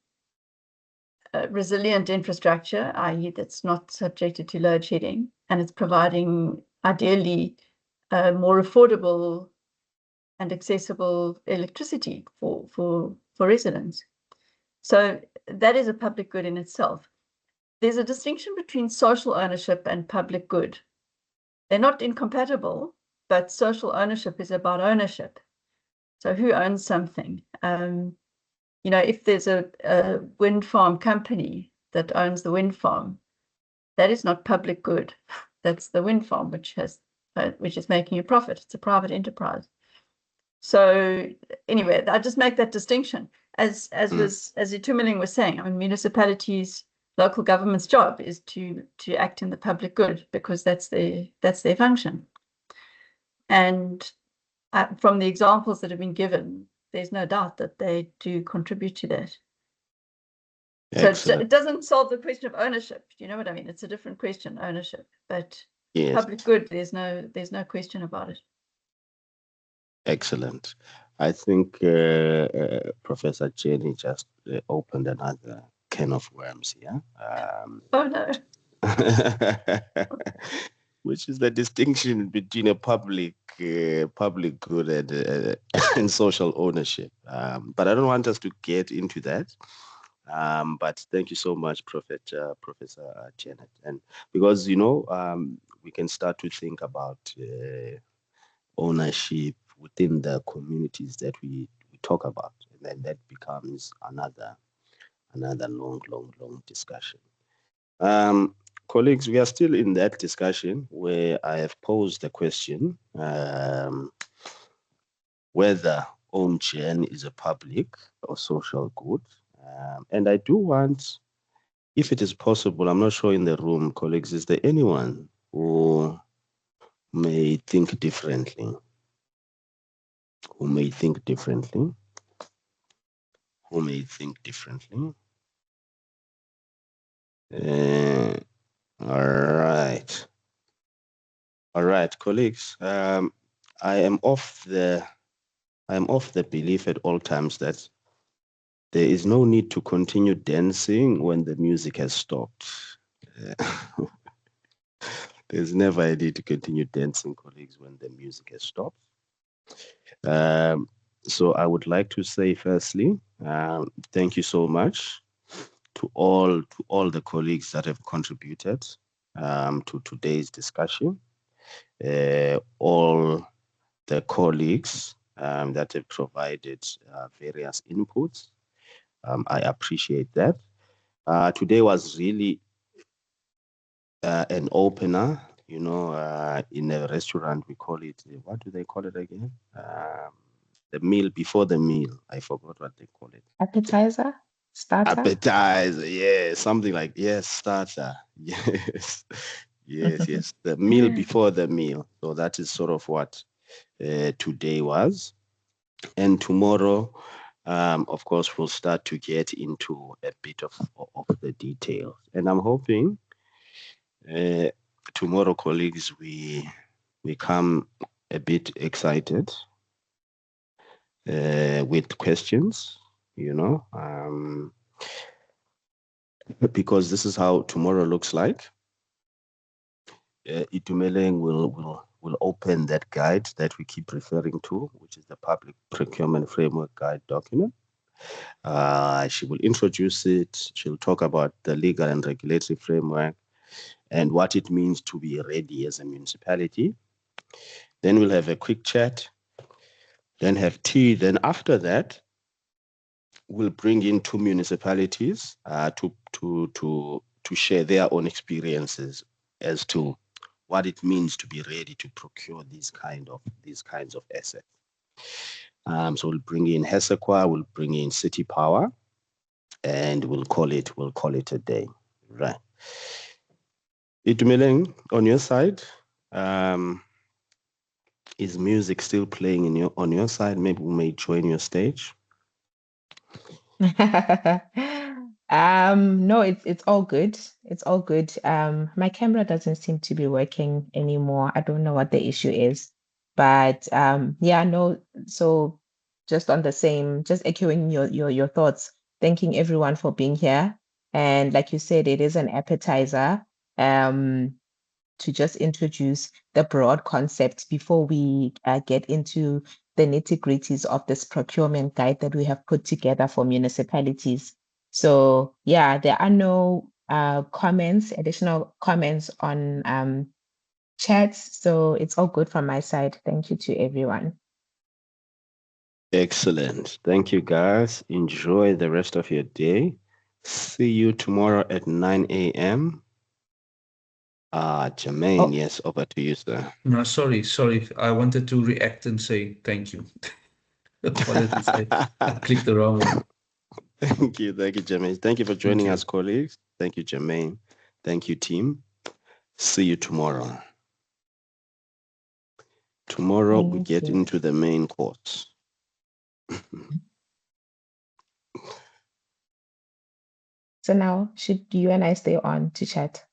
resilient infrastructure, i.e. that's not subjected to load shedding, and it's providing ideally more affordable and accessible electricity for residents. So that is a public good in itself. There's a distinction between social ownership and public good. They're not incompatible, but social ownership is about ownership. So who owns something? You know, if there's a wind farm company that owns the wind farm, that is not public good. That's the wind farm which is making a profit. It's a private enterprise. So anyway, I just make that distinction. As Itumeleng was saying, I mean, municipalities, local government's job is to act in the public good because that's their function. And from the examples that have been given, there's no doubt that they do contribute to that. Excellent. So it doesn't solve the question of ownership. Do you know what I mean? It's a different question, ownership. But yes, public good, there's no question about it. Excellent. I think Professor Jenny just opened another can of worms here. Oh no. Which is the distinction between a public good and social ownership. But I don't want us to get into that. But thank you so much, Professor Janet. And because, you know, we can start to think about ownership within the communities that we talk about. And then that becomes another long discussion. Colleagues, we are still in that discussion where I have posed the question whether OMGN is a public or social good. And I do want, if it is possible, I'm not sure in the room, colleagues, is there anyone who may think differently? Who may think differently? All right, colleagues. I am off the I'm of the belief at all times that there is no need to continue dancing when the music has stopped. There's never a need to continue dancing, colleagues, when the music has stopped. So I would like to say, firstly, thank you so much to all the colleagues that have contributed to today's discussion. All the colleagues that have provided various inputs. I appreciate that. Today was really an opener. You know, in a restaurant, we call it, what do they call it again? The meal before the meal. I forgot what they call it. Appetizer? Starter? Appetizer, yeah, something like, yes, starter. Yes, yes. The meal before the meal. So that is sort of what today was. And tomorrow, of course, we'll start to get into a bit of the details. And I'm hoping tomorrow, colleagues, we come a bit excited with questions, you know, because this is how tomorrow looks like. Itumeleng will open that guide that we keep referring to, which is the Public Procurement Framework Guide document. She will introduce it. She'll talk about the legal and regulatory framework and what it means to be ready as a municipality. Then we'll have a quick chat, then have tea. Then after that, we'll bring in 2 municipalities to share their own experiences as to what it means to be ready to procure these kinds of assets. So we'll bring in Hesekwa, we'll bring in City Power, and we'll call it a day, right? Itumeleng, on your side, is music still playing on your side? Maybe we may join your stage. No, it's all good. It's all good. My camera doesn't seem to be working anymore. I don't know what the issue is, but yeah, no. So just on the same, just echoing your thoughts, thanking everyone for being here. And like you said, it is an appetizer to just introduce the broad concept before we get into the nitty-gritties of this procurement guide that we have put together for municipalities. So yeah, there are no additional comments on chats. So it's all good from my side. Thank you to everyone. Excellent. Thank you, guys. Enjoy the rest of your day. See you tomorrow at 9 a.m. Jermaine, yes, over to you, sir. No, sorry. I wanted to react and say thank you. Apologies, I clicked the wrong one. Thank you, Jermaine. Thank you for joining us, colleagues. Thank you, Jermaine. Thank you, team. See you tomorrow. Tomorrow we get into the main course. So now, should you and I stay on to chat?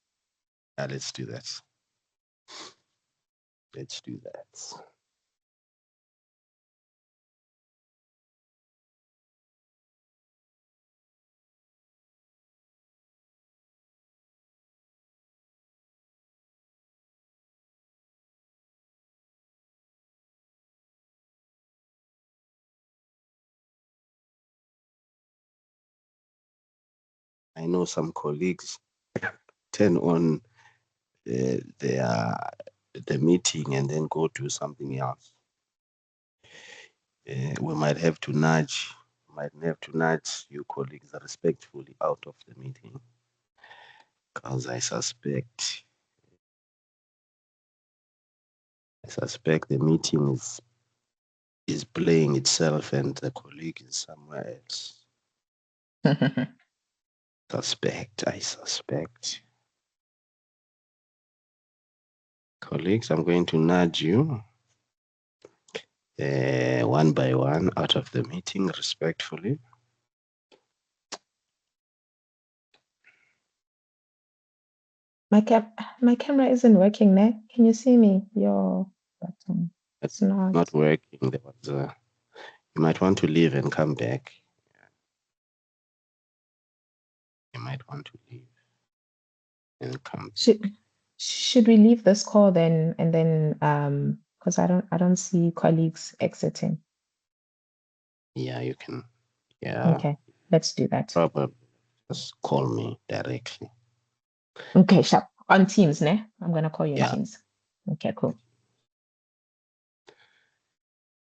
Yeah, let's do that. Let's do that. I know some colleagues turn on the meeting and then go do something else. We might have to nudge you colleagues respectfully out of the meeting, because I suspect the meeting is playing itself and the colleague is somewhere else. I suspect. Colleagues, I'm going to nudge you one by one out of the meeting respectfully. My camera isn't working, ne? Can you see me? Your button. It's not working. You might want to leave and come back. You might want to leave and come. Should we leave this call then, and then because I don't see colleagues exiting. Yeah, you can. Yeah. Okay, let's do that. Probably just call me directly. Okay, sharp. On Teams, ne? I'm gonna call you on Yeah. Teams. Okay, cool.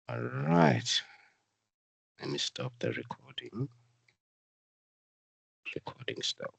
All right. Let me stop the recording. Recording stop.